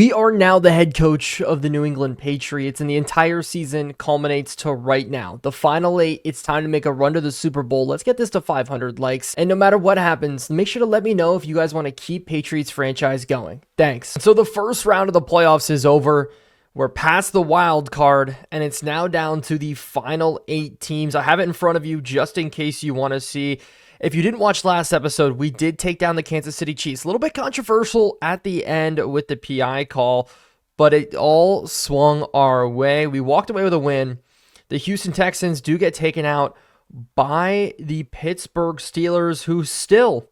We are now the head coach of the New England Patriots, and the entire season culminates to right now. The final 8, it's time to make a run to the Super Bowl. Let's get this to 500 likes. And no matter what happens, make sure to let me know if you guys want to keep Patriots franchise going. Thanks. So the first round of the playoffs is over. We're past the wild card, and it's now down to the final 8 teams. I have it in front of you just in case you want to see. If you didn't watch last episode, we did take down the Kansas City Chiefs. A little bit controversial at the end with the PI call, but it all swung our way. We walked away with a win. The Houston Texans do get taken out by the Pittsburgh Steelers, who still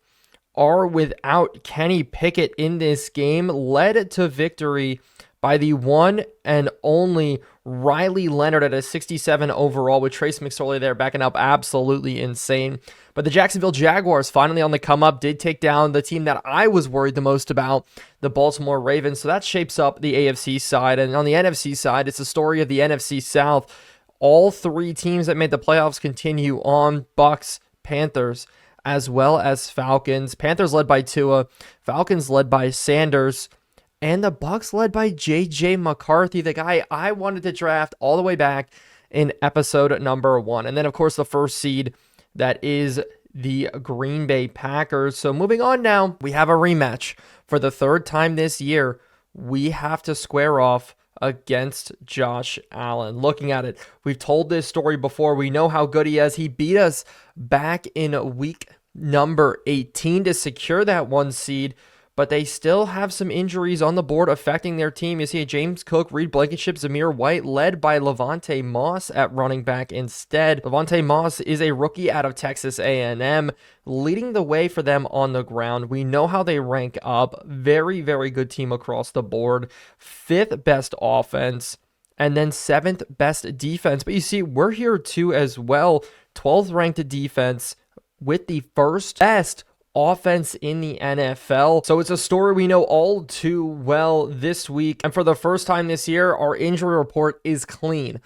are without Kenny Pickett in this game, led to victory by the one and only Riley Leonard at a 67 overall, with Trace McSorley there backing up. Absolutely insane. But the Jacksonville Jaguars finally on the come up, did take down the team that I was worried the most about, the Baltimore Ravens. So that shapes up the AFC side. And on the NFC side, it's the story of the NFC South. All 3 teams that made the playoffs continue on: Bucks, Panthers, as well as Falcons. Panthers led by Tua, Falcons led by Sanders, and the Bucks led by J.J. McCarthy, the guy I wanted to draft all the way back in episode number 1. And then, of course, the first seed, that is the Green Bay Packers. So moving on now, we have a rematch. For the 3rd time this year, we have to square off against Josh Allen. Looking at it, we've told this story before. We know how good he is. He beat us back in week number 18 to secure that 1 seed. But they still have some injuries on the board affecting their team. You see James Cook, Reed Blankenship, Zamir White, led by Levante Moss at running back instead. Levante Moss is a rookie out of Texas A&M, leading the way for them on the ground. We know how they rank up. Very, very good team across the board. 5th best offense, and then 7th best defense. But you see, we're here too as well. 12th ranked defense with the 1st best offense in the NFL. So it's a story we know all too well this week. And for the first time this year, our injury report is clean.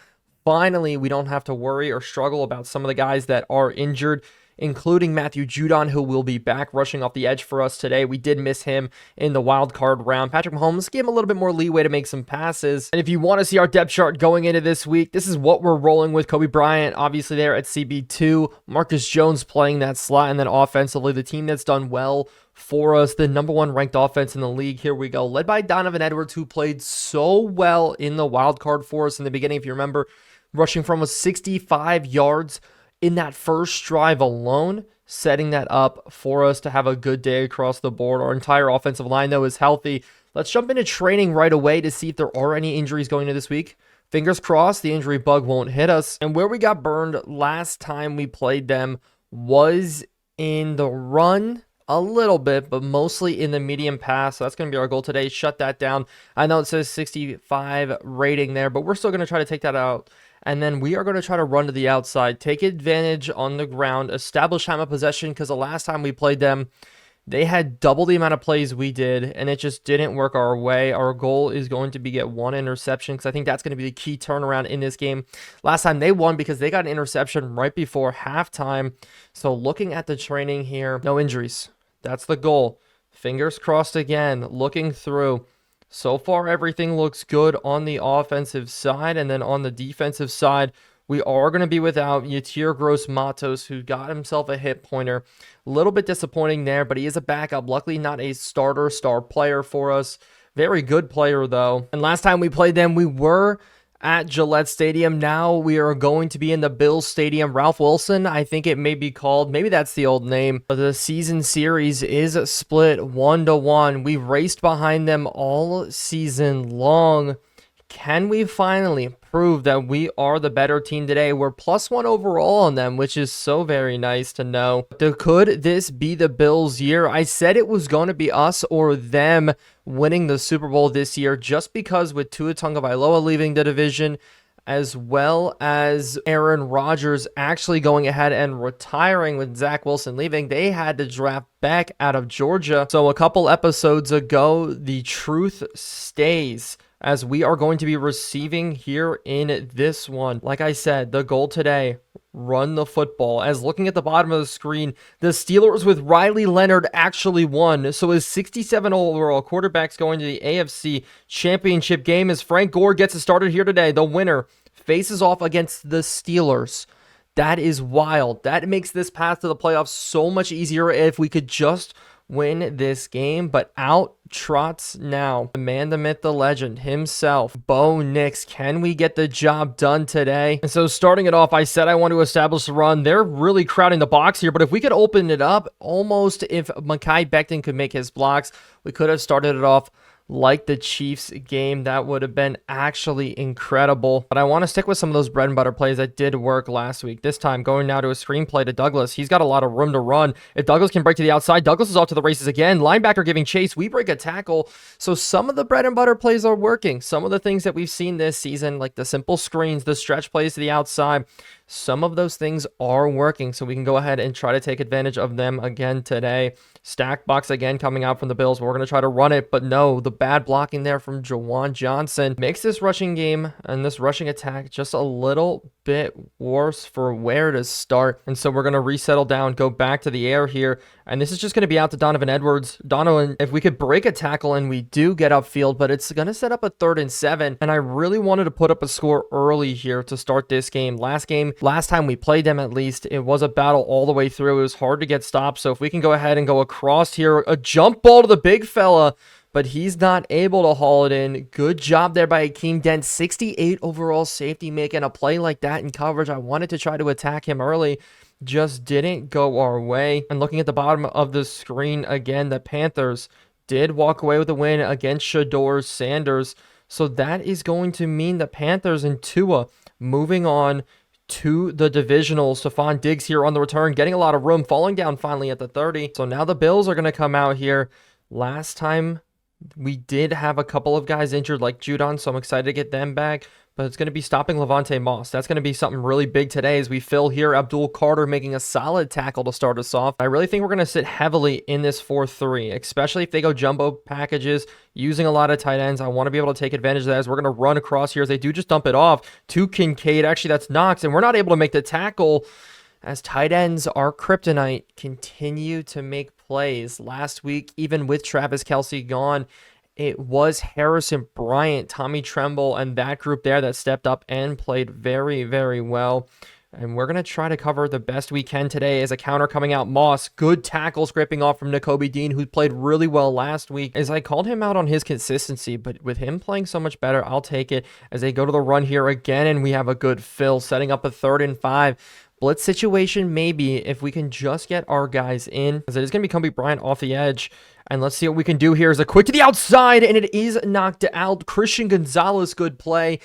Finally, we don't have to worry or struggle about some of the guys that are injured, including Matthew Judon, who will be back rushing off the edge for us today. We did miss him in the wild card round. Patrick Mahomes gave him a little bit more leeway to make some passes. And if you want to see our depth chart going into this week, this is what we're rolling with. Kobe Bryant, obviously there at CB2. Marcus Jones playing that slot. And then offensively, the team that's done well for us, the number 1 ranked offense in the league. Here we go. Led by Donovan Edwards, who played so well in the wild card for us in the beginning. If you remember, rushing from 65 yards in that first drive alone, setting that up for us to have a good day across the board. Our entire offensive line, though, is healthy. Let's jump into training right away to see if there are any injuries going into this week. Fingers crossed the injury bug won't hit us. And where we got burned last time we played them was in the run a little bit, but mostly in the medium pass. So that's going to be our goal today. Shut that down. I know it says 65 rating there, but we're still going to try to take that out. And then we are going to try to run to the outside, take advantage on the ground, establish time of possession, because the last time we played them, they had double the amount of plays we did, and it just didn't work our way. Our goal is going to be get 1 interception, because I think that's going to be the key turnaround in this game. Last time they won because they got an interception right before halftime. So looking at the training here, no injuries. That's the goal. Fingers crossed again, looking through. So far, everything looks good on the offensive side. And then on the defensive side, we are going to be without Yatir Gross-Matos, who got himself a hit pointer. A little bit disappointing there, but he is a backup. Luckily, not a star player for us. Very good player, though. And last time we played them, we were at Gillette Stadium. Now we are going to be in the Bills Stadium. Ralph Wilson, I think it may be called. Maybe that's the old name. The season series is split 1-1. We raced behind them all season long. Can we finally prove that we are the better team today? We're +1 overall on them, which is so very nice to know. Could this be the Bills' year? I said it was going to be us or them winning the Super Bowl this year, just because with Tua Tagovailoa leaving the division, as well as Aaron Rodgers actually going ahead and retiring with Zach Wilson leaving, they had to draft back out of Georgia. So a couple episodes ago, the truth stays, as we are going to be receiving here in this one. Like I said, the goal today, run the football. As looking at the bottom of the screen, the Steelers with Riley Leonard actually won. So his 67 overall quarterback's going to the AFC Championship game as Frank Gore gets it started here today. The winner faces off against the Steelers. That is wild. That makes this path to the playoffs so much easier if we could just win this game. But out trots now the man, the myth, the legend himself, Bo Nix. Can we get the job done today? And so starting it off, I said I want to establish a run. They're really crowding the box here, but if we could open it up, almost if Mekhi Becton could make his blocks, we could have started it off like the Chiefs game. That would have been actually incredible. But I want to stick with some of those bread and butter plays that did work last week. This time going now to a screen play to Douglas. He's got a lot of room to run. If Douglas can break to the outside, Douglas is off to the races again. Linebacker giving chase. We break a tackle. So some of the bread and butter plays are working. Some of the things that we've seen this season, like the simple screens, the stretch plays to the outside, some of those things are working. So we can go ahead and try to take advantage of them again today. Stack box again coming out from the Bills. We're going to try to run it, but no, the bad blocking there from Jawan Johnson makes this rushing game and this rushing attack just a little bit worse for where to start. And so we're going to resettle down, go back to the air here. And this is just going to be out to Donovan Edwards. Donovan, if we could break a tackle and we do get upfield, but it's going to set up a 3rd and 7. And I really wanted to put up a score early here to start this game. Last time we played them, at least, it was a battle all the way through. It was hard to get stopped. So if we can go ahead and go across here, a jump ball to the big fella, but he's not able to haul it in. Good job there by Akeem Dent. 68 overall safety, making a play like that in coverage. I wanted to try to attack him early, just didn't go our way. And looking at the bottom of the screen again, the Panthers did walk away with a win against Shador Sanders. So that is going to mean the Panthers and Tua moving on to the divisionals. Stephon Diggs here on the return, getting a lot of room, falling down finally at the 30. So now the Bills are going to come out here. Last time we did have a couple of guys injured like Judon, so I'm excited to get them back. But it's going to be stopping Levante Moss. That's going to be something really big today as we fill here. Abdul Carter making a solid tackle to start us off. I really think we're going to sit heavily in this 4-3, especially if they go jumbo packages, using a lot of tight ends. I want to be able to take advantage of that as we're going to run across here as they do just dump it off to Kincaid. Actually, that's Knox, and we're not able to make the tackle as tight ends, our kryptonite, continue to make plays. Last week, even with Travis Kelce gone, it was Harrison Bryant, Tommy Tremble, and that group there that stepped up and played very, very well. And we're going to try to cover the best we can today as a counter coming out. Moss, good tackle scraping off from Nakobe Dean, who played really well last week. As I called him out on his consistency, but with him playing so much better, I'll take it as they go to the run here again. And we have a good fill, setting up a 3rd and 5. Blitz situation, maybe, if we can just get our guys in, as it is going to be Kobe Bryant off the edge. And let's see what we can do here. Is a quick to the outside, and it is knocked out. Christian Gonzalez, good play.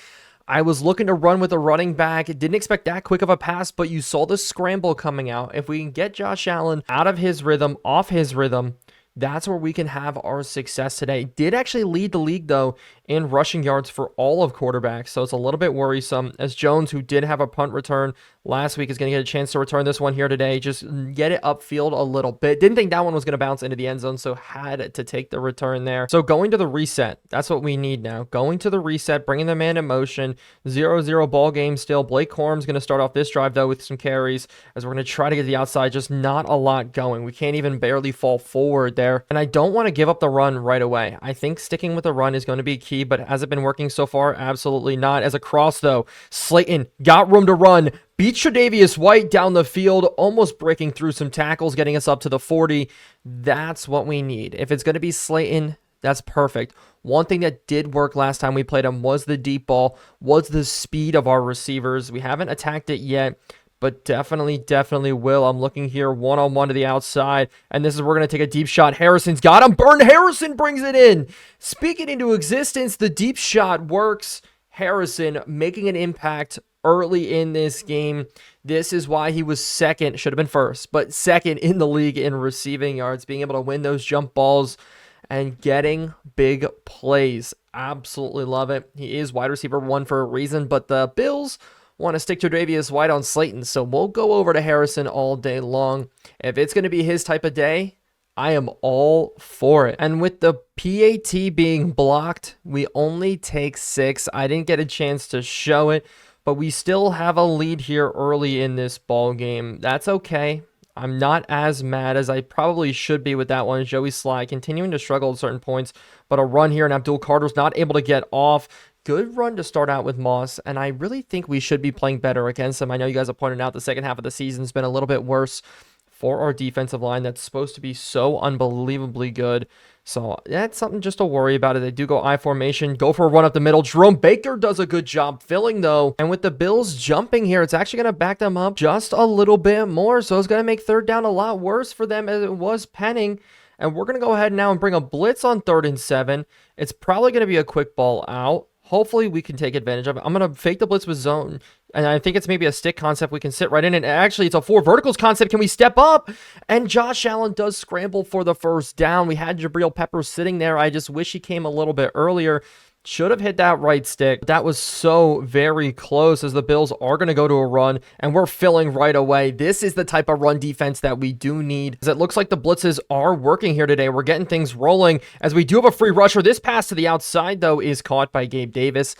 I was looking to run with a running back. Didn't expect that quick of a pass, but you saw the scramble coming out. If we can get Josh Allen out of his rhythm, off his rhythm, that's where we can have our success today. Did actually lead the league, though, in rushing yards for all of quarterbacks, so it's a little bit worrisome, as Jones, who did have a punt return last week, is going to get a chance to return this one here today. Just get it upfield a little bit. Didn't think that one was going to bounce into the end zone, so had to take the return there. So going to the reset, that's what we need now. Going to the reset, bringing the man in motion. 0-0 ball game still. Blake Corum's going to start off this drive, though, with some carries, as we're going to try to get the outside. Just not a lot going. We can't even barely fall forward there. And I don't want to give up the run right away. I think sticking with the run is going to be key, but has it been working so far? Absolutely not. As a cross, though, Slayton got room to run, beats Tre'Davious White down the field, almost breaking through some tackles, getting us up to the 40. That's what we need. If it's going to be Slayton, that's perfect. One thing that did work last time we played him was the deep ball, was the speed of our receivers. We haven't attacked it yet, but definitely will. I'm looking here one-on-one to the outside, and this is where we're going to take a deep shot. Harrison's got him. Burn Harrison brings it in. Speak it into existence. The deep shot works. Harrison making an impact early in this game. This is why he was second, should have been first, but second in the league in receiving yards, being able to win those jump balls and getting big plays. Absolutely love it. He is wide receiver 1 for a reason, but the Bills want to stick to Tre'Davious White on Slayton, so we'll go over to Harrison all day long. If it's going to be his type of day, I am all for it. And with the PAT being blocked, we only take 6. I didn't get a chance to show it, but we still have a lead here early in this ball game. That's okay. I'm not as mad as I probably should be with that one. Joey Sly continuing to struggle at certain points, but a run here, and Abdul Carter's not able to get off. Good run to start out with Moss, and I really think we should be playing better against him. I know you guys have pointed out the second half of the season has been a little bit worse for our defensive line that's supposed to be so unbelievably good. So that's something just to worry about. It. They do go I formation, go for a run up the middle. Jerome Baker does a good job filling though. And with the Bills jumping here, it's actually going to back them up just a little bit more. So it's going to make third down a lot worse for them as it was penning. And we're going to go ahead now and bring a blitz on 3rd and 7. It's probably going to be a quick ball out. Hopefully we can take advantage of it. I'm going to fake the blitz with zone. And I think it's maybe a stick concept. We can sit right in it. Actually, it's a 4 verticals concept. Can we step up? And Josh Allen does scramble for the first down. We had Jabril Peppers sitting there. I just wish he came a little bit earlier. Should have hit that right stick. That was so very close as the Bills are going to go to a run, and we're filling right away. This is the type of run defense that we do need, as it looks like the blitzes are working here today. We're getting things rolling as we do have a free rusher. This pass to the outside, though, is caught by Gabe Davis.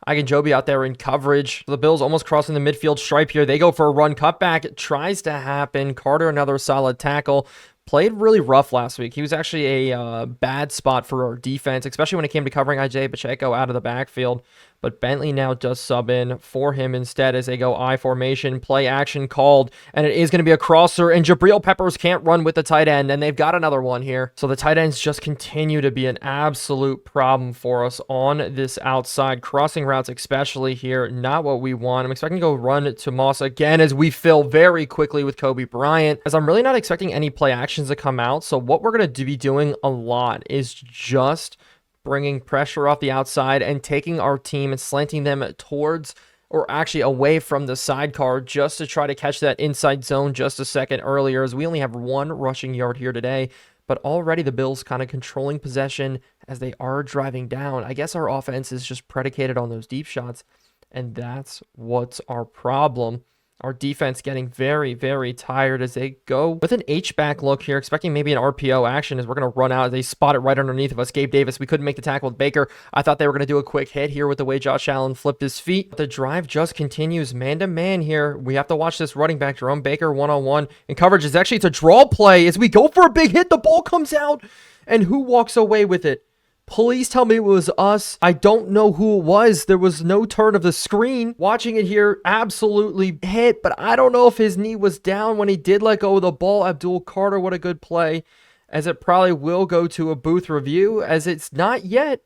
Akinjobi out there in coverage. The Bills almost crossing the midfield stripe here. They go for a run. Cutback. It tries to happen. Carter, another solid tackle. Played really rough last week. He was actually a bad spot for our defense, especially when it came to covering IJ Pacheco out of the backfield. But Bentley now does sub in for him instead as they go I formation, play action called, and it is going to be a crosser, and Jabril Peppers can't run with the tight end, and they've got another one here. So the tight ends just continue to be an absolute problem for us on this outside. Crossing routes especially here, not what we want. I'm expecting to go run to Moss again as we fill very quickly with Kobe Bryant, as I'm really not expecting any play actions to come out. So what we're going to be doing a lot is just bringing pressure off the outside and taking our team and slanting them towards, or actually away from the sidecar, just to try to catch that inside zone just a second earlier, as we only have 1 rushing yard here today. But already the Bills kind of controlling possession as they are driving down. I guess our offense is just predicated on those deep shots, and that's what's our problem. Our defense getting very, very tired as they go with an H-back look here, expecting maybe an RPO action as we're going to run out. They spot it right underneath of us. Gabe Davis, we couldn't make the tackle with Baker. I thought they were going to do a quick hit here with the way Josh Allen flipped his feet. The drive just continues man-to-man here. We have to watch this running back, Jerome Baker, one-on-one. And coverage is actually, it's a draw play. As we go for a big hit, the ball comes out. And who walks away with it? Please tell me it was us. I don't know who it was. There was no turn of the screen. Watching it here, absolutely hit, but I don't know if his knee was down when he did let go of the ball. Abdul Carter, what a good play, as it probably will go to a booth review, as it's not yet.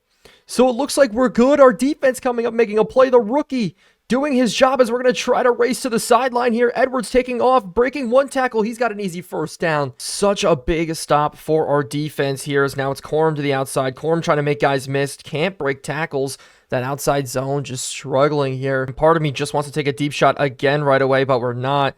So it looks like we're good. Our defense coming up, making a play. The rookie doing his job as we're going to try to race to the sideline here. Edwards taking off, breaking 1 tackle. He's got an easy first down. Such a big stop for our defense here, as now it's Corum to the outside. Corum trying to make guys miss. Can't break tackles. That outside zone just struggling here. And part of me just wants to take a deep shot again right away, but we're not.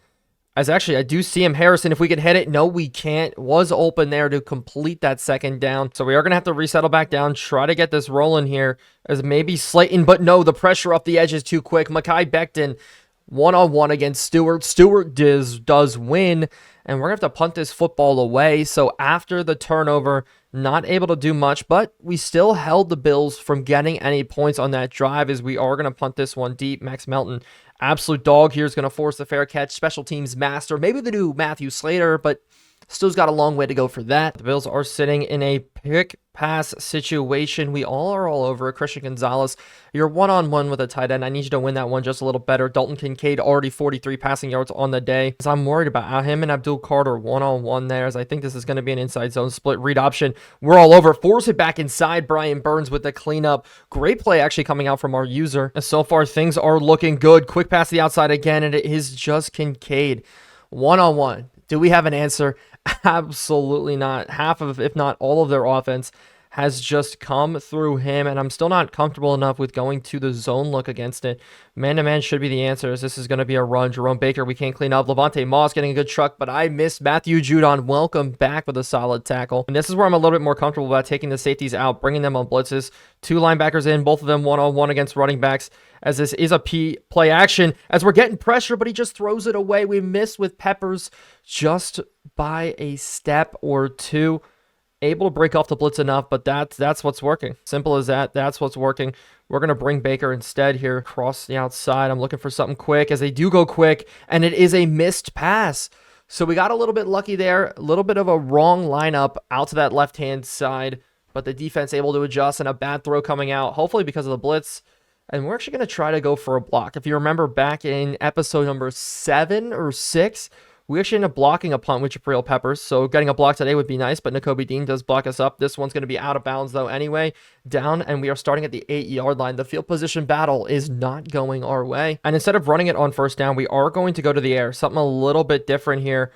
As actually, I do see him. Harrison, if we can hit it. No, we can't. Was open there to complete that second down. So we are going to have to resettle back down, try to get this rolling here, as maybe Slayton, but no, the pressure off the edge is too quick. Mekhi Becton, one-on-one against Stewart. Stewart does win, and we're going to have to punt this football away. So after the turnover, not able to do much, but we still held the Bills from getting any points on that drive, as we are going to punt this one deep. Max Melton, absolute dog here, is going to force the fair catch. Special teams master. Maybe the new Matthew Slater, but still's got a long way to go for that. The Bills are sitting in a pick pass situation. We all are all over it. Christian Gonzalez, you're one-on-one with a tight end. I need you to win that one just a little better. Dalton Kincaid, already 43 passing yards on the day. So I'm worried about him and Abdul Carter one-on-one there, as I think this is going to be an inside zone split read option. We're all over. Force it back inside. Brian Burns with the cleanup. Great play actually coming out from our user. And so far, things are looking good. Quick pass to the outside again, and it is just Kincaid. One-on-one. Do we have an answer? Absolutely not. Half of, if not all of their offense has just come through him, and I'm still not comfortable enough with going to the zone look against it. Man-to-man should be the answer, as this is going to be a run. Jerome Baker, we can't clean up. Levante Moss getting a good truck, but I missed Matthew Judon. Welcome back with a solid tackle. And this is where I'm a little bit more comfortable about taking the safeties out, bringing them on blitzes. 2 linebackers in, both of them one-on-one against running backs, as this is a play action, as we're getting pressure, but he just throws it away. We miss with Peppers just by a step or two. Able to break off the blitz enough, but that's what's working. Simple as that. That's what's working. We're going to bring Baker instead here across the outside. I'm looking for something quick, as they do go quick, and it is a missed pass. So we got a little bit lucky there. A little bit of a wrong lineup out to that left-hand side, but the defense able to adjust, and a bad throw coming out, hopefully because of the blitz. And we're actually going to try to go for a block. If you remember back in episode number 7 or 6, we actually end up blocking a punt with Jabril Peppers, so getting a block today would be nice, but Nakobe Dean does block us up. This one's going to be out of bounds, though, anyway. Down, and we are starting at the 8-yard line. The field position battle is not going our way. And instead of running it on first down, we are going to go to the air. Something a little bit different here,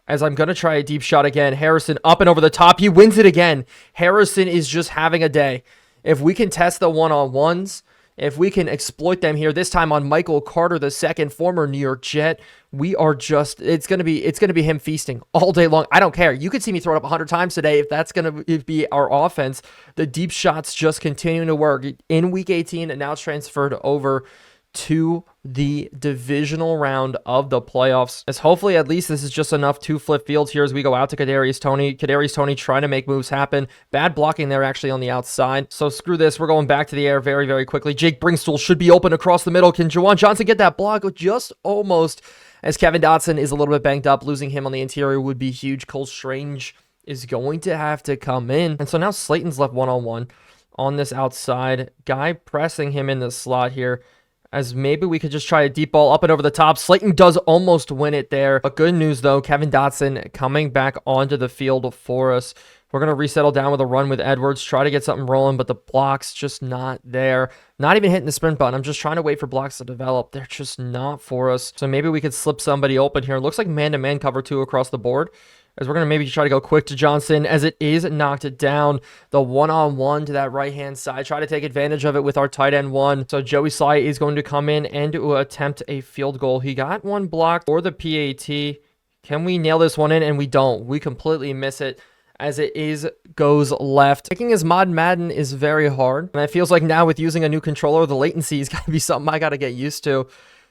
as I'm going to try a deep shot again. Harrison up and over the top. He wins it again. Harrison is just having a day. If we can test the one-on-ones, if we can exploit them here, this time on Michael Carter II, former New York Jet, we are just, it's gonna be him feasting all day long. I don't care. You could see me throw it up 100 times today if that's gonna be our offense. The deep shots just continuing to work in week 18, and now it's transferred over to the divisional round of the playoffs, as hopefully at least this is just enough to flip fields here as we go out to Kadarius Toney. Kadarius Toney trying to make moves happen. Bad blocking there actually on the outside. So screw this. We're going back to the air very, very quickly. Jake Brinkstool should be open across the middle. Can Juwan Johnson get that block? Just almost, as Kevin Dotson is a little bit banged up. Losing him on the interior would be huge. Cole Strange is going to have to come in. And so now Slayton's left one-on-one on this outside. Guy pressing him in the slot here, as maybe we could just try a deep ball up and over the top. Slayton does almost win it there. But good news, though, Kevin Dotson coming back onto the field for us. We're going to resettle down with a run with Edwards, try to get something rolling, but the block's just not there. Not even hitting the sprint button. I'm just trying to wait for blocks to develop. They're just not for us. So maybe we could slip somebody open here. It looks like man-to-man cover 2 across the board, as we're going to maybe try to go quick to Johnson, as it is knocked it down. The one-on-one to that right-hand side. Try to take advantage of it with our tight end 1. So Joey Sly is going to come in and to attempt a field goal. He got one blocked for the PAT. Can we nail this one in? And we don't. We completely miss it, as it goes left. Picking his Modded Madden is very hard. And it feels like now with using a new controller, the latency has got to be something I got to get used to,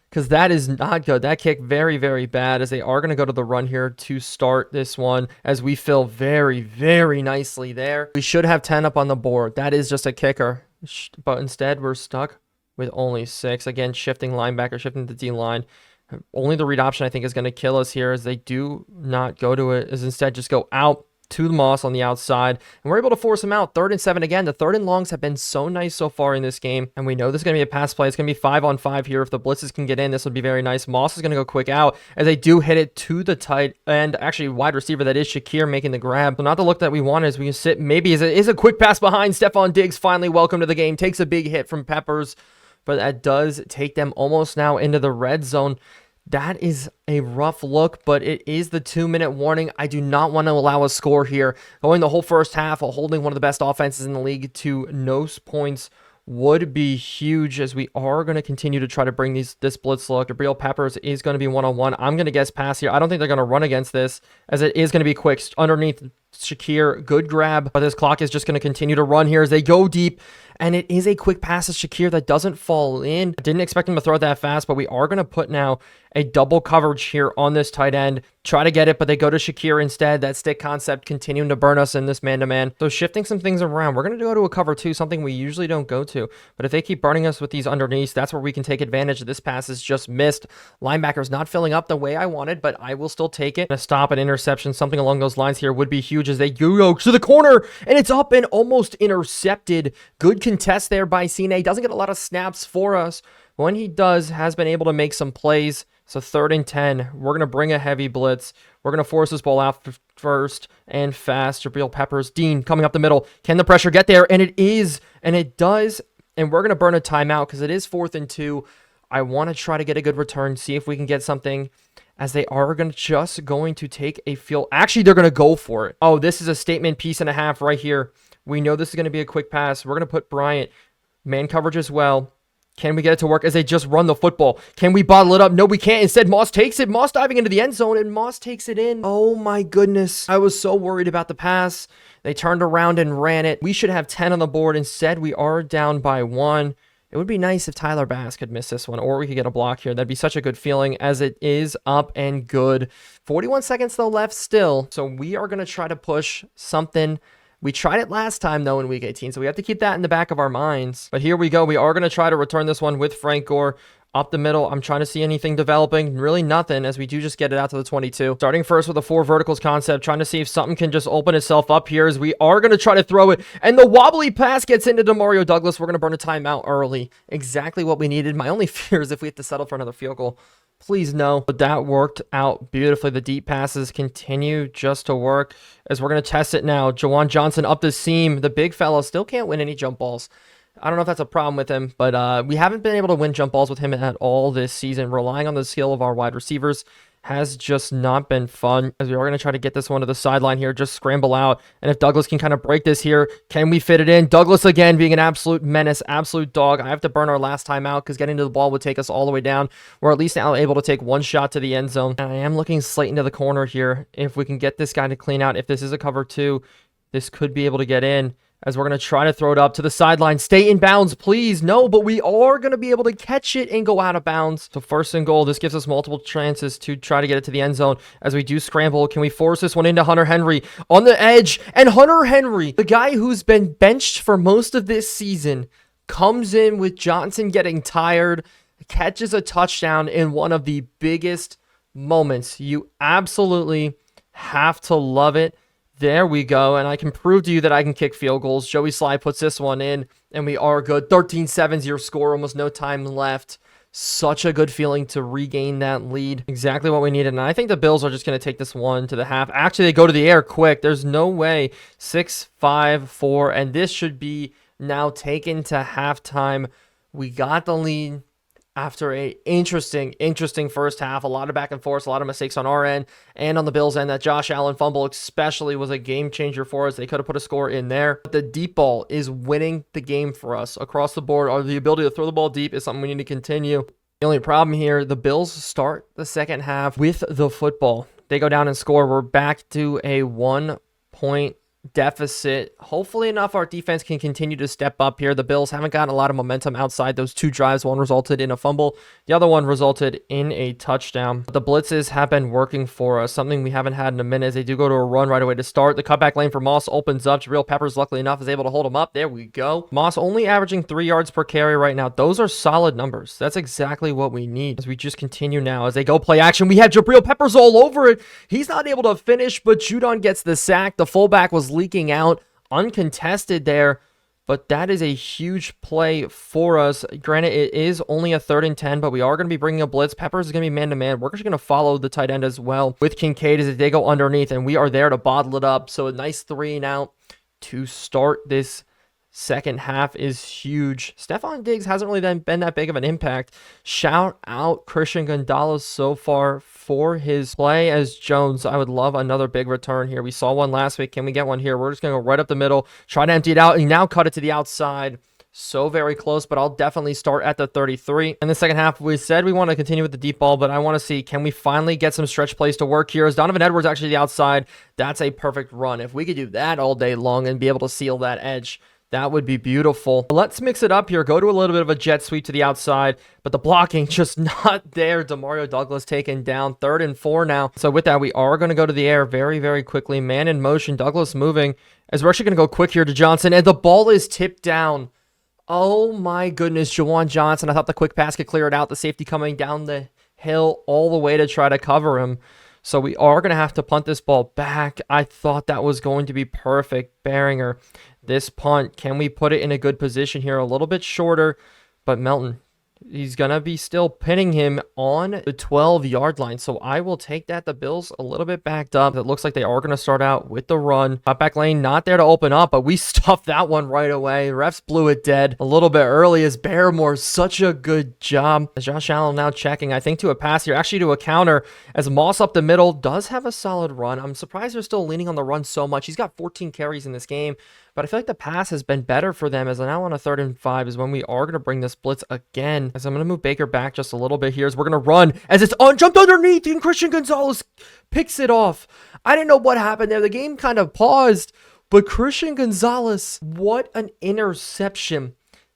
because that is not good. That kick very, very bad, as they are going to go to the run here to start this one, as we fill very, very nicely there. We should have 10 up on the board. That is just a kicker, but instead we're stuck with only 6. Again, shifting linebacker, shifting the D-line. Only the read option I think is going to kill us here, as they do not go to it, as instead just go out to the Moss on the outside, and we're able to force him out. 3rd and 7 again. The 3rd and longs have been so nice so far in this game, and we know this is going to be a pass play. It's going to be 5-on-5 here. If the blitzes can get in, this would be very nice. Moss is going to go quick out, as they do hit it to the tight end, actually wide receiver, that is Shakir, making the grab. So not the look that we want, as we can sit, maybe is a quick pass behind. Stephon Diggs finally welcome to the game, takes a big hit from Peppers, but that does take them almost now into the red zone. That is a rough look, but it is the 2-minute warning. I do not want to allow a score here. Going the whole first half while holding one of the best offenses in the league to no points would be huge, as we are going to continue to try to bring this blitz look. Jabril Peppers is going to be one-on-one. I'm going to guess pass here. I don't think they're going to run against this, as it is going to be quick. Underneath Shakir, good grab, but this clock is just going to continue to run here as they go deep. And it is a quick pass to Shakir that doesn't fall in. I didn't expect him to throw it that fast, but we are going to put now a double coverage here on this tight end. Try to get it, but they go to Shakir instead. That stick concept continuing to burn us in this man-to-man. So shifting some things around. We're going to go to a cover 2, something we usually don't go to. But if they keep burning us with these underneaths, that's where we can take advantage. This pass is just missed. Linebacker's not filling up the way I wanted, but I will still take it. A stop and interception, something along those lines here would be huge, as they go to the corner, and it's up and almost intercepted. Good contest there by Cine. Doesn't get a lot of snaps for us. When he does, has been able to make some plays. So 3rd and 10. We're going to bring a heavy blitz. We're going to force this ball out first and fast. Jabril Peppers. Dean coming up the middle. Can the pressure get there? And it is. And it does. And we're going to burn a timeout, because it is 4th and 2. I want to try to get a good return, see if we can get something, as they are going to take a field. Actually, they're going to go for it. Oh, this is a statement piece and a half right here. We know this is going to be a quick pass. We're going to put Bryant man coverage as well. Can we get it to work as they just run the football? Can we bottle it up? No, we can't. Instead, Moss takes it. Moss diving into the end zone, and Moss takes it in. Oh, my goodness. I was so worried about the pass. They turned around and ran it. We should have 10 on the board. Instead, we are down by 1. It would be nice if Tyler Bass could miss this one, or we could get a block here. That'd be such a good feeling, as it is up and good. 41 seconds, though, left still. So we are going to try to push something. We tried it last time, though, in Week 18, so we have to keep that in the back of our minds. But here we go. We are going to try to return this one with Frank Gore. Up the middle, I'm trying to see anything developing. Really nothing, as we do just get it out to the 22. Starting first with a 4 verticals concept, trying to see if something can just open itself up here, as we are going to try to throw it. And the wobbly pass gets into Demario Douglas. We're going to burn a timeout early. Exactly what we needed. My only fear is if we have to settle for another field goal. Please no. But that worked out beautifully. The deep passes continue just to work, as we're going to test it now. Jawan Johnson up the seam. The big fellow still can't win any jump balls. I don't know if that's a problem with him, but we haven't been able to win jump balls with him at all this season. Relying on the skill of our wide receivers has just not been fun, as we are going to try to get this one to the sideline here, just scramble out. And if Douglas can kind of break this here, can we fit it in? Douglas again being an absolute menace, absolute dog. I have to burn our last time out, because getting to the ball would take us all the way down. We're at least now able to take one shot to the end zone. And I am looking slight into the corner here. If we can get this guy to clean out, if this is a cover 2, this could be able to get in, as we're going to try to throw it up to the sideline. Stay in bounds, please. No, but we are going to be able to catch it and go out of bounds. So first and goal, this gives us multiple chances to try to get it to the end zone as we do scramble. Can we force this one into Hunter Henry on the edge? And Hunter Henry, the guy who's been benched for most of this season, comes in with Johnson getting tired, catches a touchdown in one of the biggest moments. You absolutely have to love it. There we go, and I can prove to you that I can kick field goals. Joey Sly puts this one in, and we are good. 13-7's your score, almost no time left. Such a good feeling to regain that lead. Exactly what we needed, and I think the Bills are just going to take this one to the half. Actually, they go to the air quick. There's no way. 6-5-4, and this should be now taken to halftime. We got the lead after a interesting first half. A lot of back and forth, a lot of mistakes on our end and on the Bills' end. That Josh Allen fumble especially was a game changer for us. They could have put a score in there. But the deep ball is winning the game for us across the board. Or the ability to throw the ball deep is something we need to continue. The only problem here, the Bills start the second half with the football. They go down and score. We're back to a 1-point deficit. Hopefully enough our defense can continue to step up here. The Bills haven't gotten a lot of momentum outside those 2 drives. One resulted in a fumble. The other one resulted in a touchdown. The blitzes have been working for us, something we haven't had in a minute, as they do go to a run right away to start. The cutback lane for Moss opens up. Jabril Peppers, luckily enough, is able to hold him up. There we go. Moss only averaging 3 yards per carry right now. Those are solid numbers. That's exactly what we need. As we just continue now, as they go play action, we have Jabril Peppers all over it. He's not able to finish, but Judon gets the sack. The fullback was leaking out uncontested there, but that is a huge play for us. Granted, it is only a 3rd and 10, but we are going to be bringing a blitz. Peppers is going to be man-to-man. We're just going to follow the tight end as well with Kincaid as they go underneath, and we are there to bottle it up. So a nice 3 and out to start this second half is huge. Stephon Diggs hasn't really been that big of an impact. Shout out Christian Gonzalez so far for his play as Jones. I would love another big return here. We saw one last week. Can we get one here? We're just going to go right up the middle, try to empty it out, and now cut it to the outside. So very close, but I'll definitely start at the 33. In the second half, we said we want to continue with the deep ball, but I want to see, can we finally get some stretch plays to work here? Is Donovan Edwards actually the outside? That's a perfect run. If we could do that all day long and be able to seal that edge, that would be beautiful. Let's mix it up here. Go to a little bit of a jet sweep to the outside, but the blocking just not there. Demario Douglas taken down. 3rd and 4 now. So with that, we are going to go to the air very, very quickly. Man in motion. Douglas moving. As we're actually going to go quick here to Johnson, and the ball is tipped down. Oh my goodness, Jawan Johnson. I thought the quick pass could clear it out. The safety coming down the hill all the way to try to cover him. So we are going to have to punt this ball back. I thought that was going to be perfect. Beringer, this punt, can we put it in a good position here? A little bit shorter, but Melton, he's going to be still pinning him on the 12-yard line. So I will take that. The Bills a little bit backed up. It looks like they are going to start out with the run. Cutback lane not there to open up, but we stuffed that one right away. Refs blew it dead a little bit early as Barrymore, such a good job. As Josh Allen now checking, I think, to a pass here, actually to a counter, as Moss up the middle does have a solid run. I'm surprised they're still leaning on the run so much. He's got 14 carries in this game. but I feel like the pass has been better for them, as now on a 3rd and 5 is when we are going to bring this blitz again. As I'm going to move Baker back just a little bit here, as we're going to run as it's jumped underneath, and Christian Gonzalez picks it off. I didn't know what happened there. The game kind of paused, but Christian Gonzalez, what an interception.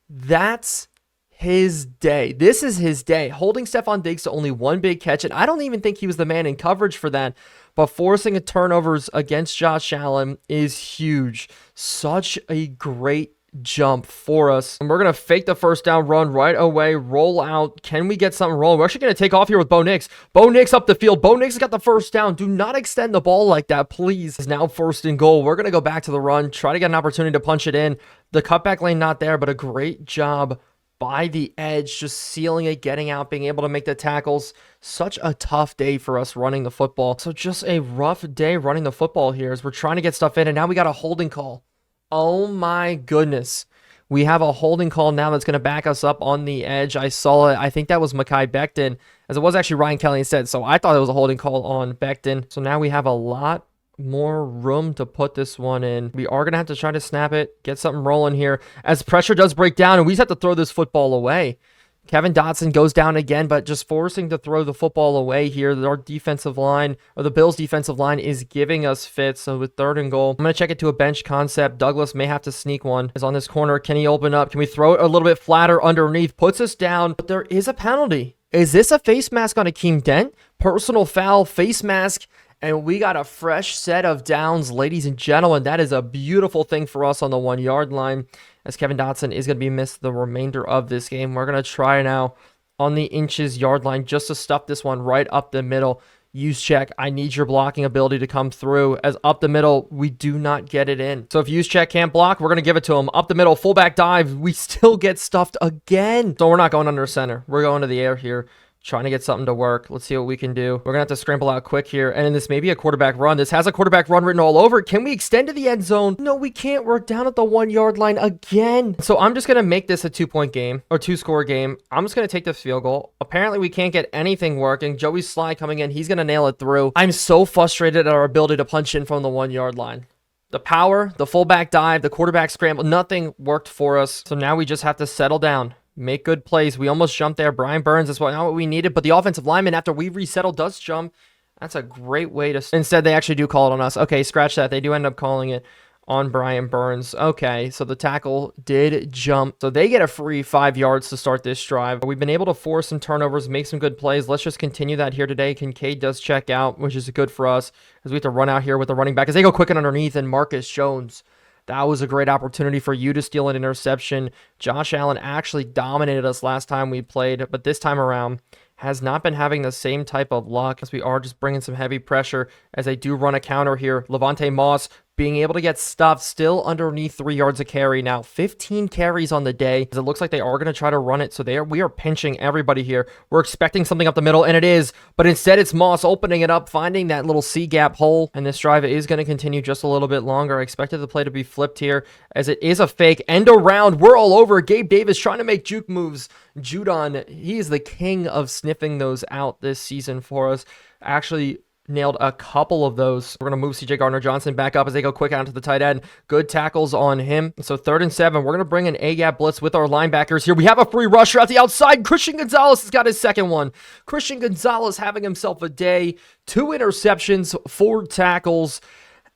That's his day. This is his day. Holding Stephon Diggs to only one big catch, and I don't even think he was the man in coverage for that, but forcing a turnovers against Josh Allen is huge. Such a great jump for us. And we're going to fake the first down run right away, roll out. Can we get something rolling? We're actually going to take off here with Bo Nix. Bo Nix up the field. Bo Nix has got the first down. Do not extend the ball like that, please. It's now 1st and goal. We're going to go back to the run, try to get an opportunity to punch it in. The cutback lane not there, but a great job by the edge, just sealing it, getting out, being able to make the tackles. Such a tough day for us running the football. So just a rough day running the football here as we're trying to get stuff in, and now we got a holding call. Oh my goodness. We have a holding call now that's going to back us up on the edge. I saw it. I think that was Mekhi Becton, as it was actually Ryan Kelly instead. So I thought it was a holding call on Becton. So now we have a lot more room to put this one in. We are going to have to try to snap it, get something rolling here as pressure does break down, and we just have to throw this football away. Kevin Dotson goes down again, but just forcing to throw the football away here. Our defensive line, or the Bills' defensive line, is giving us fits. So with 3rd and goal, I'm going to check it to a bench concept. Douglas may have to sneak one. Is on this corner. Can he open up? Can we throw it a little bit flatter underneath? Puts us down, but there is a penalty. Is this a face mask on Akeem Dent? Personal foul, face mask. And we got a fresh set of downs, ladies and gentlemen. That is a beautiful thing for us on the 1-yard line, as Kevin Dotson is going to be missed the remainder of this game. We're going to try now on the inches yard line just to stuff this one right up the middle. Use check. I need your blocking ability to come through, as up the middle, we do not get it in. So if use check can't block, we're going to give it to him. Up the middle, fullback dive. We still get stuffed again. So we're not going under center. We're going to the air here, trying to get something to work. Let's see what we can do. We're going to have to scramble out quick here. And in this may be a quarterback run. This has a quarterback run written all over it. Can we extend to the end zone? No, we can't. We're down at the 1-yard line again. So I'm just going to make this a 2-point game, or 2-score game. I'm just going to take this field goal. Apparently we can't get anything working. Joey Sly coming in. He's going to nail it through. I'm so frustrated at our ability to punch in from the 1-yard line. The power, the fullback dive, the quarterback scramble, nothing worked for us. So now we just have to settle down. Make good plays. We almost jumped there. Brian Burns is not what we needed, but the offensive lineman, after we resettle, does jump. That's a great way to... Instead, they actually do call it on us. Okay, scratch that. They do end up calling it on Brian Burns. Okay, so the tackle did jump. So they get a free 5 yards to start this drive. We've been able to force some turnovers, make some good plays. Let's just continue that here today. Kincaid does check out, which is good for us, as we have to run out here with the running back as they go quick and underneath, and Marcus Jones. That was a great opportunity for you to steal an interception. Josh Allen actually dominated us last time we played, but this time around has not been having the same type of luck, as we are just bringing some heavy pressure as they do run a counter here. Levante Moss being able to get stuffed, still underneath 3 yards a carry now. 15 carries on the day, as it looks like they are going to try to run it. So we are pinching everybody here. We're expecting something up the middle, and it is. But instead, it's Moss opening it up, finding that little C-gap hole. And this drive is going to continue just a little bit longer. I expected the play to be flipped here, as it is a fake. End around. We're all over. Gabe Davis trying to make juke moves. Judon, he is the king of sniffing those out this season for us. Actually nailed a couple of those. We're going to move CJ Gardner-Johnson back up as they go quick out to the tight end. Good tackles on him. So 3rd and 7. We're going to bring an A-gap blitz with our linebackers here. We have a free rusher at the outside. Christian Gonzalez has got his second one. Christian Gonzalez having himself a day. 2 interceptions, 4 tackles,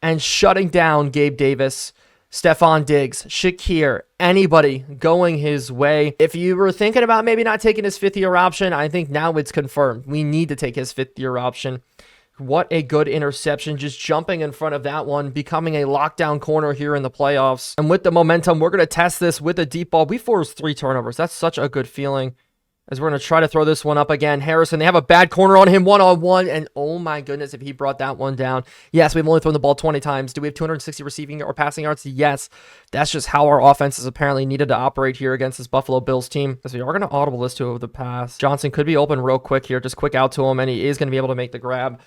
and shutting down Gabe Davis, Stephon Diggs, Shakir, anybody going his way. If you were thinking about maybe not taking his 5th-year option, I think now it's confirmed. We need to take his 5th-year option. What a good interception, just jumping in front of that one, becoming a lockdown corner here in the playoffs. And with the momentum, we're going to test this with a deep ball. We forced 3 turnovers. That's such a good feeling, as we're going to try to throw this one up again. Harrison, they have a bad corner on him one-on-one, and oh my goodness, if he brought that one down. Yes, we've only thrown the ball 20 times. Do we have 260 receiving or passing yards? Yes. That's just how our offense is apparently needed to operate here against this Buffalo Bills team. So we are going to audible this to the pass. Johnson could be open real quick here, just quick out to him, and he is going to be able to make the grab.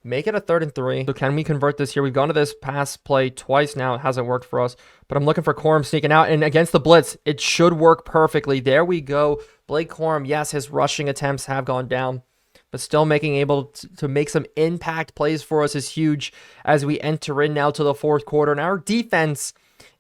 Make it a 3rd and 3. So can we convert this here? We've gone to this pass play twice now. It hasn't worked for us, but I'm looking for Corum sneaking out, and against the blitz, it should work perfectly. There we go. Blake Corum, yes, his rushing attempts have gone down, but still able to make some impact plays for us is huge as we enter in now to the 4th quarter. And our defense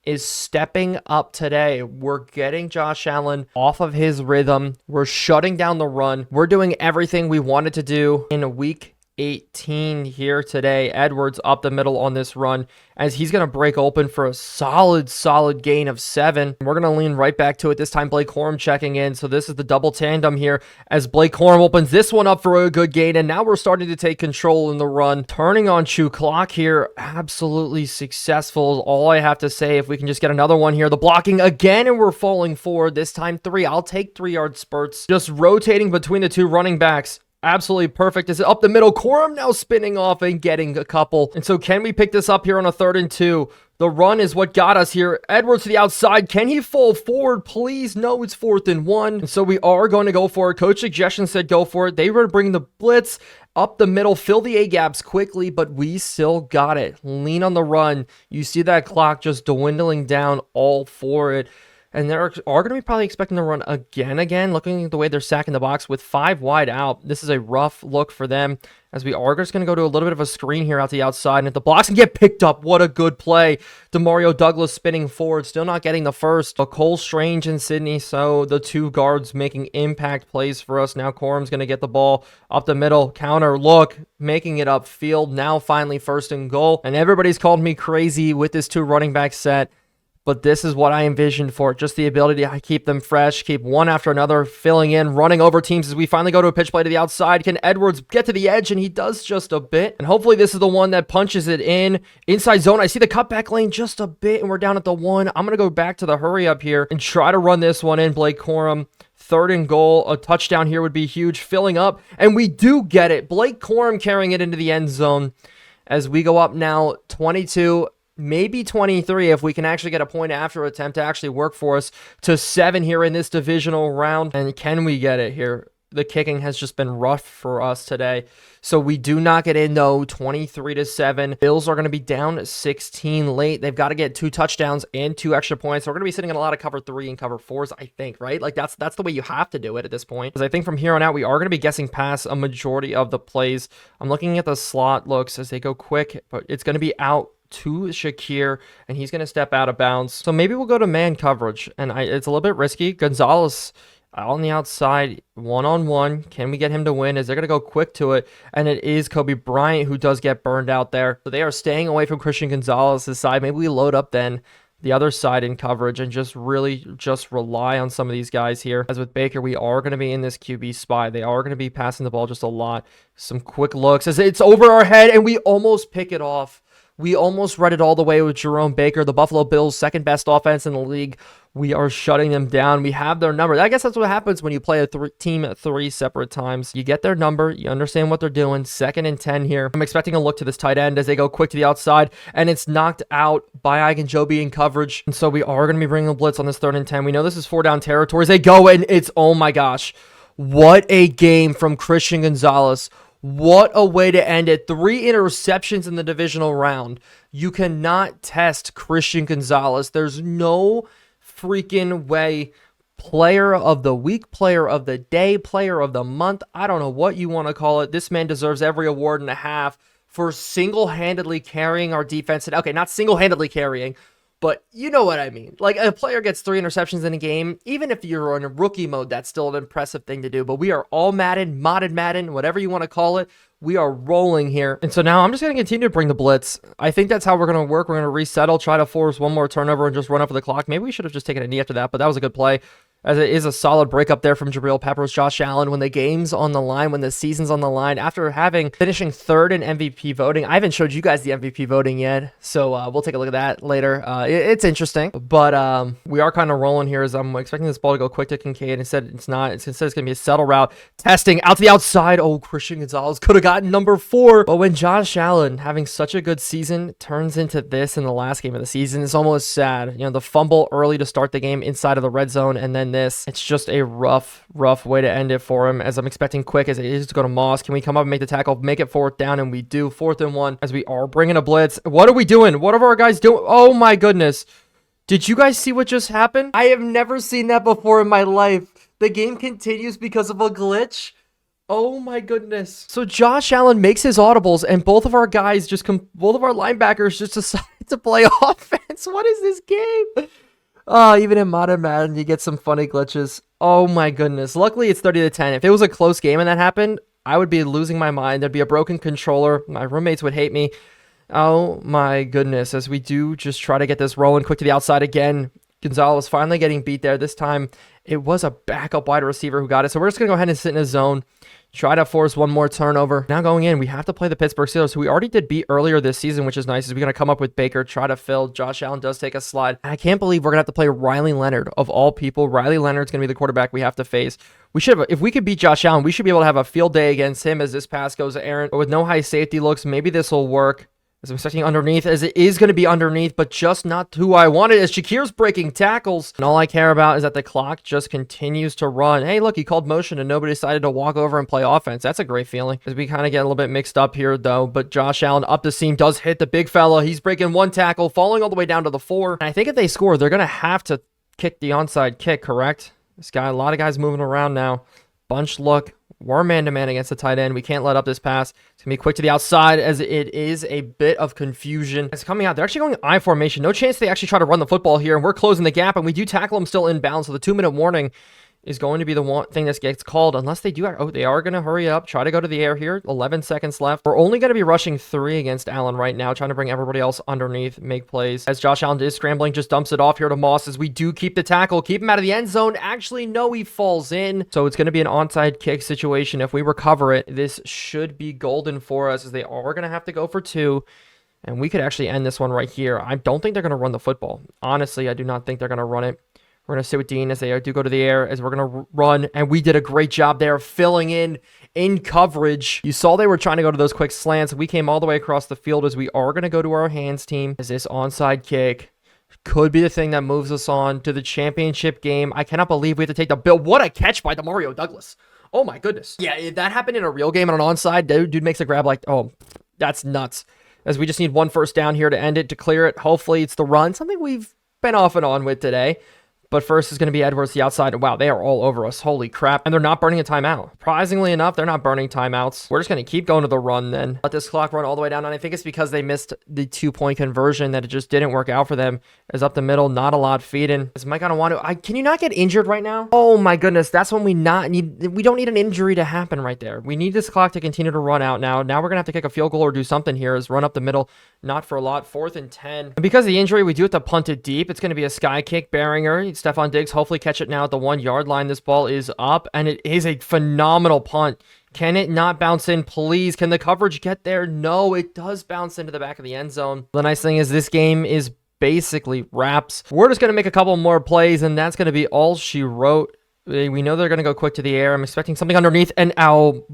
is stepping up today. We're getting Josh Allen off of his rhythm. We're shutting down the run. We're doing everything we wanted to do in week 18 here today. Edwards up the middle on this run as he's going to break open for a solid gain of 7. We're going to lean right back to it. This time Blake Corum checking in. So this is the double tandem here as Blake Corum opens this one up for a good gain. And now we're starting to take control in the run. Turning on Chew Clock here. Absolutely successful. All I have to say, if we can just get another one here. The blocking again, and we're falling forward. This time 3. I'll take 3-yard spurts. Just rotating between the two running backs. Absolutely perfect. Is it up the middle? Corum now spinning off and getting a couple. And so can we pick this up here on a 3rd and 2? The run is what got us here. Edwards to the outside. Can he fall forward? Please. No, it's 4th and 1. And so we are going to go for it. Coach suggestion said go for it. They were bringing the blitz up the middle, fill the A-gaps quickly, but we still got it. Lean on the run. You see that clock just dwindling down all for it. And they are going to be probably expecting to run again. Looking at the way they're sacking the box with 5 wide out. This is a rough look for them as we are just going to go to a little bit of a screen here out to the outside. And if the blocks can get picked up, what a good play. Demario Douglas spinning forward, still not getting the first. Cole Strange and Sydney, so the 2 guards making impact plays for us. Now Corum's going to get the ball up the middle. Counter, look, making it upfield. Now finally 1st and goal. And everybody's called me crazy with this 2 running back set. But this is what I envisioned for it. Just the ability to keep them fresh, keep one after another, filling in, running over teams as we finally go to a pitch play to the outside. Can Edwards get to the edge? And he does just a bit. And hopefully this is the one that punches it in. Inside zone, I see the cutback lane just a bit, and we're down at the 1. I'm going to go back to the hurry up here and try to run this one in. Blake Corum, 3rd and goal. A touchdown here would be huge. Filling up, and we do get it. Blake Corum carrying it into the end zone as we go up now 22, maybe 23 if we can actually get a point after attempt to actually work for us to 7 here in this divisional round. And can we get it here? The kicking has just been rough for us today. So we do not get in though, 23-7. Bills are going to be down 16 late. They've got to get 2 touchdowns and 2 extra points. So we're going to be sitting in a lot of cover 3 and cover 4s, I think, right? Like that's the way you have to do it at this point. Because I think from here on out, we are going to be guessing past a majority of the plays. I'm looking at the slot looks as they go quick, but it's going to be out to Shakir, and he's going to step out of bounds. So maybe we'll go to man coverage, and it's a little bit risky. Gonzalez on the outside, one-on-one. Can we get him to win? Is they're going to go quick to it, and it is Kobe Bryant who does get burned out there. So they are staying away from Christian Gonzalez's side. Maybe we load up then the other side in coverage and just rely on some of these guys here. As with Baker, we are going to be in this QB spy. They are going to be passing the ball just a lot. Some quick looks as it's over our head, and we almost pick it off. We almost read it all the way with Jerome Baker, the Buffalo Bills' 2nd best offense in the league. We are shutting them down. We have their number. I guess that's what happens when you play a team at 3 separate times. You get their number. You understand what they're doing. 2nd and 10 here. I'm expecting a look to this tight end as they go quick to the outside, and it's knocked out by Igonjobi in coverage. And so we are going to be bringing a blitz on this 3rd and 10. We know this is 4 down territories. They go, and it's, oh my gosh. What a game from Christian Gonzalez. What a way to end it. 3 interceptions in the divisional round. You cannot test Christian Gonzalez. There's no freaking way. Player of the week, player of the day, player of the month. I don't know what you want to call it. This man deserves every award and a half for single-handedly carrying our defense. Okay, not single-handedly carrying, but you know what I mean. Like, a player gets 3 interceptions in a game. Even if you're in a rookie mode, that's still an impressive thing to do. But we are all Madden, modded Madden, whatever you want to call it. We are rolling here. And so now I'm just going to continue to bring the blitz. I think that's how we're going to work. We're going to resettle, try to force one more turnover, and just run up for the clock. Maybe we should have just taken a knee after that, but that was a good play. As it is a solid breakup there from Jabril Peppers, Josh Allen, when the game's on the line, when the season's on the line, after finishing 3rd in MVP voting. I haven't showed you guys the MVP voting yet, so we'll take a look at that later. It's interesting, but we are kind of rolling here as I'm expecting this ball to go quick to Kincaid. Instead, it's not. Instead, it's going to be a settle route. Testing out to the outside. Oh, Christian Gonzalez could have gotten number 4. But when Josh Allen, having such a good season, turns into this in the last game of the season, it's almost sad. You know, the fumble early to start the game inside of the red zone, and then this. It's just a rough way to end it for him, as I'm expecting quick as it is to go to Moss. Can we come up and make the tackle, make it 4th down? And we do. 4th and 1 as we are bringing a blitz. What are we doing? What are our guys doing? Oh my goodness. Did you guys see what just happened? I have never seen that before in my life. The game continues because of a glitch. Oh my goodness. So Josh Allen makes his audibles and both of our guys both of our linebackers just decide to play offense. What is this game? Even in Modded Madden, you get some funny glitches. Oh my goodness. Luckily, it's 30-10. If it was a close game and that happened, I would be losing my mind. There'd be a broken controller. My roommates would hate me. Oh my goodness. As we do just try to get this rolling quick to the outside again. Gonzalez finally getting beat there. This time, it was a backup wide receiver who got it. So we're just going to go ahead and sit in a zone. Try to force one more turnover. Now going in, we have to play the Pittsburgh Steelers, who we already did beat earlier this season, which is nice. Is we're going to come up with Baker, try to fill. Josh Allen does take a slide. And I can't believe we're going to have to play Riley Leonard, of all people. Riley Leonard's going to be the quarterback we have to face. We should have, if we could beat Josh Allen, we should be able to have a field day against him as this pass goes to Aaron. But with no high safety looks, maybe this will work. As I'm expecting underneath, as it is going to be underneath, but just not who I wanted, as Shakir's breaking tackles. And all I care about is that the clock just continues to run. Hey, look, he called motion and nobody decided to walk over and play offense. That's a great feeling. As we kind of get a little bit mixed up here, though. But Josh Allen up the seam does hit the big fella. He's breaking one tackle, falling all the way down to the 4. And I think if they score, they're going to have to kick the onside kick, correct? This guy, a lot of guys moving around now. Bunch look. We're man-to-man against the tight end. We can't let up this pass. It's going to be quick to the outside as it is a bit of confusion. It's coming out. They're actually going I formation. No chance they actually try to run the football here, and we're closing the gap, and we do tackle them still inbounds, so the 2-minute warning is going to be the one thing that gets called unless they do. Oh, they are going to hurry up, try to go to the air here. 11 seconds left. We're only going to be rushing 3 against Allen right now, trying to bring everybody else underneath, make plays. As Josh Allen is scrambling, just dumps it off here to Moss as we do keep the tackle, keep him out of the end zone. Actually, no, he falls in. So it's going to be an onside kick situation. If we recover it, this should be golden for us as they are going to have to go for 2. And we could actually end this one right here. I don't think they're going to run the football. Honestly, I do not think they're going to run it. We're going to sit with Dean as they do go to the air, as we're going to run, and we did a great job there filling in coverage. You saw they were trying to go to those quick slants. We came all the way across the field as we are going to go to our hands team, as this onside kick could be the thing that moves us on to the championship game. I cannot believe we have to take the Bill. What a catch by Demario Douglas. Oh my goodness. Yeah, if that happened in a real game on an onside, dude makes a grab like, oh, that's nuts. As we just need one first down here to end it, to clear it. Hopefully it's the run, something we've been off and on with today. But first is going to be Edwards, the outside. Wow, they are all over us. Holy crap. And they're not burning a timeout. Surprisingly enough, they're not burning timeouts. We're just going to keep going to the run then. Let this clock run all the way down. And I think it's because they missed the 2-point conversion that it just didn't work out for them. As up the middle, not a lot feeding. Is Mike Onwenu? Can you not get injured right now? Oh my goodness. That's when we don't need an injury to happen right there. We need this clock to continue to run out now. Now we're going to have to kick a field goal or do something here. Is run up the middle. Not for a lot. 4th and 10. And because of the injury, we do have to punt it deep. It's going to be a sky kick. Beringer, Stephon Diggs, hopefully catch it now at the 1-yard line. This ball is up, and it is a phenomenal punt. Can it not bounce in, please? Can the coverage get there? No, it does bounce into the back of the end zone. The nice thing is this game is basically wraps. We're just going to make a couple more plays, and that's going to be all she wrote. We know they're going to go quick to the air. I'm expecting something underneath, and I was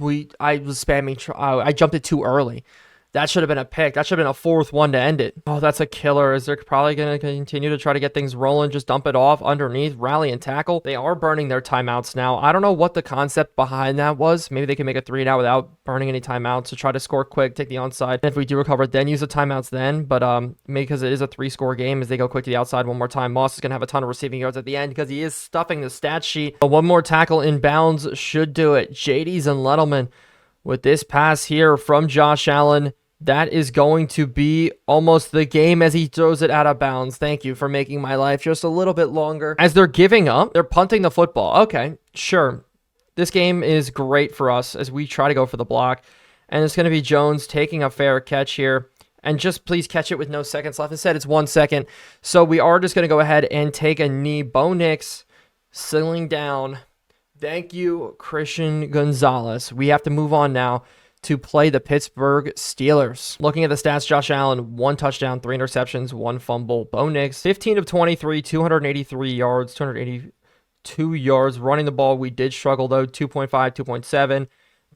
spamming. I jumped it too early. That should have been a pick. That should have been a 4th one to end it. Oh, that's a killer. Is they're probably going to continue to try to get things rolling, just dump it off underneath, rally and tackle. They are burning their timeouts now. I don't know what the concept behind that was. Maybe they can make a 3 now without burning any timeouts to try to score quick, take the onside. And if we do recover, then use the timeouts then. But because it is a 3-score game, as they go quick to the outside one more time, Moss is going to have a ton of receiving yards at the end because he is stuffing the stat sheet. But one more tackle in bounds should do it. JD's and Lettleman with this pass here from Josh Allen. That is going to be almost the game as he throws it out of bounds. Thank you for making my life just a little bit longer. As they're giving up, they're punting the football. Okay, sure. This game is great for us as we try to go for the block. And it's going to be Jones taking a fair catch here. And just please catch it with no seconds left. Instead, it's 1 second. So we are just going to go ahead and take a knee. Bo Nix sealing down. Thank you, Christian Gonzalez. We have to move on now to play the Pittsburgh Steelers. Looking at the stats, Josh Allen, 1 touchdown, 3 interceptions, 1 fumble. Bo Nix, 15 of 23, 283 yards, 282 yards. Running the ball, we did struggle though, 2.5, 2.7.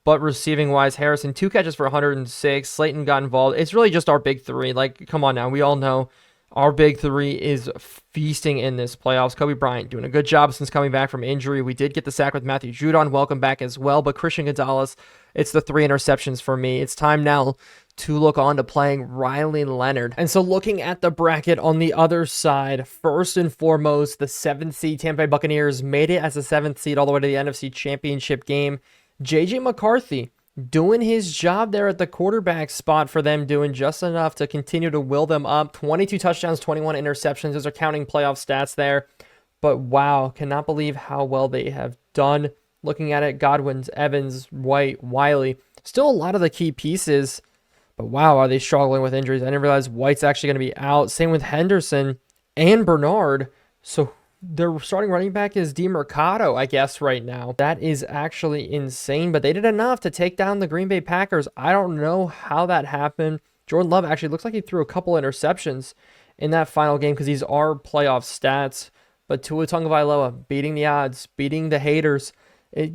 But receiving-wise, Harrison, 2 catches for 106. Slayton got involved. It's really just our big 3. Like, come on now. We all know our big 3 is feasting in this playoffs. Kobe Bryant doing a good job since coming back from injury. We did get the sack with Matthew Judon. Welcome back as well. But Christian Gonzalez, it's the 3 interceptions for me. It's time now to look on to playing Riley Leonard. And so looking at the bracket on the other side, first and foremost, the 7th seed Tampa Bay Buccaneers made it as a 7th seed all the way to the NFC Championship game. JJ McCarthy doing his job there at the quarterback spot for them, doing just enough to continue to will them up. 22 touchdowns, 21 interceptions. Those are counting playoff stats there. But wow, cannot believe how well they have done. Looking at it, Godwin's, Evans, White, Wiley, still a lot of the key pieces. But wow, are they struggling with injuries? I didn't realize White's actually going to be out. Same with Henderson and Bernard. So their starting running back is DeMercado, I guess, right now. That is actually insane, but they did enough to take down the Green Bay Packers. I don't know how that happened. Jordan Love actually looks like he threw a couple interceptions in that final game because these are playoff stats. But Tua Tagovailoa beating the odds, beating the haters.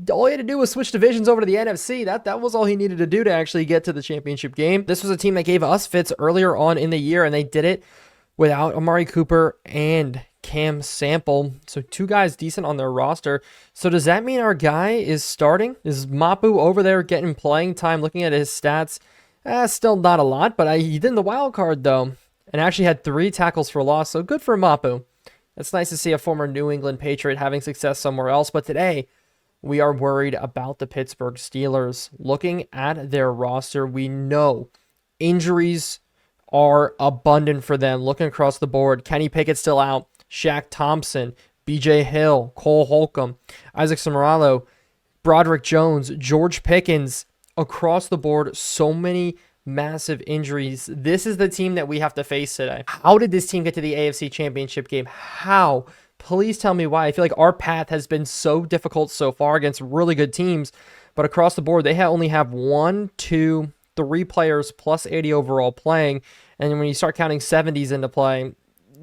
All he had to do was switch divisions over to the NFC. That was all he needed to do to actually get to the championship game. This was a team that gave us fits earlier on in the year, and they did it without Amari Cooper and Cam Sample. So two guys decent on their roster. So does that mean our guy is starting? Is Mapu over there getting playing time? Looking at his stats, still not a lot, but he did in the wild card though, and actually had 3 tackles for loss. So good for Mapu. It's nice to see a former New England Patriot having success somewhere else. But today, we are worried about the Pittsburgh Steelers. Looking at their roster, we know injuries are abundant for them. Looking across the board, Kenny Pickett's still out. Shaq Thompson, BJ Hill, Cole Holcomb, Isaac Seumalo, Broderick Jones, George Pickens. Across the board, so many massive injuries. This is the team that we have to face today. How did this team get to the AFC Championship game? How? Please tell me why. I feel like our path has been so difficult so far against really good teams, but across the board, they only have 1, 2, 3 players plus 80 overall playing, and when you start counting 70s into play,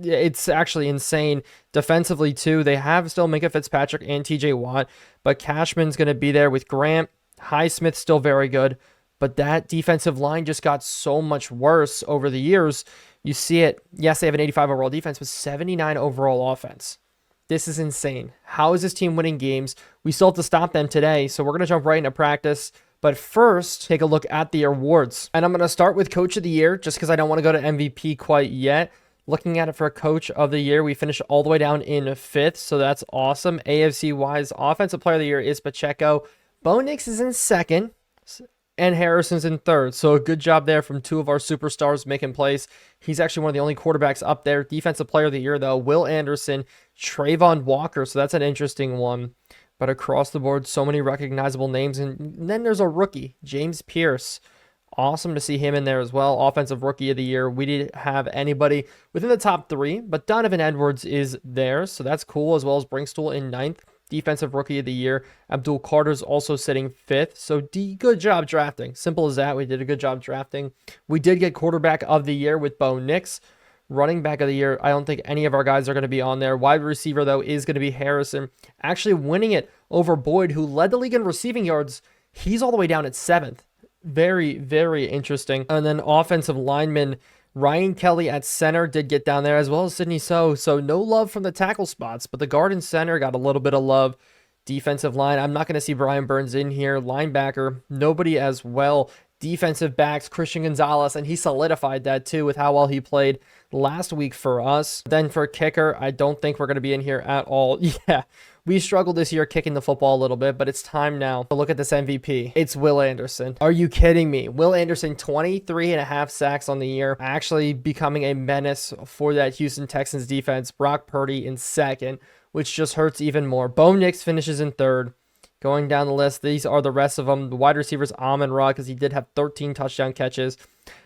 it's actually insane. Defensively, too, they have still Minka Fitzpatrick and TJ Watt, but Cashman's going to be there with Grant. Highsmith's still very good, but that defensive line just got so much worse over the years. You see it. Yes, they have an 85 overall defense, but 79 overall offense. This is insane. How is this team winning games? We still have to stop them today, so we're going to jump right into practice. But first, take a look at the awards. And I'm going to start with Coach of the Year, just because I don't want to go to MVP quite yet. Looking at it for Coach of the Year, we finished all the way down in 5th, so that's awesome. AFC-wise, Offensive Player of the Year is Pacheco. Bo Nix is in 2nd, and Harrison's in 3rd. So a good job there from 2 of our superstars making plays. He's actually one of the only quarterbacks up there. Defensive Player of the Year, though, Will Anderson, Trayvon Walker. So that's an interesting one. But across the board, so many recognizable names. And then there's a rookie, James Pierce. Awesome to see him in there as well. Offensive Rookie of the Year. We didn't have anybody within the top 3, but Donovan Edwards is there. So that's cool, as well as Brinkstool in 9th. Defensive Rookie of the Year. Abdul Carter's also sitting 5th. So good job drafting. Simple as that. We did a good job drafting. We did get Quarterback of the Year with Bo Nix. Running Back of the Year, I don't think any of our guys are going to be on there. Wide receiver, though, is going to be Harrison. Actually winning it over Boyd, who led the league in receiving yards. He's all the way down at 7th. Very, very interesting. And then offensive lineman, Ryan Kelly at center did get down there, as well as Sidney So. So no love from the tackle spots, but the guard and center got a little bit of love. Defensive line, I'm not going to see Brian Burns in here. Linebacker, nobody as well. Defensive backs, Christian Gonzalez, and he solidified that too with how well he played last week for us. Then for kicker, I don't think we're going to be in here at all. Yeah, we struggled this year kicking the football a little bit, but it's time now to look at this MVP. It's Will Anderson. Are you kidding me? Will Anderson, 23.5 sacks on the year, actually becoming a menace for that Houston Texans defense. Brock Purdy in 2nd, which just hurts even more. Bo Nix finishes in 3rd. Going down the list, these are the rest of them. The wide receivers, Amon-Ra, because he did have 13 touchdown catches.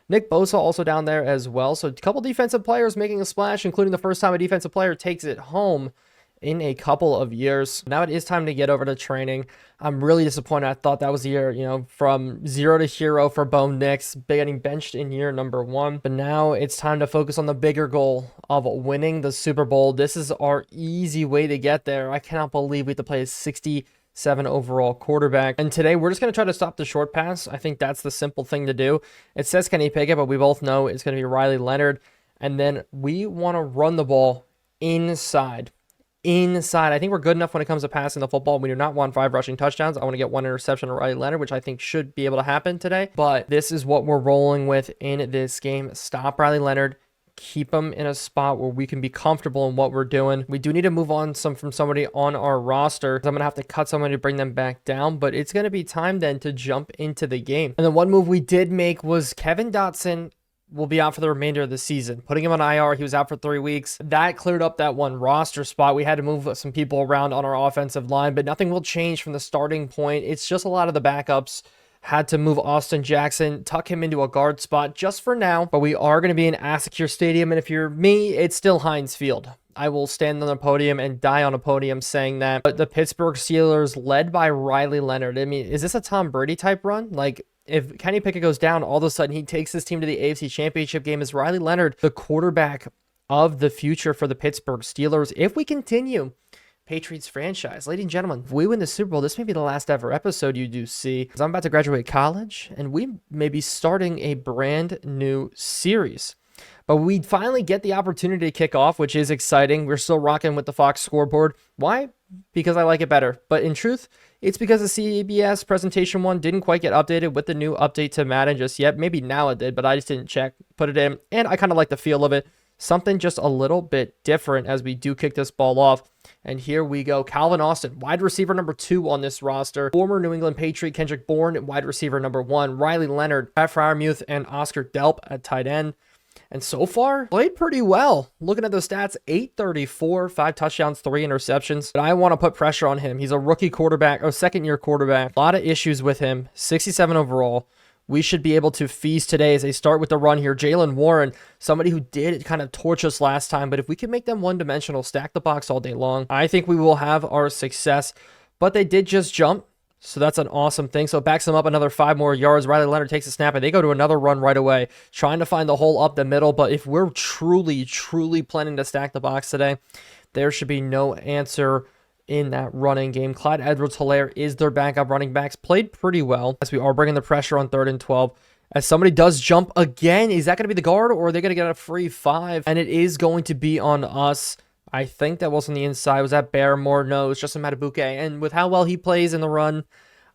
Nick Bosa also down there as well. So a couple defensive players making a splash, including the first time a defensive player takes it home in a couple of years. Now it is time to get over to training. I'm really disappointed. I thought that was the year, from 0 to hero for Bo Nix, getting benched in year number 1. But now it's time to focus on the bigger goal of winning the Super Bowl. This is our easy way to get there. I cannot believe we have to play a 67 overall quarterback. And today we're just going to try to stop the short pass. I think that's the simple thing to do. It says Kenny Pickett, but we both know it's going to be Riley Leonard. And then we want to run the ball inside. I think we're good enough when it comes to passing the football. We do not want 5 rushing touchdowns. I want to get 1 interception of Riley Leonard, which I think should be able to happen today. But this is what we're rolling with in this game. Stop Riley Leonard. keep them in a spot where we can be comfortable in what we're doing. We do need to move on from somebody on our roster. I'm going to have to cut somebody to bring them back down, but it's going to be time then to jump into the game. And then one move we did make was Kevin Dotson will be out for the remainder of the season. Putting him on IR, he was out for 3 weeks. That cleared up that one roster spot. We had to move some people around on our offensive line, but nothing will change from the starting point. It's just a lot of the backups. Had to move Austin Jackson, tuck him into a guard spot just for now, but we are going to be in Asacure Stadium, and if you're me, it's still Heinz Field. I will stand on the podium and die on a podium saying that. But the Pittsburgh Steelers, led by Riley Leonard, I mean, is this a Tom Brady type run? Like, if Kenny Pickett goes down, all of a sudden he takes his team to the AFC Championship game. Is Riley Leonard the quarterback of the future for the Pittsburgh Steelers? If we continue Patriots franchise, ladies and gentlemen, if we win the Super Bowl, this may be the last ever episode you do see, because I'm about to graduate college and we may be starting a brand new series. But we finally get the opportunity to kick off, which is exciting. We're still rocking with the Fox scoreboard. Why? Because I like it better. But in truth, it's because the CBS presentation one didn't quite get updated with the new update to Madden just yet. Maybe now it did, but I just didn't check, put it in, and I kind of like the feel of it. Something just a little bit different as we do kick this ball off. And here we go. Calvin Austin, wide receiver number 2 on this roster. Former New England Patriot Kendrick Bourne, wide receiver number 1. Riley Leonard, Pat Freiermuth, and Oscar Delp at tight end. And so far, played pretty well. Looking at those stats, 834, 5 touchdowns, 3 interceptions. But I want to put pressure on him. He's a rookie quarterback, or second-year quarterback. A lot of issues with him. 67 overall. We should be able to feast today as they start with the run here. Jaylen Warren, somebody who did kind of torch us last time, but if we can make them one-dimensional, stack the box all day long, I think we will have our success. But they did just jump, so that's an awesome thing. So it backs them up another 5 more yards. Riley Leonard takes a snap, and they go to another run right away, trying to find the hole up the middle. But if we're truly planning to stack the box today, there should be no answer in that running game. Clyde Edwards-Helaire is their backup running backs. Played pretty well as we are bringing the pressure on 3rd and 12. As somebody does jump again, is that going to be the guard, or are they going to get a free 5? And it is going to be on us. I think that was on the inside. Was that Barrymore? No, it's Justin Matabuke. And with how well he plays in the run,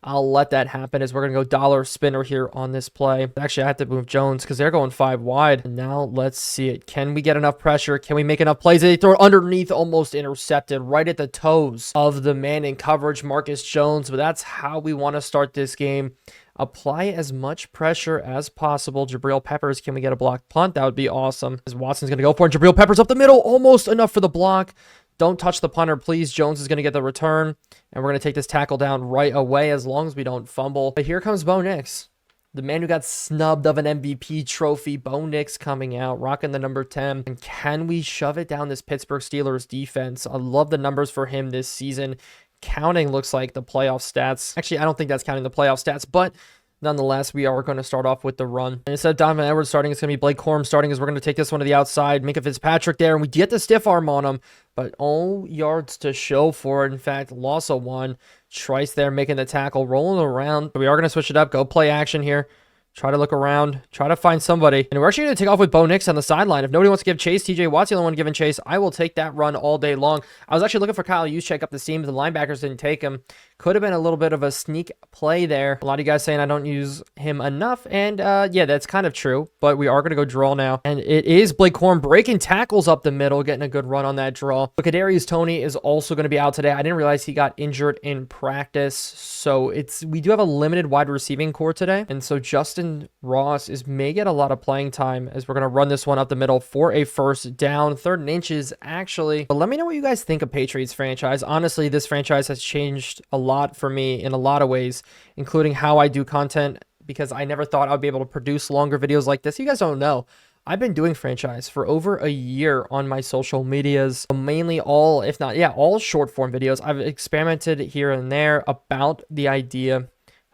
I'll let that happen as we're going to go dollar spinner here on this play. Actually, I have to move Jones because they're going 5 wide. And now let's see it. Can we get enough pressure? Can we make enough plays? They throw it underneath, almost intercepted, right at the toes of the man in coverage, Marcus Jones. But that's how we want to start this game. Apply as much pressure as possible. Jabril Peppers, can we get a blocked punt? That would be awesome. As Watson's going to go for it. Jabril Peppers up the middle, almost enough for the block. Don't touch the punter, please. Jones is going to get the return, and we're going to take this tackle down right away as long as we don't fumble. But here comes Bo Nix, the man who got snubbed of an MVP trophy. Bo Nix coming out, rocking the number 10. And can we shove it down this Pittsburgh Steelers defense? I love the numbers for him this season. Counting looks like the playoff stats. Actually, I don't think that's counting the playoff stats, but nonetheless, we are going to start off with the run. And instead of Donovan Edwards starting, it's going to be Blake Corum starting, as we're going to take this one to the outside. Minka Fitzpatrick there, and we get the stiff arm on him, but all yards to show for it. In fact, loss of 1. Trice there making the tackle, rolling around. But we are going to switch it up, go play action here. Try to look around, try to find somebody. And we're actually going to take off with Bo Nix on the sideline. If nobody wants to give chase, TJ Watt's the only one giving chase. I will take that run all day long. I was actually looking for Kyle Juszczyk up the seam, but the linebackers didn't take him. Could have been a little bit of a sneak play there. A lot of you guys saying I don't use him enough, and yeah, that's kind of true, but we are going to go draw now. And it is Blake Corum breaking tackles up the middle, getting a good run on that draw. But Kadarius Toney is also going to be out today. I didn't realize he got injured in practice, so we do have a limited wide receiving core today, and so Justin Ross may get a lot of playing time as we're going to run this one up the middle for a first down. 3rd and inches, actually. But let me know what you guys think of Patriots franchise. Honestly, this franchise has changed a lot for me in a lot of ways, including how I do content, because I never thought I'd be able to produce longer videos like this. You guys don't know, I've been doing franchise for over a year on my social medias, mainly all, if not, yeah, all short form videos. I've experimented here and there about the idea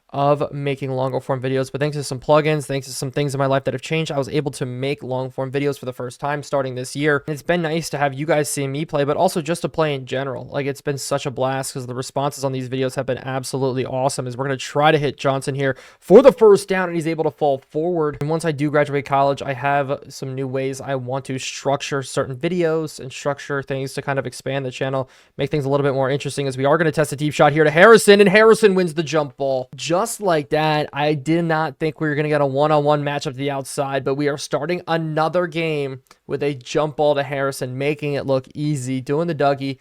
of making longer form videos, but thanks to some plugins, thanks to some things in my life that have changed, I was able to make long form videos for the first time starting this year. And it's been nice to have you guys see me play, but also just to play in general. Like, it's been such a blast because the responses on these videos have been absolutely awesome. As we're going to try to hit Johnson here for the first down, and he's able to fall forward. And once I do graduate college, I have some new ways I want to structure certain videos and structure things to kind of expand the channel, make things a little bit more interesting, as we are going to test a deep shot here to Harrison, and Harrison wins the jump ball. just like that, I did not think we were going to get a one-on-one matchup to the outside, but we are starting another game with a jump ball to Harrison, making it look easy, doing the Dougie.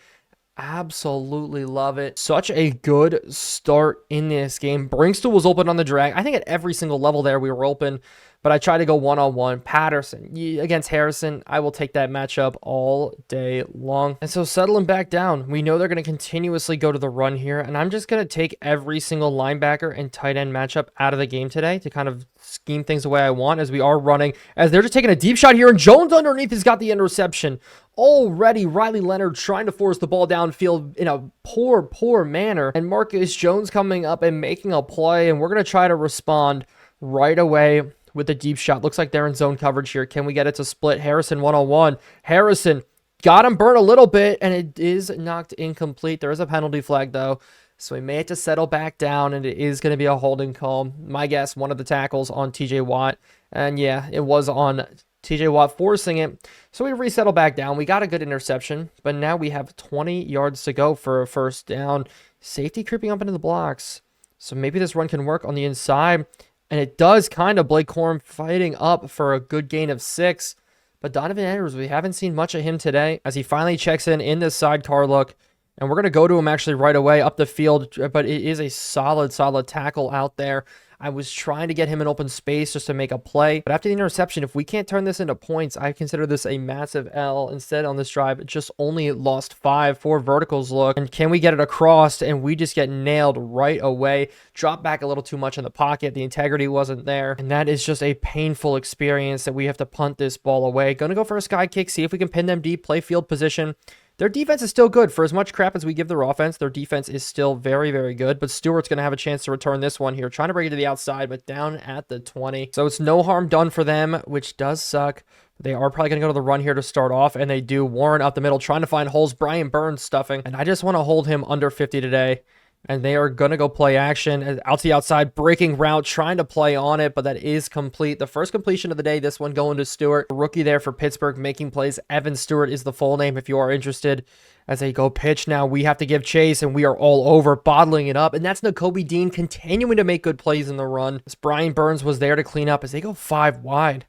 Absolutely love it. Such a good start in this game. Brinkstool was open on the drag. I think at every single level there we were open, but I tried to go one-on-one. Patterson against Harrison. I will take that matchup all day long. And so settling back down, we know they're going to continuously go to the run here, and I'm just going to take every single linebacker and tight end matchup out of the game today to kind of scheme things the way I want as we are running, as they're just taking a deep shot here, and Jones underneath has got the interception. Already, Riley Leonard trying to force the ball downfield in a poor manner, and Marcus Jones coming up and making a play, and we're going to try to respond right away with the deep shot. Looks like they're in zone coverage here. Can we get it to split? Harrison one-on-one. Harrison got him burnt a little bit, and it is knocked incomplete. There is a penalty flag, though, so we may have to settle back down, and it is going to be a holding call. My guess, one of the tackles on TJ Watt, and yeah, it was on TJ Watt forcing it. So we resettle back down. We got a good interception, but now we have 20 yards to go for a first down. Safety creeping up into the blocks. So maybe this run can work on the inside. And it does kind of. Blake Corum fighting up for a good gain of 6. But Donovan Edwards, we haven't seen much of him today as he finally checks in this sidecar look. And we're going to go to him actually right away up the field. But it is a solid tackle out there. I was trying to get him in open space just to make a play. But after the interception, if we can't turn this into points, I consider this a massive L. Instead, on this drive, it just only lost 4 verticals look. And can we get it across? And we just get nailed right away. Drop back a little too much in the pocket. The integrity wasn't there. And that is just a painful experience that we have to punt this ball away. Going to go for a sky kick, see if we can pin them deep, play field position. Their defense is still good. For as much crap as we give their offense, their defense is still very good. But Stewart's going to have a chance to return this one here. Trying to bring it to the outside, but down at the 20. So it's no harm done for them, which does suck. They are probably going to go to the run here to start off, and they do. Warren up the middle, trying to find holes. Brian Burns stuffing. And I just want to hold him under 50 today. And they are going to go play action. Out to the outside, breaking route, trying to play on it, but that is complete. The first completion of the day, this one going to Stewart. Rookie there for Pittsburgh, making plays. Evan Stewart is the full name if you are interested. As they go pitch now, we have to give chase, and we are all over, bottling it up. And that's Nakobe Dean continuing to make good plays in the run. As Brian Burns was there to clean up as they go 5 wide.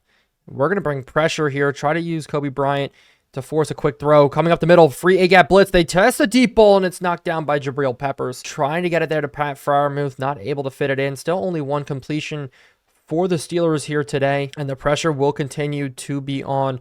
We're going to bring pressure here, try to use Kobe Bryant to force a quick throw. Coming up the middle, free A-gap blitz. They test a deep ball, and it's knocked down by Jabril Peppers. Trying to get it there to Pat Freiermuth, not able to fit it in. Still only 1 completion for the Steelers here today, and the pressure will continue to be on.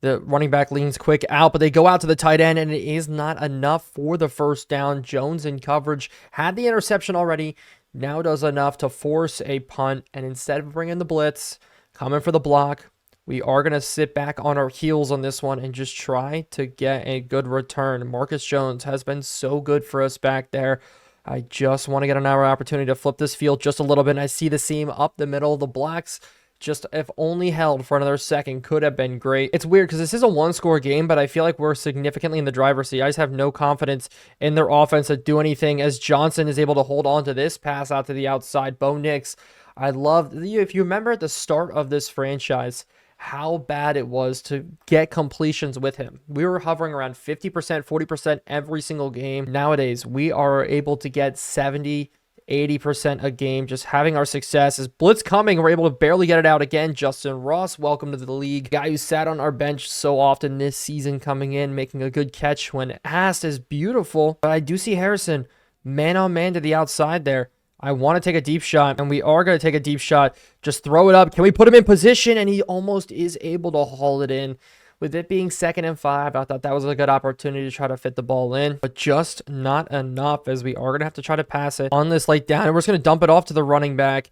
The running back leans quick out, but they go out to the tight end, and it is not enough for the first down. Jones in coverage, had the interception already, now does enough to force a punt, and instead of bringing the blitz, coming for the block, we are going to sit back on our heels on this one and just try to get a good return. Marcus Jones has been so good for us back there. I just want to get another opportunity to flip this field just a little bit. And I see the seam up the middle. The blocks, just if only held for another second, could have been great. It's weird because this is a 1-score game, but I feel like we're significantly in the driver's seat. I just have no confidence in their offense to do anything as Johnson is able to hold on to this pass out to the outside. Bo Nix, I love, if you remember at the start of this franchise, how bad it was to get completions with him. We were hovering around 50%, 40% every single game. Nowadays, we are able to get 70, 80% a game, just having our success. As blitz coming, we're able to barely get it out again. Justin Ross, welcome to the league. Guy who sat on our bench so often this season coming in, making a good catch when asked is beautiful. But I do see Harrison man on man to the outside there. I want to take a deep shot, and we are going to take a deep shot. Just throw it up. Can we put him in position? And he almost is able to haul it in. With it being 2nd and 5, I thought that was a good opportunity to try to fit the ball in, but just not enough, as we are going to have to try to pass it on this late down, and we're just going to dump it off to the running back.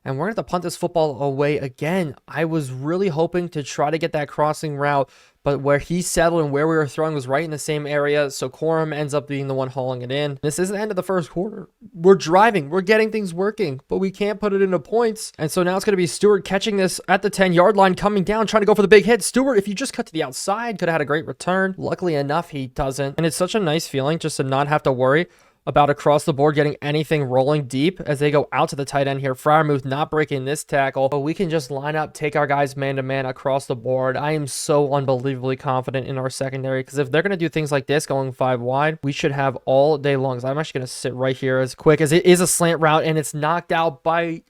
And we're going to have to punt this football away again. I was really hoping to try to get that crossing route, but where he settled and where we were throwing was right in the same area. So Corum ends up being the one hauling it in. This is the end of the first quarter. We're driving. We're getting things working, but we can't put it into points. And so now it's going to be Stewart catching this at the 10-yard line, coming down, trying to go for the big hit. Stewart, if you just cut to the outside, could have had a great return. Luckily enough, he doesn't. And it's such a nice feeling just to not have to worry about across the board getting anything rolling deep as they go out to the tight end here. Freiermuth not breaking this tackle, but we can just line up, take our guys man-to-man across the board. I am so unbelievably confident in our secondary because if they're going to do things like this going 5 wide, we should have all day long. So I'm actually going to sit right here as quick as it is a slant route, and it's knocked out by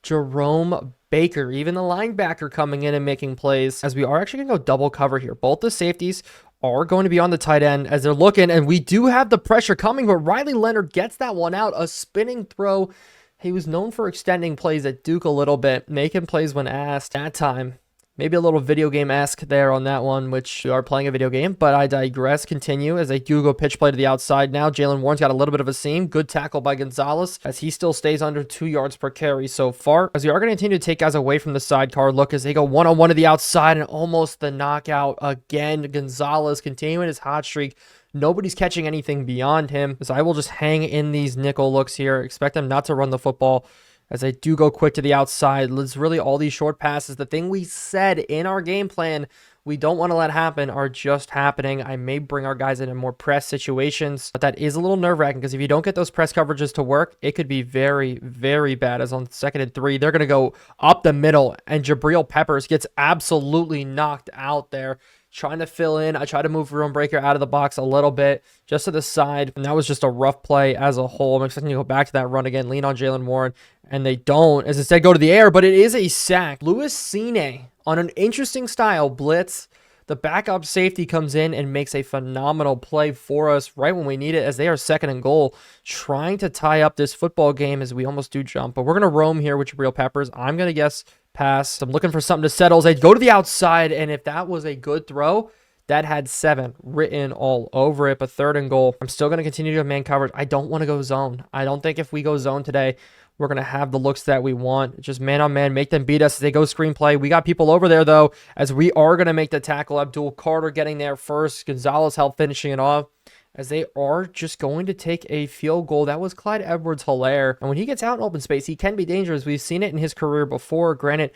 Jerome Baker. Even the linebacker coming in and making plays as we are actually going to go double cover here. Both the safeties are going to be on the tight end as they're looking, and we do have the pressure coming, but Riley Leonard gets that one out. A spinning throw. He was known for extending plays at Duke a little bit, making plays when asked. That time, maybe a little video game-esque there on that one, which we are playing a video game, but I digress. Continue as they do go pitch play to the outside now. Jalen Warren's got a little bit of a seam. Good tackle by Gonzalez as he still stays under 2 yards per carry so far. As we are going to continue to take guys away from the sidecar look as they go one-on-one to the outside and almost the knockout again. Gonzalez continuing his hot streak. Nobody's catching anything beyond him. So I will just hang in these nickel looks here. Expect them not to run the football as they do go quick to the outside. It's really all these short passes. The thing we said in our game plan we don't want to let happen are just happening. I may bring our guys in more press situations, but that is a little nerve-wracking because if you don't get those press coverages to work, it could be very, very bad. As on 2nd and 3, they're going to go up the middle, and Jabril Peppers gets absolutely knocked out there. Trying to fill in. I try to move Room Breaker out of the box a little bit, just to the side, and that was just a rough play as a whole. I'm expecting to go back to that run again, lean on Jalen Warren, and they don't, as instead go to the air, but it is a sack. Louis Cine on an interesting style blitz. The backup safety comes in and makes a phenomenal play for us right when we need it, as they are 2nd and goal, trying to tie up this football game as we almost do jump. But we're going to roam here with Jabril Peppers. I'm going to guess pass. I'm looking for something to settle as they go to the outside, and if that was a good throw, that had 7 written all over it. But 3rd and goal, I'm still going to continue to have man coverage. I don't want to go zone. I don't think if we go zone today, we're going to have the looks that we want. Just man on man, make them beat us as they go screenplay. We got people over there, though, as we are going to make the tackle. Abdul Carter getting there first. Gonzalez help finishing it off, as they are just going to take a field goal. That was Clyde Edwards-Helaire. And when he gets out in open space, he can be dangerous. We've seen it in his career before. Granted,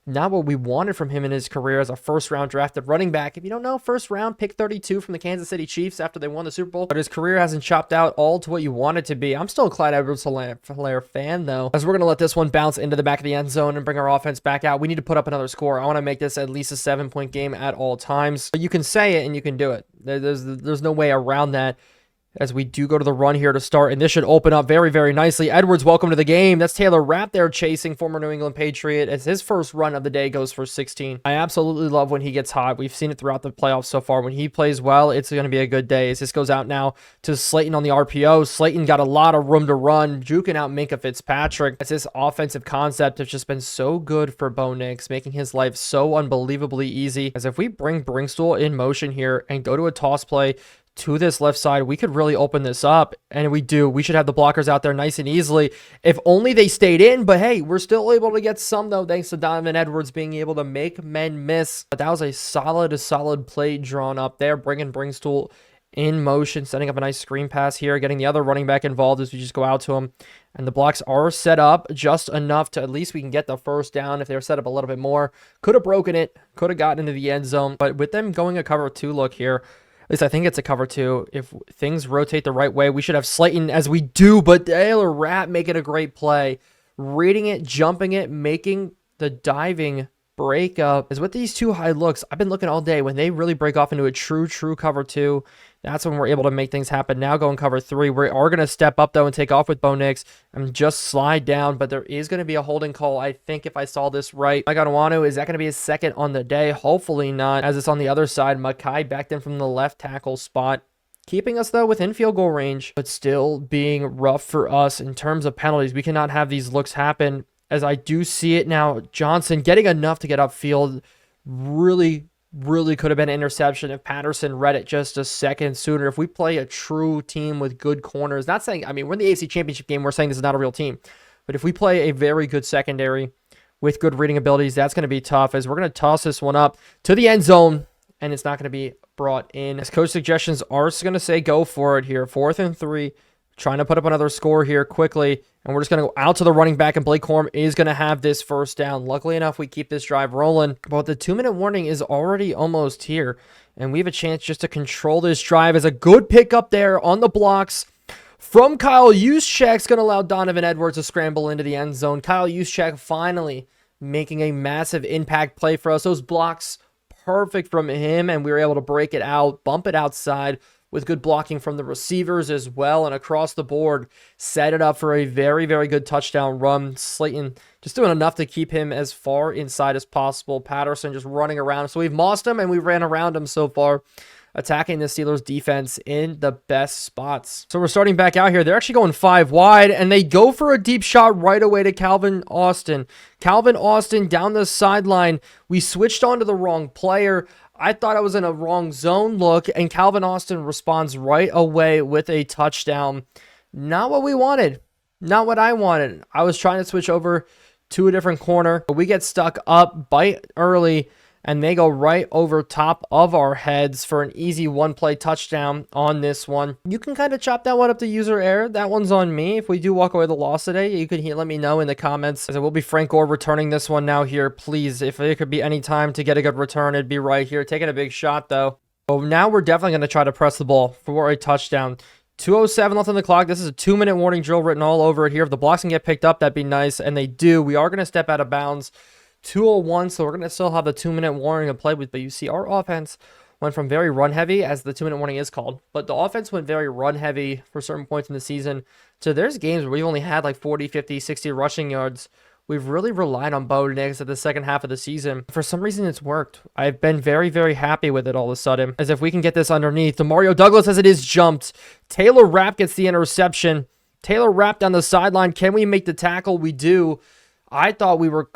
not what we wanted from him in his career as a first-round drafted running back. If you don't know, first round, pick 32 from the Kansas City Chiefs after they won the Super Bowl. But his career hasn't chopped out all to what you want it to be. I'm still a Clyde Edwards-Helaire fan, though, as we're going to let this one bounce into the back of the end zone and bring our offense back out. We need to put up another score. I want to make this at least a 7-point game at all times. But you can say it and you can do it. There's no way around that, as we do go to the run here to start, and this should open up very, very nicely. Edwards, welcome to the game. That's Taylor Rapp there chasing former New England Patriot as his first run of the day goes for 16. I absolutely love when he gets hot. We've seen it throughout the playoffs so far. When he plays well, it's going to be a good day. As this goes out now to Slayton on the RPO. Slayton got a lot of room to run, juking out Minkah Fitzpatrick. As this offensive concept has just been so good for Bo Nix, making his life so unbelievably easy. As if we bring Brinkstool in motion here and go to a toss play to this left side, we could really open this up, and we do. We should have the blockers out there nice and easily if only they stayed in, but hey, we're still able to get some, though, thanks to Donovan Edwards being able to make men miss. But that was a solid play drawn up there, bringing Brinkstool in motion, setting up a nice screen pass here, getting the other running back involved as we just go out to him, and the blocks are set up just enough to at least we can get the first down. If they were set up a little bit more, could have broken it, could have gotten into the end zone, but with them going a cover 2 look here, at least I think it's a cover 2. If things rotate the right way, we should have Slayton as we do, but Taylor Rapp making a great play. Reading it, jumping it, making the diving breakup. Is with these 2 high looks, I've been looking all day. When they really break off into a true cover 2, that's when we're able to make things happen. Now going cover 3. We are going to step up, though, and take off with Bo Nix and just slide down, but there is going to be a holding call, I think, if I saw this right. Is that going to be his 2nd on the day? Hopefully not, as it's on the other side. Makai backed in from the left tackle spot, keeping us, though, within field goal range, but still being rough for us in terms of penalties. We cannot have these looks happen, as I do see it now. Johnson getting enough to get upfield. Really could have been an interception if Patterson read it just a second sooner. If we play a true team with good corners, not saying, I mean, we're in the AFC Championship game, we're saying this is not a real team, but if we play a very good secondary with good reading abilities, that's going to be tough, as we're going to toss this one up to the end zone, and it's not going to be brought in. As coach suggestions are going to say go for it here. 4th and 3. Trying to put up another score here quickly, and we're just going to go out to the running back, and Blake Corum is going to have this first down. Luckily enough, we keep this drive rolling, but the 2-minute warning is already almost here, and we have a chance just to control this drive. As a good pick up there on the blocks from Kyle Juszczyk's going to allow Donovan Edwards to scramble into the end zone. Kyle Juszczyk finally making a massive impact play for us. Those blocks perfect from him, and we were able to break it out, bump it outside with good blocking from the receivers as well, and across the board, set it up for a very, very good touchdown run. Slayton just doing enough to keep him as far inside as possible. Patterson just running around. So we've mossed him, and we ran around him so far, attacking the Steelers defense in the best spots. So we're starting back out here. They're actually going 5 wide, and they go for a deep shot right away to Calvin Austin. Calvin Austin down the sideline. We switched on to the wrong player. I thought I was in a wrong zone look, and Calvin Austin responds right away with a touchdown. Not what we wanted. Not what I wanted. I was trying to switch over to a different corner, but we get stuck up, bite early, and they go right over top of our heads for an easy one-play touchdown on this one. You can kind of chop that one up to user error. That one's on me. If we do walk away with a loss today, you can let me know in the comments. As it will be Frank Gore returning this one now here. Please, if it could be any time to get a good return, it'd be right here. Taking a big shot, though. So now we're definitely going to try to press the ball for a touchdown. 2:07 left on the clock. This is a 2-minute warning drill written all over it here. If the blocks can get picked up, that'd be nice, and they do. We are going to step out of bounds. 2:01, so we're going to still have the 2-minute warning to play with, but you see our offense went from very run heavy, as the 2-minute warning is called, but the offense went very run heavy for certain points in the season. So there's games where we've only had like 40, 50, 60 rushing yards. We've really relied on Bo Nix at the second half of the season. For some reason, it's worked. I've been very, very happy with it all of a sudden, as if we can get this underneath. Demario Douglas, as it is, jumped. Taylor Rapp gets the interception. Taylor Rapp down the sideline. Can we make the tackle? We do. I thought we were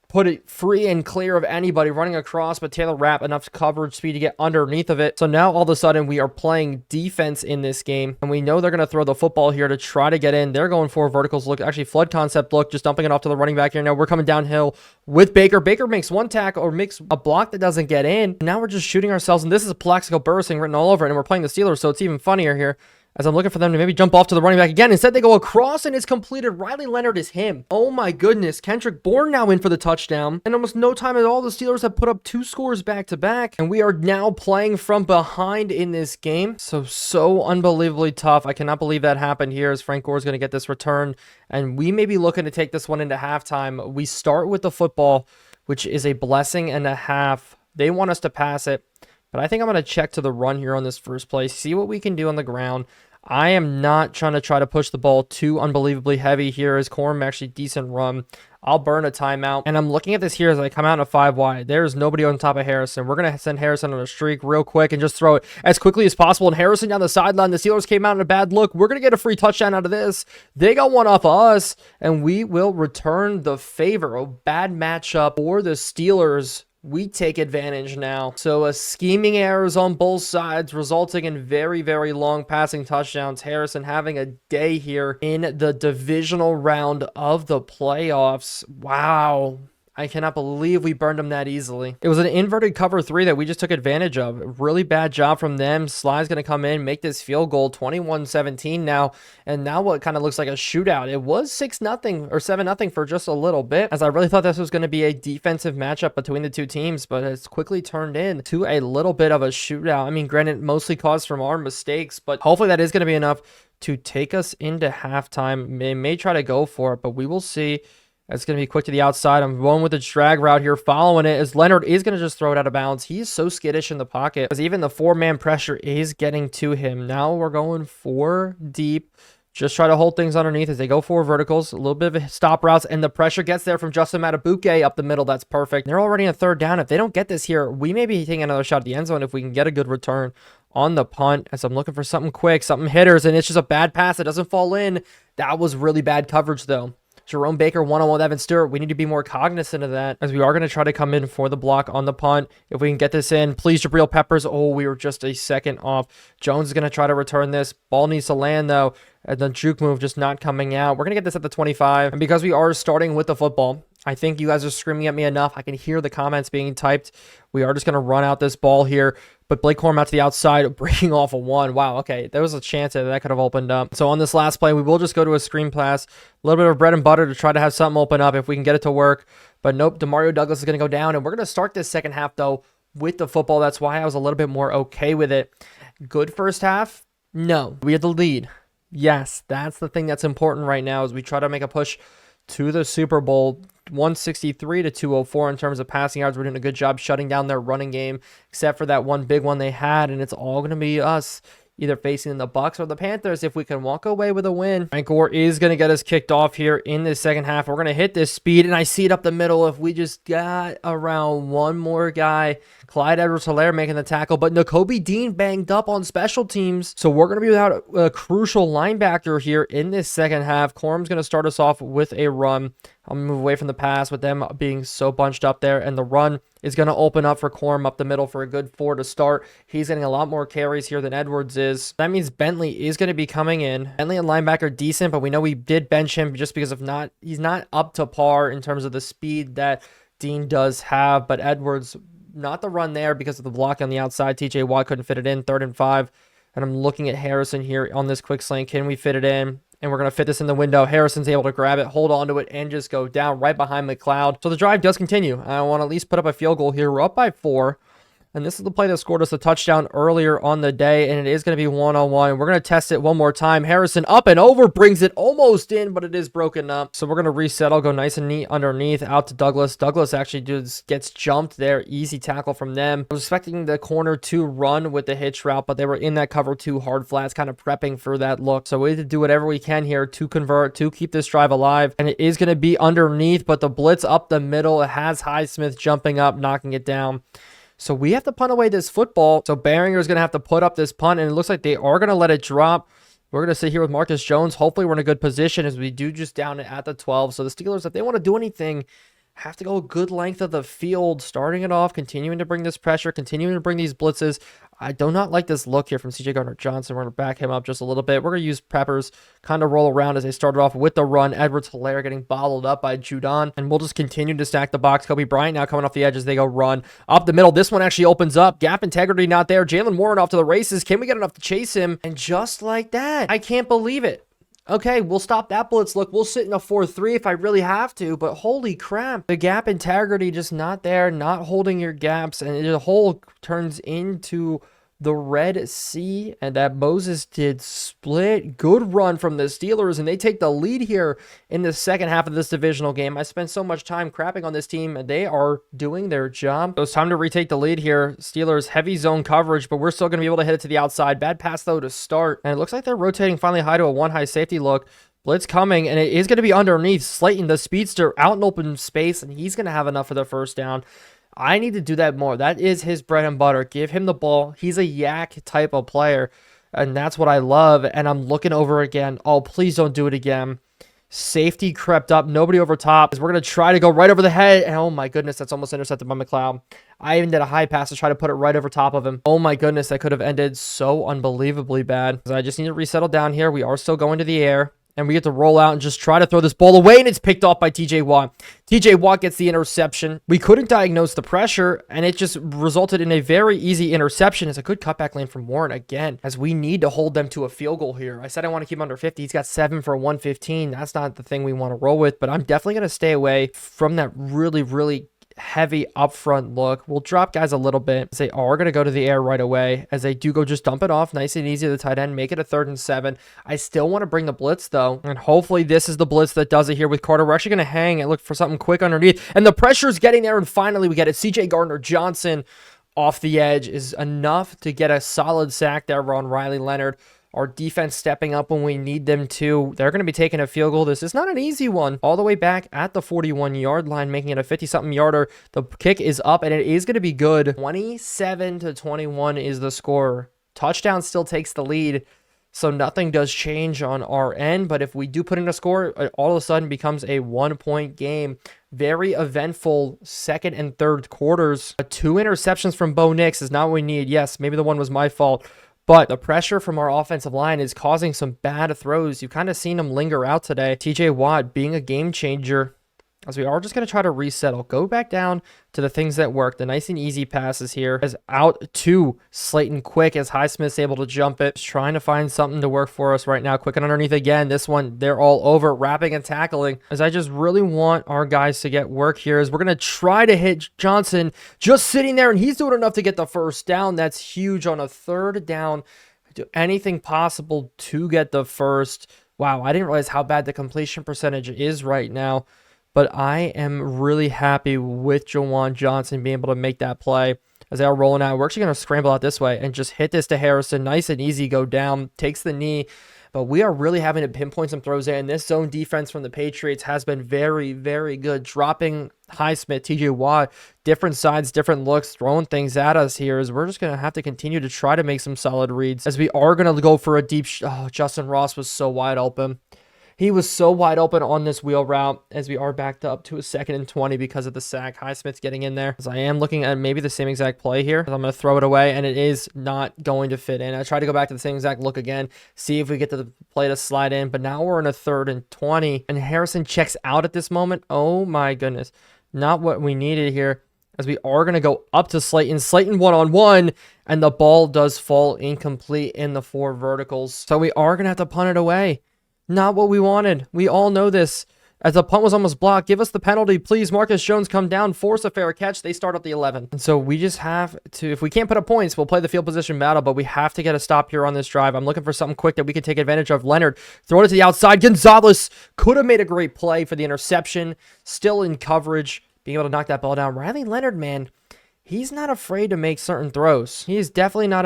put it free and clear of anybody running across, but Taylor Rapp enough coverage speed to get underneath of it. So now all of a sudden we are playing defense in this game, and we know they're going to throw the football here to try to get in. They're going for verticals look, actually flood concept look, just dumping it off to the running back here. Now we're coming downhill with Baker. Baker makes one tackle, or makes a block that doesn't get in. Now we're just shooting ourselves, and this is a Plaxico Burressing written all over it, and we're playing the Steelers, so it's even funnier here, as I'm looking for them to maybe jump off to the running back again. Instead, they go across, and it's completed. Riley Leonard is him. Oh my goodness. Kendrick Bourne now in for the touchdown. And almost no time at all, the Steelers have put up 2 scores back-to-back, and we are now playing from behind in this game. So unbelievably tough. I cannot believe that happened here, as Frank Gore is going to get this return, and we may be looking to take this one into halftime. We start with the football, which is a blessing and a half. They want us to pass it, but I think I'm going to check to the run here on this first play, see what we can do on the ground. I am not trying to push the ball too unbelievably heavy here, as Corum actually decent run. I'll burn a timeout, and I'm looking at this here as I come out in a 5 wide. There's nobody on top of Harrison. We're going to send Harrison on a streak real quick and just throw it as quickly as possible. And Harrison down the sideline. The Steelers came out in a bad look. We're going to get a free touchdown out of this. They got one off of us, and we will return the favor. A bad matchup for the Steelers. We take advantage now. So scheming errors on both sides, resulting in very, very long passing touchdowns. Harrison having a day here in the divisional round of the playoffs. Wow. I cannot believe we burned them that easily. It was an inverted cover 3 that we just took advantage of. Really bad job from them. Sly's going to come in, make this field goal, 21-17 now. And now what kind of looks like a shootout. It was 6-0 or 7-0 for just a little bit, as I really thought this was going to be a defensive matchup between the two teams, but it's quickly turned into a little bit of a shootout. I mean, granted, mostly caused from our mistakes, but hopefully that is going to be enough to take us into halftime. They may try to go for it, but we will see. It's going to be quick to the outside. I'm going with the drag route here, following it, as Leonard is going to just throw it out of bounds. He's so skittish in the pocket, because even the 4-man pressure is getting to him. Now we're going 4 deep. Just try to hold things underneath as they go 4 verticals. A little bit of stop routes, and the pressure gets there from Justin Matabuke up the middle. That's perfect. They're already in a 3rd down. If they don't get this here, we may be taking another shot at the end zone if we can get a good return on the punt, as I'm looking for something quick, something hitters, and it's just a bad pass. It doesn't fall in. That was really bad coverage, though. Jerome Baker one-on-one with Evan Stewart. We need to be more cognizant of that, as we are going to try to come in for the block on the punt. If we can get this in, please, Jabril Peppers. Oh, we were just a second off. Jones is going to try to return this. Ball needs to land, though. And the juke move just not coming out. We're going to get this at the 25. And because we are starting with the football, I think you guys are screaming at me enough. I can hear the comments being typed. We are just going to run out this ball here. But Blake Corum out to the outside, breaking off a 1. Wow, okay. There was a chance that could have opened up. So on this last play, we will just go to a screen pass. A little bit of bread and butter to try to have something open up if we can get it to work. But nope, Demario Douglas is going to go down. And we're going to start this second half, though, with the football. That's why I was a little bit more okay with it. Good first half? No. We had the lead. Yes, that's the thing that's important right now as we try to make a push to the Super Bowl. 163 to 204 in terms of passing yards. We're doing a good job shutting down their running game, except for that one big one they had, and it's all going to be us either facing the Bucs or the Panthers if we can walk away with a win. Frank Gore is going to get us kicked off here in the second half. We're going to hit this speed, and I see it up the middle. If we just got around one more guy, Clyde Edwards-Helaire making the tackle, but Nakobe Dean banged up on special teams, so we're going to be without a crucial linebacker here in this second half. Corum's going to start us off with a run. I'll move away from the pass with them being so bunched up there, and the run is going to open up for Corum up the middle for a good 4 to start. He's getting a lot more carries here than Edwards is. That means Bentley is going to be coming in. Bentley and linebacker decent, but we know we did bench him just because he's not up to par in terms of the speed that Dean does have, but Edwards, not the run there because of the block on the outside. TJ Watt couldn't fit it in, 3rd and 5, and I'm looking at Harrison here on this quick slant. Can we fit it in? And we're going to fit this in the window. Harrison's able to grab it, hold on to it, and just go down right behind McLeod. So the drive does continue. I want to at least put up a field goal here. We're up by 4. And this is the play that scored us a touchdown earlier on the day, and it is going to be one-on-one. We're going to test it one more time. Harrison up and over, brings it almost in, but it is broken up. So we're going to reset. I'll go nice and neat underneath, out to Douglas. Douglas actually gets jumped there. Easy tackle from them. I was expecting the corner to run with the hitch route, but they were in that cover 2 hard flats, kind of prepping for that look. So we need to do whatever we can here to convert, to keep this drive alive. And it is going to be underneath, but the blitz up the middle. It has Highsmith jumping up, knocking it down. So we have to punt away this football. So Behringer is going to have to put up this punt, and it looks like they are going to let it drop. We're going to sit here with Marcus Jones. Hopefully we're in a good position as we do just down it at the 12. So the Steelers, if they want to do anything, have to go a good length of the field, starting it off, continuing to bring this pressure, continuing to bring these blitzes. I do not like this look here from CJ Gardner-Johnson. We're going to back him up just a little bit. We're going to use Peppers, kind of roll around as they started off with the run. Edwards-Helaire getting bottled up by Judon, and we'll just continue to stack the box. Kobe Bryant now coming off the edge as they go run up the middle. This one actually opens up. Gap integrity not there. Jalen Warren off to the races. Can we get enough to chase him? And just like that, I can't believe it. Okay, we'll stop that blitz look. We'll sit in a 4-3 if I really have to, but holy crap. The gap integrity just not there, not holding your gaps, and the whole turns into the Red Sea, and that Moses did split. Good run from the Steelers, and they take the lead here in the second half of this divisional game. I spent so much time crapping on this team, and they are doing their job. So it's time to retake the lead here. Steelers heavy zone coverage, but we're still going to be able to hit it to the outside. Bad pass, though, to start, and it looks like they're rotating finally high to a 1-high safety look. Blitz coming, and it is going to be underneath. Slayton, the speedster, out in open space, and he's going to have enough for the first down. I need to do that more. That is his bread and butter. Give him the ball. He's a yak type of player, and that's what I love. And I'm looking over again. Oh, please don't do it again. Safety crept up. Nobody over top. We're going to try to go right over the head. And oh, my goodness, that's almost intercepted by McLeod. I even did a high pass to try to put it right over top of him. Oh, my goodness, that could have ended so unbelievably bad. So I just need to resettle down here. We are still going to the air. And we get to roll out and just try to throw this ball away, and it's picked off by TJ Watt. TJ Watt gets the interception. We couldn't diagnose the pressure, and it just resulted in a very easy interception. It's a good cutback lane from Warren again, as we need to hold them to a field goal here. I said I want to keep him under 50. He's got 7 for 115. That's not the thing we want to roll with, but I'm definitely going to stay away from that really heavy upfront look. We'll drop guys a little bit as they are going to go to the air right away, as they do go just dump it off nice and easy to the tight end, make it a 3rd and 7. I still want to bring the blitz though, and hopefully this is the blitz that does it here with Carter. We're actually going to hang and look for something quick underneath, and the pressure's getting there, and finally we get it. CJ Gardner-Johnson off the edge is enough to get a solid sack there on Riley Leonard. Our defense stepping up when we need them to. They're going to be taking a field goal. This is not an easy one. All the way back at the 41-yard line, making it a 50-something yarder. The kick is up, and it is going to be good. 27-21 is the score. Touchdown still takes the lead, so nothing does change on our end. But if we do put in a score, it all of a sudden becomes a 1-point game. Very eventful second and third quarters. 2 interceptions from Bo Nix is not what we need. Yes, maybe the one was my fault. But the pressure from our offensive line is causing some bad throws. You've kind of seen them linger out today. TJ Watt being a game changer, as we are just going to try to resettle. Go back down to the things that work. The nice and easy passes here is out to Slayton quick as Highsmith's able to jump it. Just trying to find something to work for us right now. Quick and underneath again. This one, they're all over, wrapping and tackling. As I just really want our guys to get work here, as we're going to try to hit Johnson just sitting there, and he's doing enough to get the first down. That's huge on a 3rd down. do anything possible to get the first. Wow, I didn't realize how bad the completion percentage is right now, but I am really happy with Juwan Johnson being able to make that play. As they are rolling out, we're actually going to scramble out this way and just hit this to Harrison. Nice and easy, go down, takes the knee. But we are really having to pinpoint some throws there. And this zone defense from the Patriots has been very, very good. Dropping Highsmith, TJ Watt, different sides, different looks, throwing things at us here. As we're just going to have to continue to try to make some solid reads. As we are going to go for a deep Justin Ross was so wide open. He was so wide open on this wheel route as we are backed up to a 2nd and 20 because of the sack. Highsmith's getting in there. As I am looking at maybe the same exact play here. I'm going to throw it away, and it is not going to fit in. I tried to go back to the same exact look again, see if we get the play to slide in, but now we're in a 3rd and 20, and Harrison checks out at this moment. Oh my goodness. Not what we needed here. As we are going to go up to Slayton. Slayton one-on-one, and the ball does fall incomplete in the 4 verticals. So we are going to have to punt it away. Not what we wanted. We all know this. As the punt was almost blocked, give us the penalty, please. Marcus Jones come down, force a fair catch. They start at the 11. And so we just have to, if we can't put up points, we'll play the field position battle, but we have to get a stop here on this drive. I'm looking for something quick that we can take advantage of. Leonard, throw it to the outside. Gonzalez could have made a great play for the interception. Still in coverage, being able to knock that ball down. Riley Leonard, man, he's not afraid to make certain throws. He is definitely not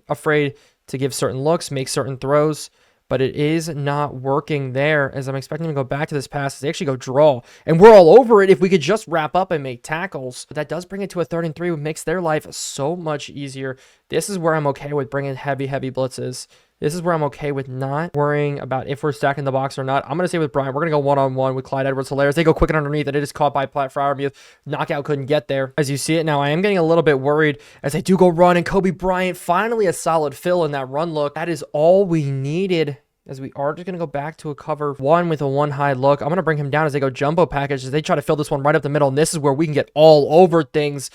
afraid to give certain looks, make certain throws. But it is not working there, as I'm expecting him to go back to this pass. They actually go draw, and we're all over it if we could just wrap up and make tackles. But that does bring it to a 3rd and 3, which makes their life so much easier. This is where I'm okay with bringing heavy blitzes. This is where I'm okay with not worrying about if we're stacking the box or not. I'm going to say with Brian, we're going to go one-on-one with Clyde Edwards-Helaire. They go quick and underneath, and it is caught by Platt Freiermuth. Knockout couldn't get there. As you see it now, I am getting a little bit worried as they do go run, and Kobe Bryant, finally a solid fill in that run look. That is all we needed. As we are just going to go back to a cover 1 with a 1 high look. I'm going to bring him down as they go jumbo package as they try to fill this one right up the middle. And this is where we can get all over things.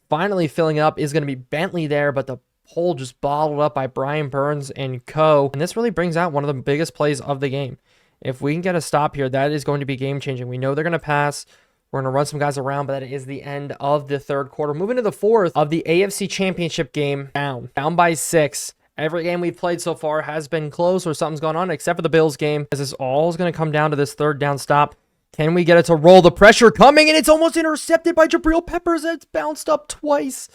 Finally filling it up is going to be Bentley there, but the hole just bottled up by Brian Burns and co. And this really brings out one of the biggest plays of the game. If we can get a stop here, that is going to be game-changing. We know they're going to pass. We're going to run some guys around, but that is the end of the 3rd quarter. Moving to the 4th of the AFC Championship game. Down by 6. Every game we've played so far has been close or something's going on, except for the Bills game, as this all is going to come down to this 3rd down stop. Can we get it to roll? The pressure coming, and it's almost intercepted by Jabril Peppers. It's bounced up twice.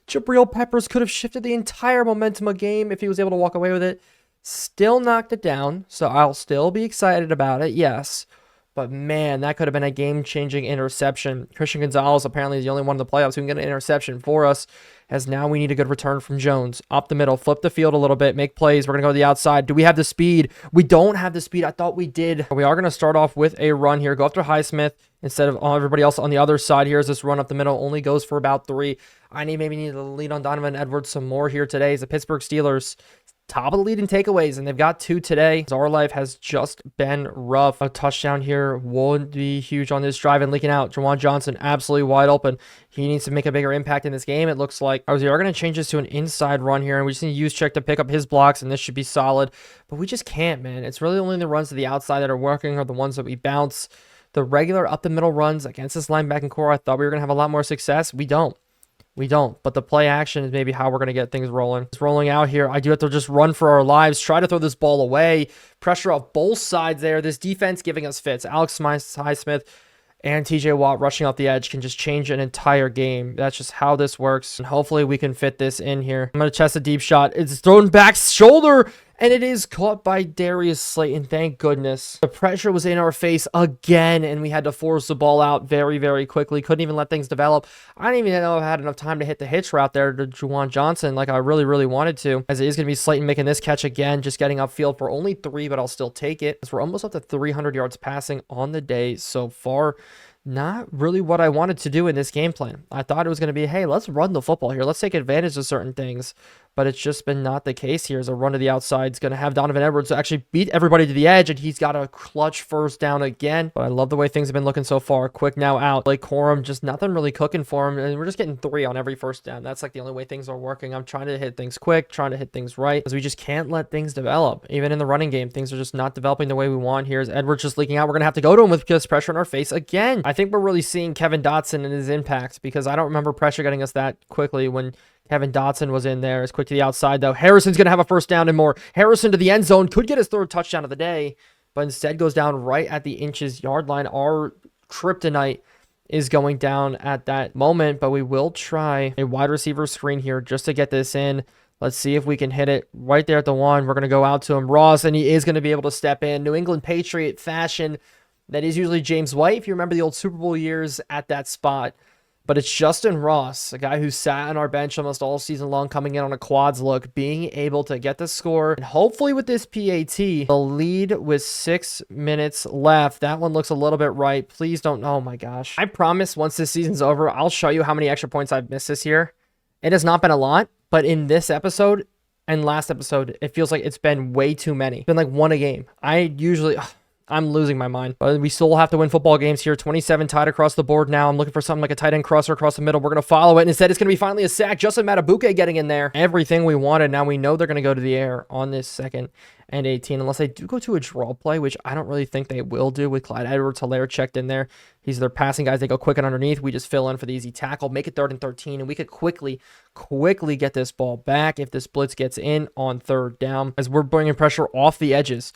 Jabril Peppers could have shifted the entire momentum of game if he was able to walk away with it. Still knocked it down, so I'll still be excited about it, yes. But man, that could have been a game-changing interception. Christian Gonzalez apparently is the only one in the playoffs who can get an interception for us, as now we need a good return from Jones. Up the middle, flip the field a little bit, make plays. We're going to go to the outside. Do we have the speed? We don't have the speed. I thought we did. We are going to start off with a run here. Go after Highsmith instead of everybody else on the other side here, as this run up the middle only goes for about 3. I maybe need to lead on Donovan Edwards some more here today as the Pittsburgh Steelers top of the lead in takeaways, and they've got 2 today. Our life has just been rough. A touchdown here would be huge on this drive, and leaking out. Juwan Johnson absolutely wide open. He needs to make a bigger impact in this game, it looks like. We are going to change this to an inside run here, and we just need to use check to pick up his blocks, and this should be solid. But we just can't, man. It's really only the runs to the outside that are working, or the ones that we bounce. The regular up the middle runs against this linebacking core, I thought we were going to have a lot more success. We don't. But the play action is maybe how we're going to get things rolling. It's rolling out here. I do have to just run for our lives, try to throw this ball away. Pressure off both sides there. This defense giving us fits. Alex Highsmith and TJ Watt rushing off the edge can just change an entire game. That's just how this works. And hopefully we can fit this in here. I'm going to test a deep shot. It's thrown back shoulder, and it is caught by Darius Slayton. Thank goodness. The pressure was in our face again, and we had to force the ball out very, very quickly. Couldn't even let things develop. I didn't even know I had enough time to hit the hitch route there to Juwan Johnson like I really, really wanted to, as it is going to be Slayton making this catch again, just getting upfield for only 3, but I'll still take it, as we're almost up to 300 yards passing on the day so far. Not really what I wanted to do in this game plan. I thought it was going to be, hey, let's run the football here. Let's take advantage of certain things. But it's just been not the case here, as a run to the outside is going to have Donovan Edwards actually beat everybody to the edge, and he's got a clutch 1st down again. But I love the way things have been looking so far. Quick now out. Blake Corum, just nothing really cooking for him, and we're just getting 3 on every 1st down. That's like the only way things are working. I'm trying to hit things quick, trying to hit things right, because we just can't let things develop. Even in the running game, things are just not developing the way we want here. As Edwards just leaking out, we're going to have to go to him with just pressure in our face again. I think we're really seeing Kevin Dotson and his impact, because I don't remember pressure getting us that quickly when Kevin Dotson was in there. It's quick to the outside, though. Harrison's going to have a first down and more. Harrison to the end zone. Could get his third touchdown of the day, but instead goes down right at the inches yard line. Our kryptonite is going down at that moment, but we will try a wide receiver screen here just to get this in. Let's see if we can hit it right there at the one. We're going to go out to him, Ross, and he is going to be able to step in. New England Patriot fashion. That is usually James White, if you remember the old Super Bowl years, at that spot. But it's Justin Ross, a guy who sat on our bench almost all season long, coming in on a quads look, being able to get the score. And hopefully with this PAT, the lead with 6 minutes left. That one looks a little bit right. Please don't. Oh my gosh. I promise once this season's over, I'll show you how many extra points I've missed this year. It has not been a lot, but in this episode and last episode, it feels like it's been way too many. It's been like one a game. I'm losing my mind, but we still have to win football games here. 27 tied across the board now. I'm looking for something like a tight end crosser across the middle. We're going to follow it, and instead it's going to be finally a sack. Justin Matabuke getting in there. Everything we wanted. Now we know they're going to go to the air on this 2nd and 18, unless they do go to a draw play, which I don't really think they will do with Clyde Edwards-Helaire checked in there. He's their passing guys. They go quick and underneath. We just fill in for the easy tackle, make it 3rd and 13, and we could quickly get this ball back if this blitz gets in on 3rd down, as we're bringing pressure off the edges.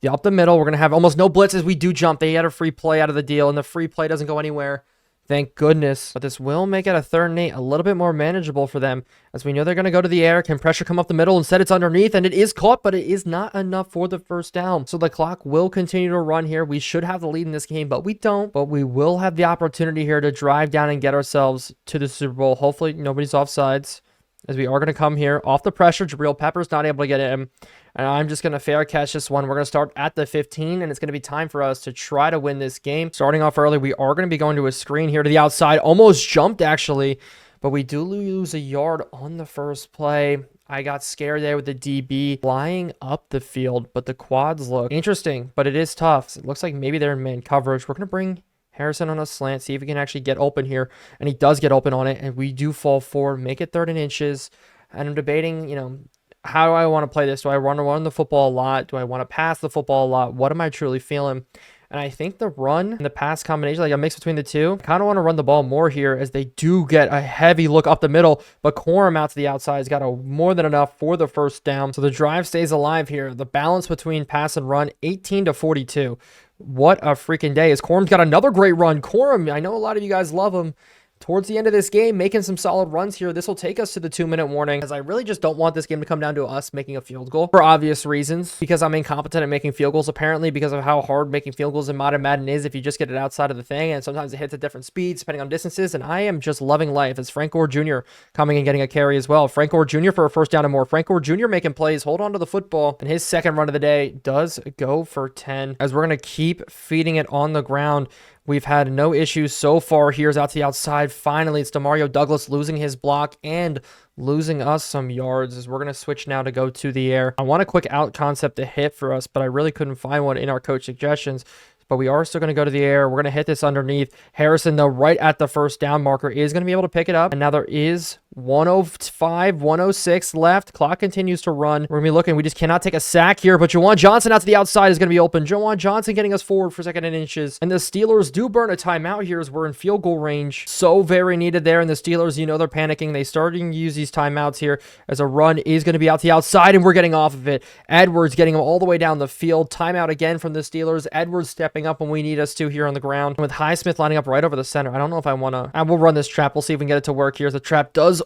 Up the middle, we're going to have almost no blitzes. We do jump. They had a free play out of the deal, and the free play doesn't go anywhere. Thank goodness. But this will make it a 3rd and 8, a little bit more manageable for them, as we know they're going to go to the air. Can pressure come up the middle? Instead, it's underneath, and it is caught, but it is not enough for the first down. So the clock will continue to run here. We should have the lead in this game, but we don't. But we will have the opportunity here to drive down and get ourselves to the Super Bowl. Hopefully, nobody's offsides, as we are going to come here off the pressure. Jabril Peppers not able to get him. And I'm just going to fair catch this one. We're going to start at the 15, and it's going to be time for us to try to win this game. Starting off early, we are going to be going to a screen here to the outside. Almost jumped, actually, but we do lose a yard on the first play. I got scared there with the DB flying up the field, but the quads look interesting, but it is tough. It looks like maybe they're in man coverage. We're going to bring Harrison on a slant, see if he can actually get open here, and he does get open on it, and we do fall forward, make it 3rd and inches, and I'm debating, how do I want to play this? Do I want to run the football a lot? Do I want to pass the football a lot? What am I truly feeling? And I think the run and the pass combination, like a mix between the two, I kind of want to run the ball more here, as they do get a heavy look up the middle, but Corum out to the outside has got more than enough for the first down. So the drive stays alive here. The balance between pass and run, 18-42. What a freaking day, as Corum's got another great run. Corum, I know a lot of you guys love him. Towards the end of this game, making some solid runs here. This will take us to the 2-minute warning, as I really just don't want this game to come down to us making a field goal for obvious reasons, because I'm incompetent at making field goals, apparently, because of how hard making field goals in Modded Madden is if you just get it outside of the thing, and sometimes it hits at different speeds depending on distances. And I am just loving life, as Frank Gore Jr. coming and getting a carry as well. Frank Gore Jr. for a first down and more. Frank Gore Jr. making plays, hold on to the football, and his 2nd run of the day does go for 10, as we're going to keep feeding it on the ground. We've had no issues so far. Here's out to the outside. Finally, it's Demario Douglas losing his block and losing us some yards, as we're going to switch now to go to the air. I want a quick out concept to hit for us, but I really couldn't find one in our coach suggestions. But we are still going to go to the air. We're going to hit this underneath. Harrison, though, right at the first down marker, is going to be able to pick it up. And now there is 105, 106 left. Clock continues to run. We're going to be looking. We just cannot take a sack here. But Jawan Johnson out to the outside is going to be open. Jawan Johnson getting us forward for 2nd and inches. And the Steelers do burn a timeout here, as we're in field goal range. So very needed there. And the Steelers, they're panicking. They starting to use these timeouts here, as a run is going to be out to the outside, and we're getting off of it. Edwards getting him all the way down the field. Timeout again from the Steelers. Edwards stepping up when we need us to here on the ground, with Highsmith lining up right over the center. I don't know if I want to. I will run this trap. We'll see if we can get it to work here. The trap does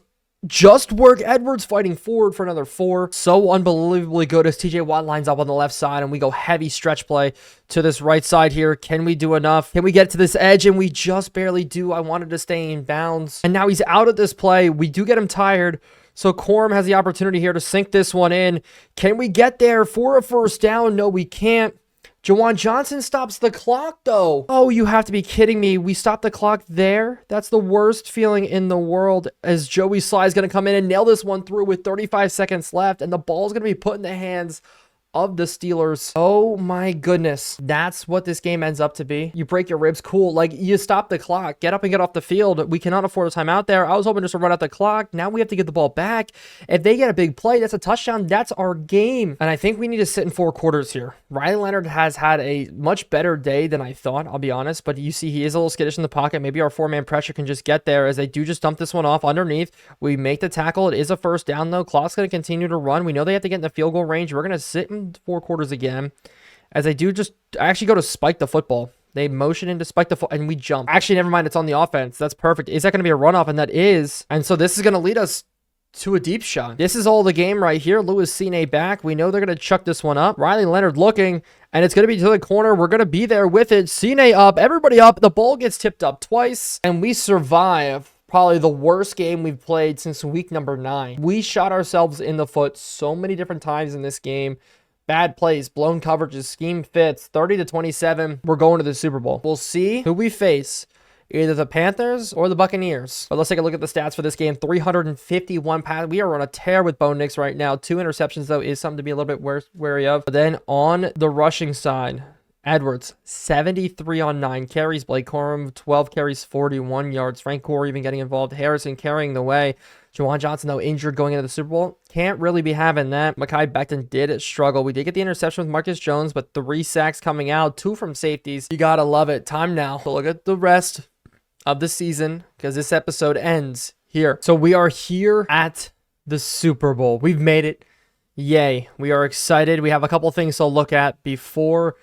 just work. Edwards fighting forward for another 4. So unbelievably good, as TJ Watt lines up on the left side, and we go heavy stretch play to this right side here. Can we do enough? Can we get to this edge? And we just barely do. I wanted to stay in bounds, and now he's out of this play. We do get him tired. So Corum has the opportunity here to sink this one in. Can we get there for a first down? No, we can't. Jawan Johnson stops the clock, though. Oh, you have to be kidding me. We stopped the clock there? That's the worst feeling in the world, as Joey Sly is going to come in and nail this one through with 35 seconds left, and the ball is going to be put in the hands of the Steelers. Oh my goodness. That's what this game ends up to be. You break your ribs. Cool. Like, you stop the clock. Get up and get off the field. We cannot afford a timeout there. I was hoping just to run out the clock. Now we have to get the ball back. If they get a big play, that's a touchdown. That's our game. And I think we need to sit in 4 quarters here. Riley Leonard has had a much better day than I thought, I'll be honest. But you see he is a little skittish in the pocket. Maybe our 4-man pressure can just get there as they do just dump this one off underneath. We make the tackle. It is a first down, though. Clock's going to continue to run. We know they have to get in the field goal range. We're going to sit in 4 quarters again as they do just actually go to spike the football. They motion in to spike the football and we jump. Actually, never mind. It's on the offense. That's perfect. Is that going to be a runoff? And that is. And so this is going to lead us to a deep shot. This is all the game right here. Lewis Cine back. We know they're going to chuck this one up. Riley Leonard looking, and it's going to be to the corner. We're going to be there with it. Cine up. Everybody up. The ball gets tipped up twice, and we survive. Probably the worst game we've played since week number 9. We shot ourselves in the foot so many different times in this game. Bad plays, blown coverages, scheme fits, 30-27. We're going to the Super Bowl. We'll see who we face, either the Panthers or the Buccaneers. But let's take a look at the stats for this game. 351 passes. We are on a tear with Bo Nix right now. 2 interceptions, though, is something to be a little bit wary of. But then on the rushing side, Edwards, 73 on 9 carries. Blake Corum, 12 carries, 41 yards. Frank Gore even getting involved. Harrison carrying the way. Juwan Johnson, though, injured going into the Super Bowl. Can't really be having that. Mekhi Becton did struggle. We did get the interception with Marcus Jones, but 3 sacks coming out, 2 from safeties. You gotta love it. Time now to look at the rest of the season because this episode ends here. So we are here at the Super Bowl. We've made it. Yay. We are excited. We have a couple things to look at before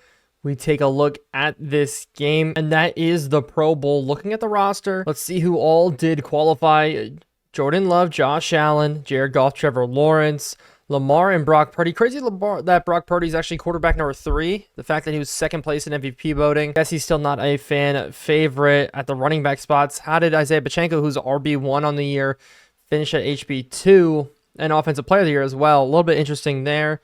we take a look at this game, and that is the Pro Bowl. Looking at the roster, let's see who all did qualify. Jordan Love, Josh Allen, Jared Goff, Trevor Lawrence, Lamar, and Brock Purdy. Crazy that Brock Purdy is actually quarterback number 3. The fact that he was 2nd place in MVP voting. Guess he's still not a fan favorite at the running back spots. How did Isaiah Pacheco, who's RB1 on the year, finish at HB2 and Offensive Player of the Year as well? A little bit interesting there.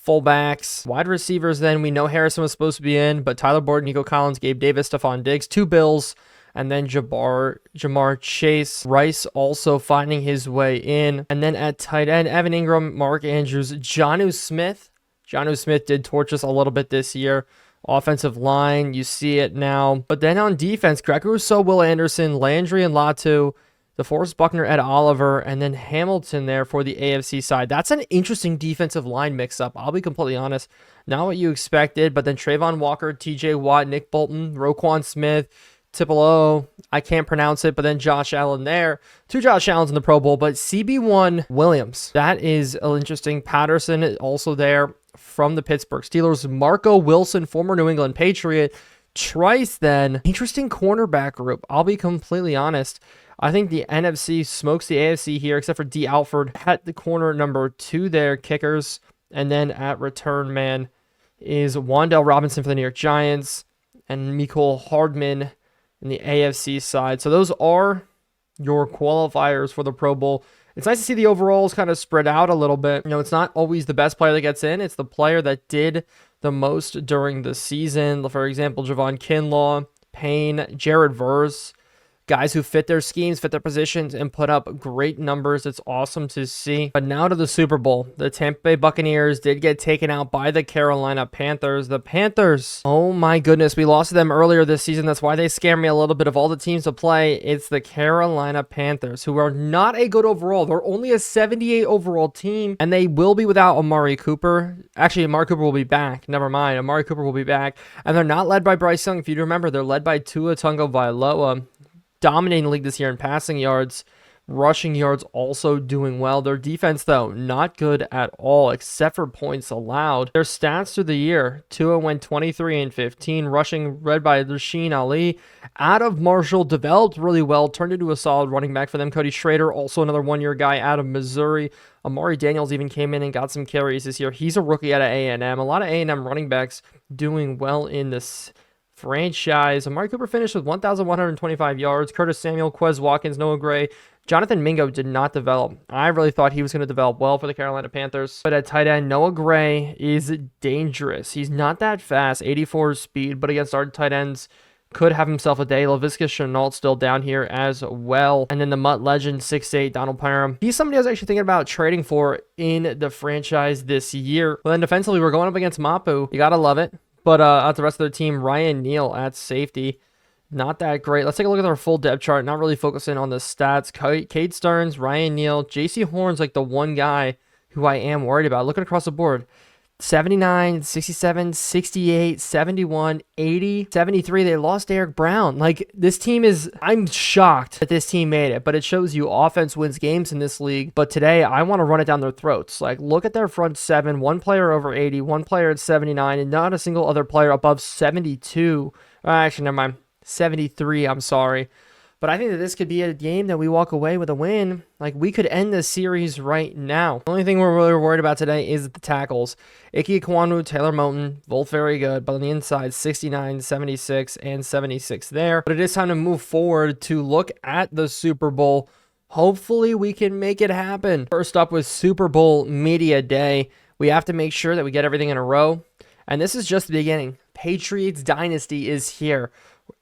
Fullbacks, wide receivers, then we know Harrison was supposed to be in, but Tyler Boyd, Nico Collins, Gabe Davis, Stephon Diggs, 2 Bills, and then Jamar Chase. Rice also finding his way in. And then at tight end, Evan Ingram, Mark Andrews, Jonnu Smith. Jonnu Smith did torch us a little bit this year. Offensive line, you see it now. But then on defense, Greg Rousseau, Will Anderson, Landry and Latu, DeForest Buckner, Ed Oliver, and then Hamilton there for the AFC side. That's an interesting defensive line mix-up. I'll be completely honest. Not what you expected, but then Trayvon Walker, TJ Watt, Nick Bolton, Roquan Smith, Tipolo, I can't pronounce it, but then Josh Allen there. 2 Josh Allens in the Pro Bowl, but CB1 Williams. That is interesting. Patterson also there from the Pittsburgh Steelers. Marco Wilson, former New England Patriot. Trice then. Interesting cornerback group. I'll be completely honest. I think the NFC smokes the AFC here, except for D. Alford at the corner number 2 there, kickers. And then at return man is Wan'Dale Robinson for the New York Giants and Mecole Hardman in the AFC side. So those are your qualifiers for the Pro Bowl. It's nice to see the overalls kind of spread out a little bit. You know, it's not always the best player that gets in. It's the player that did the most during the season. For example, Javon Kinlaw, Payne, Jared Verse. Guys who fit their schemes, fit their positions, and put up great numbers. It's awesome to see. But now to the Super Bowl. The Tampa Bay Buccaneers did get taken out by the Carolina Panthers. The Panthers, oh my goodness, we lost to them earlier this season. That's why they scare me a little bit of all the teams to play. It's the Carolina Panthers, who are not a good overall. They're only a 78 overall team, and they will be without Amari Cooper. Actually, Amari Cooper will be back. Never mind. Amari Cooper will be back. And they're not led by Bryce Young. If you remember, they're led by Tua Tagovailoa. Dominating the league this year in passing yards, rushing yards also doing well. Their defense, though, not good at all, except for points allowed. Their stats through the year, Tua went 23-15, rushing led by Rasheen Ali. Out of Marshall, developed really well, turned into a solid running back for them. Cody Schrader, also another one-year guy out of Missouri. Amari Daniels even came in and got some carries this year. He's a rookie out of A&M. A lot of A&M running backs doing well in this franchise. Amari Cooper finished with 1,125 yards. Curtis Samuel, Quez Watkins, Noah Gray. Jonathan Mingo did not develop. I really thought he was going to develop well for the Carolina Panthers. But at tight end, Noah Gray is dangerous. He's not that fast, 84 speed, but against our tight ends, could have himself a day. Laviska Shenault still down here as well. And then the Mutt legend, 6'8", Donald Parham. He's somebody I was actually thinking about trading for in the franchise this year. Well, then defensively, we're going up against Mapu. You got to love it. But at the rest of their team, Ryan Neal at safety. Not that great. Let's take a look at our full depth chart. Not really focusing on the stats. Cade Stearns, Ryan Neal, JC Horn's like the one guy who I am worried about. Looking across the board. 79, 67, 68, 71, 80, 73. They lost Eric Brown. Like, this team is, I'm shocked that this team made it, but it shows you offense wins games in this league. But today, I want to run it down their throats. Like, look at their front seven, one player over 80, one player at 79, and not a single other player above 72. Actually, never mind. 73, I'm sorry. But I think that this could be a game that we walk away with a win. Like, we could end the series right now. The only thing we're really worried about today is the tackles. Ike Ekwonu, Taylor Moton, both very good. But on the inside, 69, 76, and 76 there. But it is time to move forward to look at the Super Bowl. Hopefully, we can make it happen. First up with Super Bowl Media Day. We have to make sure that we get everything in a row. And this is just the beginning. Patriots Dynasty is here.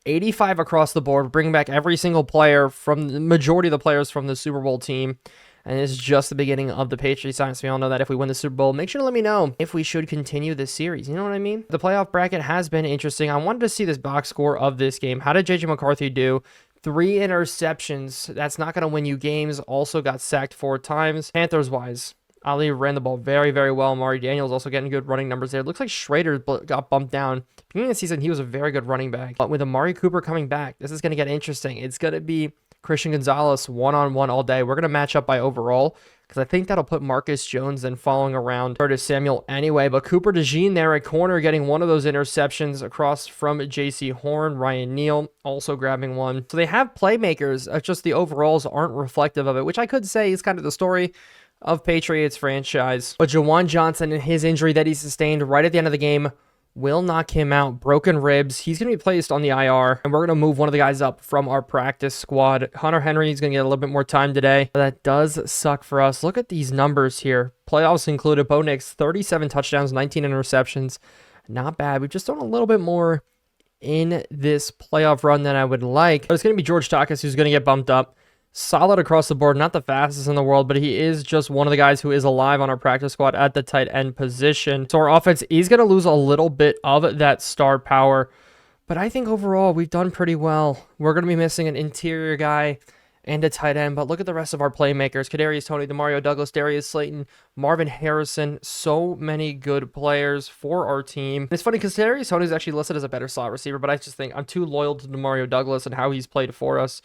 85 across the board, bringing back every single player from the majority of the players from the Super Bowl team. And it's just the beginning of the Patriots Dynasty. We all know that if we win the Super Bowl, make sure to let me know if we should continue this series. You know what I mean? The playoff bracket has been interesting. I wanted to see this box score of this game. How did JJ McCarthy do? 3 interceptions. That's not going to win you games. Also got sacked 4 times. Panthers-wise, Ali ran the ball very, very well. Mari Daniels also getting good running numbers there. It looks like Schrader got bumped down. Beginning of the season, he was a very good running back. But with Amari Cooper coming back, this is going to get interesting. It's going to be Christian Gonzalez one-on-one all day. We're going to match up by overall because I think that'll put Marcus Jones then following around Curtis Samuel anyway. But Cooper DeJean there at corner getting one of those interceptions across from JC Horn. Ryan Neal also grabbing one. So they have playmakers. Just the overalls aren't reflective of it, which I could say is kind of the story of Patriots franchise. But Jawan Johnson and his injury that he sustained right at the end of the game will knock him out. Broken ribs. He's going to be placed on the IR, and we're going to move one of the guys up from our practice squad. Hunter Henry is going to get a little bit more time today. But that does suck for us. Look at these numbers here. Playoffs included Bo Nix, 37 touchdowns, 19 interceptions. Not bad. We've just done a little bit more in this playoff run than I would like. But it's going to be George Takis who's going to get bumped up. Solid across the board, not the fastest in the world, but he is just one of the guys who is alive on our practice squad at the tight end position. So our offense is going to lose a little bit of that star power, but I think overall we've done pretty well. We're going to be missing an interior guy and a tight end, but look at the rest of our playmakers. Kadarius Toney, Demario Douglas, Darius Slayton, Marvin Harrison, so many good players for our team. And it's funny because Kadarius Toney is actually listed as a better slot receiver, but I just think I'm too loyal to Demario Douglas and how he's played for us.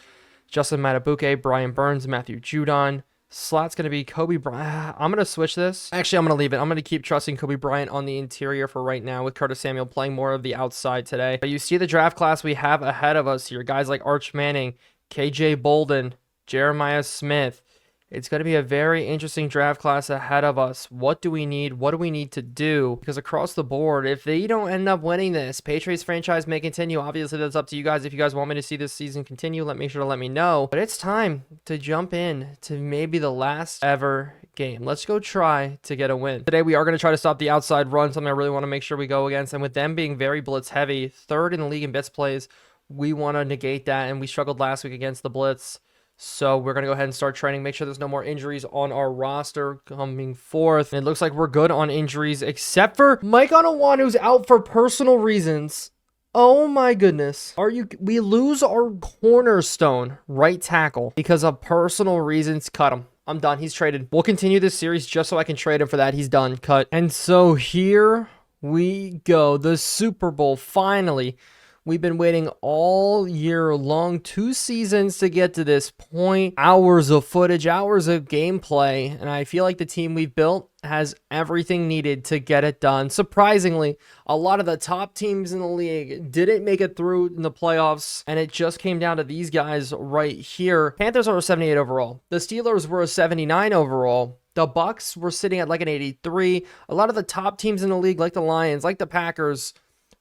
Justin Matabuke, Brian Burns, Matthew Judon. Slot's going to be Kobe Bryant. I'm going to switch this. Actually, I'm going to leave it. I'm going to keep trusting Kobe Bryant on the interior for right now with Curtis Samuel playing more of the outside today. But you see the draft class we have ahead of us here. Guys like Arch Manning, KJ Bolden, Jeremiah Smith. It's going to be a very interesting draft class ahead of us. What do we need? What do we need to do? Because across the board, if they don't end up winning this, Patriots franchise may continue. Obviously, that's up to you guys. If you guys want me to see this season continue, make sure to let me know. But it's time to jump in to maybe the last ever game. Let's go try to get a win. Today, we are going to try to stop the outside run, something I really want to make sure we go against. And with them being very blitz heavy, 3rd in the league in blitz plays, we want to negate that. And we struggled last week against the blitz. So we're going to go ahead and start training. Make sure there's no more injuries on our roster coming forth. And it looks like we're good on injuries, except for Mike Onawanu's out for personal reasons. Oh my goodness. We lose our cornerstone right tackle because of personal reasons. Cut him. I'm done. He's traded. We'll continue this series just so I can trade him for that. He's done. Cut. And so here we go. The Super Bowl finally. We've been waiting all year long, 2 seasons to get to this point. Hours of footage, hours of gameplay, and I feel like the team we've built has everything needed to get it done. Surprisingly, a lot of the top teams in the league didn't make it through in the playoffs, and it just came down to these guys right here. Panthers are a 78 overall. The Steelers were a 79 overall. The Bucks were sitting at like an 83. A lot of the top teams in the league, like the Lions, like the Packers,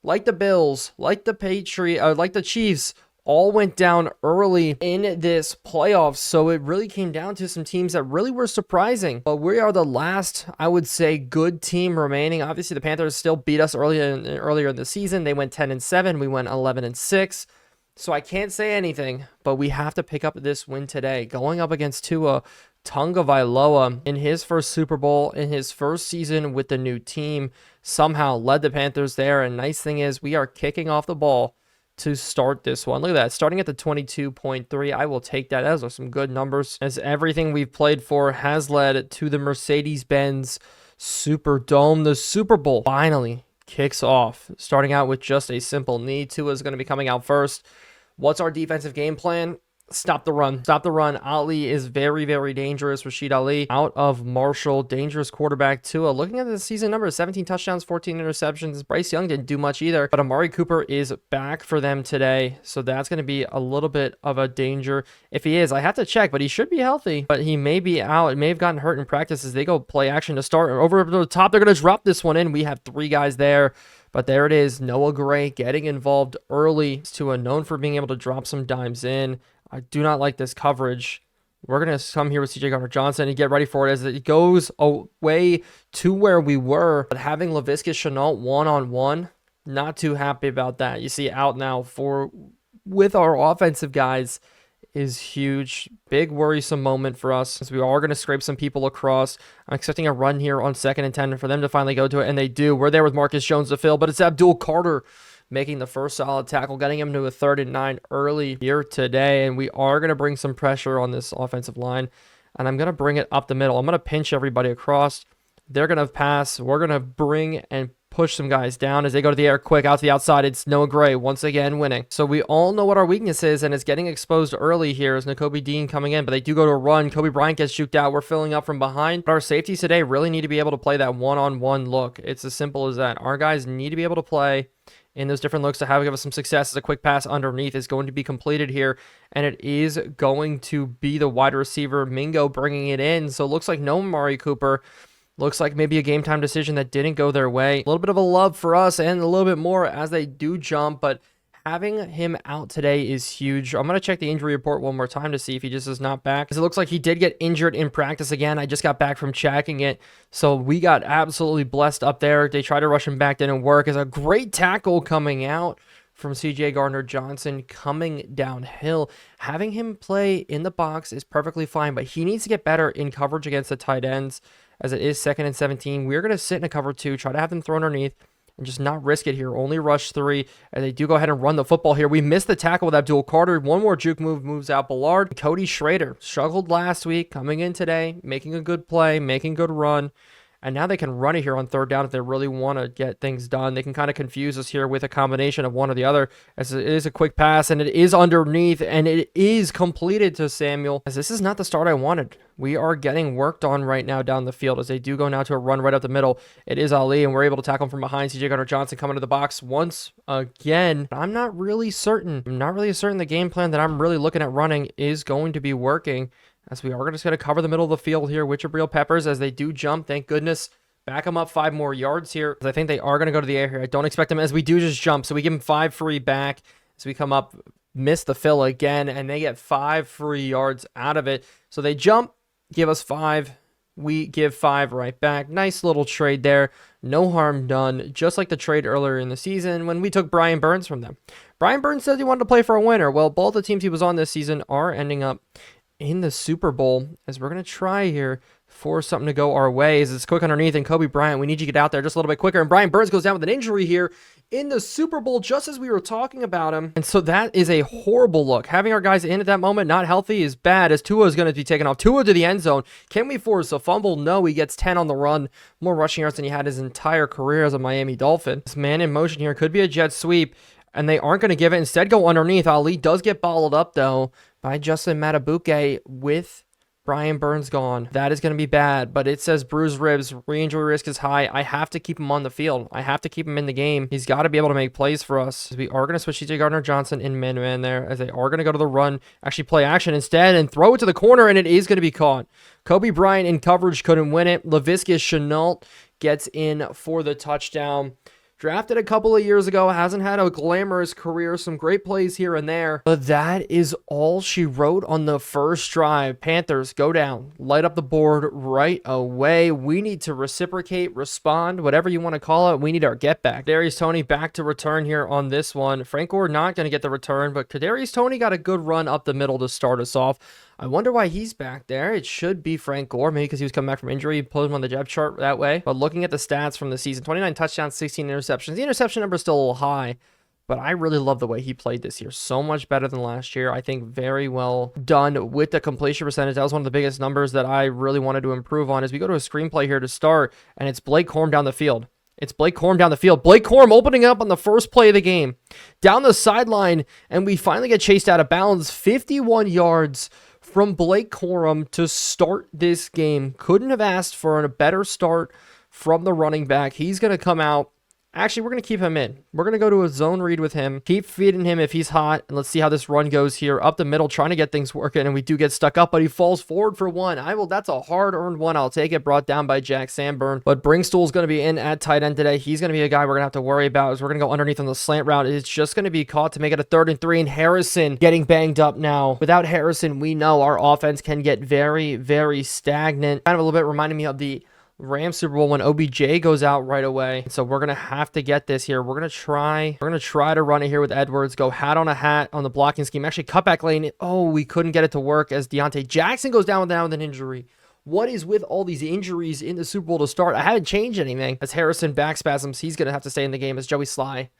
like the Bills, like the Patriots, like the Chiefs, all went down early in this playoffs. So it really came down to some teams that really were surprising. But we are the last, I would say, good team remaining. Obviously, the Panthers still beat us earlier in the season. They went 10-7. We went 11-6. So I can't say anything, but we have to pick up this win today. Going up against Tua Tagovailoa in his first Super Bowl, in his first season with the new team, somehow led the Panthers there. And nice thing is we are kicking off the ball to start this one. Look at that, starting at the 22.3. I will take that. Those are some good numbers, as everything we've played for has led to the Mercedes-Benz Superdome. The Super Bowl finally kicks off, starting out with just a simple knee. Tua is going to be coming out first. What's our defensive game plan? Stop the run. Stop the run. Ali is very, very dangerous. Rashid Ali out of Marshall. Dangerous quarterback. Tua, looking at the season numbers, 17 touchdowns, 14 interceptions. Bryce Young didn't do much either, but Amari Cooper is back for them today. So that's going to be a little bit of a danger. If he is, I have to check, but he should be healthy. But he may be out. It may have gotten hurt in practice as they go play action to start. Over the top, they're going to drop this one in. We have 3 guys there. But there it is. Noah Gray getting involved early. Tua known for being able to drop some dimes in. I do not like this coverage. We're going to come here with CJ Gardner-Johnson and get ready for it as it goes away to where we were. But having Laviska Shenault one-on-one, not too happy about that. You see out now with our offensive guys is huge. Big worrisome moment for us as we are going to scrape some people across. I'm expecting a run here on 2nd and 10 for them to finally go to it, and they do. We're there with Marcus Jones to fill, but it's Abdul Carter making the first solid tackle, getting him to a 3rd and 9 early here today. And we are going to bring some pressure on this offensive line. And I'm going to bring it up the middle. I'm going to pinch everybody across. They're going to pass. We're going to bring and push some guys down as they go to the air quick out to the outside. It's Noah Gray once again winning. So we all know what our weakness is, and it's getting exposed early here as Nakobe Dean coming in, but they do go to a run. Kobe Bryant gets juked out. We're filling up from behind. But our safeties today really need to be able to play that one-on-one look. It's as simple as that. Our guys need to be able to play in those different looks to have give us some success. As a quick pass underneath is going to be completed here, and it is going to be the wide receiver Mingo bringing it in. So it looks like no Amari Cooper. Looks like maybe a game time decision that didn't go their way. A little bit of a love for us and a little bit more as they do jump, but having him out today is huge. I'm going to check the injury report one more time to see if he just is not back, because it looks like he did get injured in practice again. I just got back from checking it, so we got absolutely blessed up there. They tried to rush him back, didn't work. It's a great tackle coming out from CJ Gardner-Johnson coming downhill. Having him play in the box is perfectly fine, but he needs to get better in coverage against the tight ends, as it is 2nd and 17. We're going to sit in a cover 2, try to have them throw underneath, and just not risk it here. Only rush 3, and they do go ahead and run the football here. We missed the tackle with Abdul Carter. One more juke move moves out Ballard. Cody Schrader struggled last week, coming in today, making a good play, making a good run. And now they can run it here on 3rd down if they really want to get things done. They can kind of confuse us here with a combination of one or the other, as it is a quick pass, and it is underneath, and it is completed to Samuel, as this is not the start I wanted. We are getting worked on right now down the field as they do go now to a run right up the middle. It is Ali, and we're able to tackle him from behind. CJ Gardner-Johnson coming to the box once again. I'm not really certain. The game plan that I'm really looking at running is going to be working, as we are just going to cover the middle of the field here with Jabril Peppers as they do jump. Thank goodness. Back them up 5 more yards here. I think they are going to go to the air here. I don't expect them, as we do just jump. So we give them 5 free back as we come up, miss the fill again, and they get 5 free yards out of it. So they jump, give us 5. We give 5 right back. Nice little trade there. No harm done. Just like the trade earlier in the season when we took Brian Burns from them. Brian Burns says he wanted to play for a winner. Well, both the teams he was on this season are ending up in the Super Bowl, as we're going to try here for something to go our way. As it's quick underneath, and Kobe Bryant, we need you to get out there just a little bit quicker. And Brian Burns goes down with an injury here in the Super Bowl, just as we were talking about him. And so that is a horrible look. Having our guys in at that moment, not healthy, is bad, as Tua is going to be taken off. Tua to the end zone. Can we force a fumble? No, he gets 10 on the run. More rushing yards than he had his entire career as a Miami Dolphin. This man in motion here could be a jet sweep, and they aren't going to give it. Instead, go underneath. Ali does get balled up, though, by Justin Matabuke with Brian Burns gone. That is going to be bad, but it says bruised ribs. Re-injury risk is high. I have to keep him on the field. I have to keep him in the game. He's got to be able to make plays for us. We are going to switch CJ Gardner-Johnson in man-to-man there, as they are going to go to the run, actually play action instead, and throw it to the corner, and it is going to be caught. Kobe Bryant in coverage couldn't win it. Laviska Shenault gets in for the touchdown. Drafted a couple of years ago, hasn't had a glamorous career, some great plays here and there. But that is all she wrote on the first drive. Panthers go down, light up the board right away. We need to reciprocate, respond, whatever you want to call it. We need our get back. Kadarius Toney back to return here on this one. Frank Gore not going to get the return, but Kadarius Toney got a good run up the middle to start us off. I wonder why he's back there. It should be Frank Gore, maybe because he was coming back from injury. He put him on the depth chart that way. But looking at the stats from the season, 29 touchdowns, 16 interceptions. The interception number is still a little high, but I really love the way he played this year. So much better than last year. I think very well done with the completion percentage. That was one of the biggest numbers that I really wanted to improve on. As we go to a screenplay here to start, and it's Blake Corum down the field. It's Blake Corum down the field. Blake Corum opening up on the first play of the game. Down the sideline, and we finally get chased out of bounds. 51 yards from Blake Corum to start this game. Couldn't have asked for a better start from the running back. He's going to come out. Actually, we're going to keep him in. We're going to go to a zone read with him. Keep feeding him if he's hot. And let's see how this run goes here. Up the middle, trying to get things working. And we do get stuck up, but he falls forward for one. That's a hard-earned one. I'll take it. Brought down by Jack Sanborn. But Bringstool's going to be in at tight end today. He's going to be a guy we're going to have to worry about as we're going to go underneath on the slant route. It's just going to be caught to make it a 3rd and 3. And Harrison getting banged up now. Without Harrison, we know our offense can get very, very stagnant. Kind of a little bit reminding me of the Rams Super Bowl when OBJ goes out right away. So we're going to have to get this here. We're going to try to run it here with Edwards. Go hat on a hat on the blocking scheme. Actually, cutback lane. Oh, we couldn't get it to work as Deontay Jackson goes down with an injury. What is with all these injuries in the Super Bowl to start? I haven't changed anything. As Harrison back spasms, he's going to have to stay in the game as Joey Sly.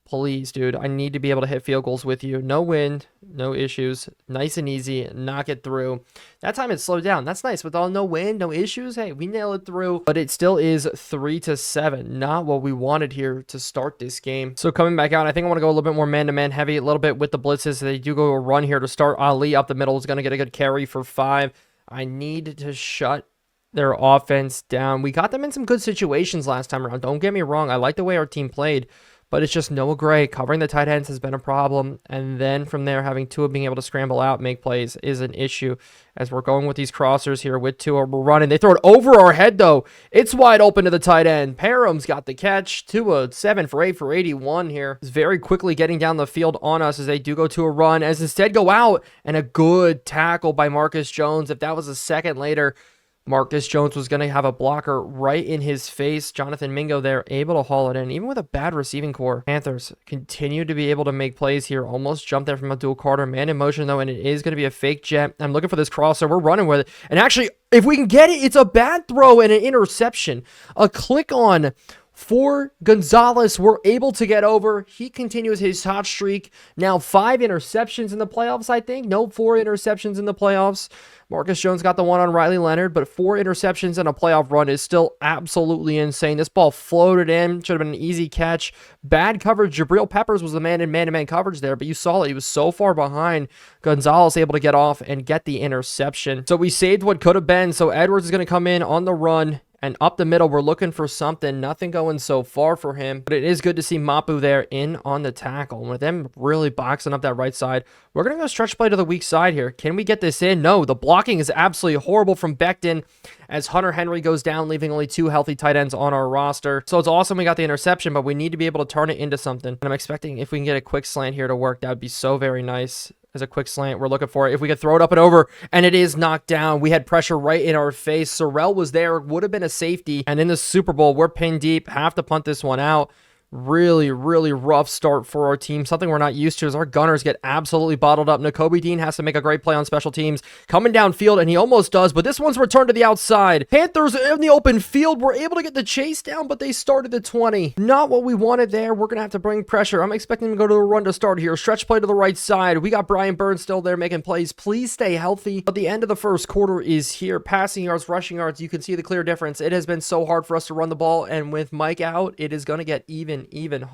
Please, dude, I need to be able to hit field goals with you. No wind, no issues. Nice and easy. Knock it through. That time it slowed down. That's nice. With all no wind, no issues, hey, we nail it through. But it still is 3-7. Not what we wanted here to start this game. So coming back out, I think I want to go a little bit more man-to-man heavy, a little bit with the blitzes. So they do go a run here to start. Ali up the middle is going to get a good carry for 5. I need to shut their offense down. We got them in some good situations last time around. Don't get me wrong. I like the way our team played. But it's just Noah Gray covering the tight ends has been a problem. And then from there, having Tua being able to scramble out, make plays is an issue. As we're going with these crossers here with Tua, we're running. They throw it over our head, though. It's wide open to the tight end. Parham's got the catch. Tua, 7 for 8 for 81 here. Is very quickly getting down the field on us as they do go to a run. As instead go out, and a good tackle by Marcus Jones. If that was a second later, Marcus Jones was going to have a blocker right in his face. Jonathan Mingo there, able to haul it in, even with a bad receiving core. Panthers continue to be able to make plays here. Almost jumped there from Abdul Carter. Man in motion, though, and it is going to be a fake jet. I'm looking for this crosser. We're running with it. And actually, if we can get it, it's a bad throw and an interception. A click on for Gonzalez. We're able to get over. He continues his hot streak. Now 5 interceptions in the playoffs, I think. No, 4 interceptions in the playoffs. Marcus Jones got the one on Riley Leonard, but 4 interceptions in a playoff run is still absolutely insane. This ball floated in. Should have been an easy catch. Bad coverage. Jabril Peppers was the man in man-to-man coverage there, but you saw it. He was so far behind. Gonzalez able to get off and get the interception. So we saved what could have been. So Edwards is going to come in on the run. And up the middle, we're looking for something. Nothing going so far for him. But it is good to see Mapu there in on the tackle. And with them really boxing up that right side, we're going to go stretch play to the weak side here. Can we get this in? No, the blocking is absolutely horrible from Becton as Hunter Henry goes down, leaving only 2 healthy tight ends on our roster. So it's awesome we got the interception, but we need to be able to turn it into something. And I'm expecting if we can get a quick slant here to work, that would be so very nice. As a quick slant, we're looking for it. If we could throw it up and over, and it is knocked down. We had pressure right in our face. Sorrell was there, would have been a safety. And in the Super Bowl, we're pinned deep. Have to punt this one out. Really, really rough start for our team. Something we're not used to is our gunners get absolutely bottled up. Nakobe Dean has to make a great play on special teams. Coming downfield, and he almost does, but this one's returned to the outside. Panthers in the open field were able to get the chase down, but they started at 20. Not what we wanted there. We're going to have to bring pressure. I'm expecting to go to a run to start here. Stretch play to the right side. We got Brian Burns still there making plays. Please stay healthy. But the end of the first quarter is here. Passing yards, rushing yards, you can see the clear difference. It has been so hard for us to run the ball, and with Mike out, it is going to get even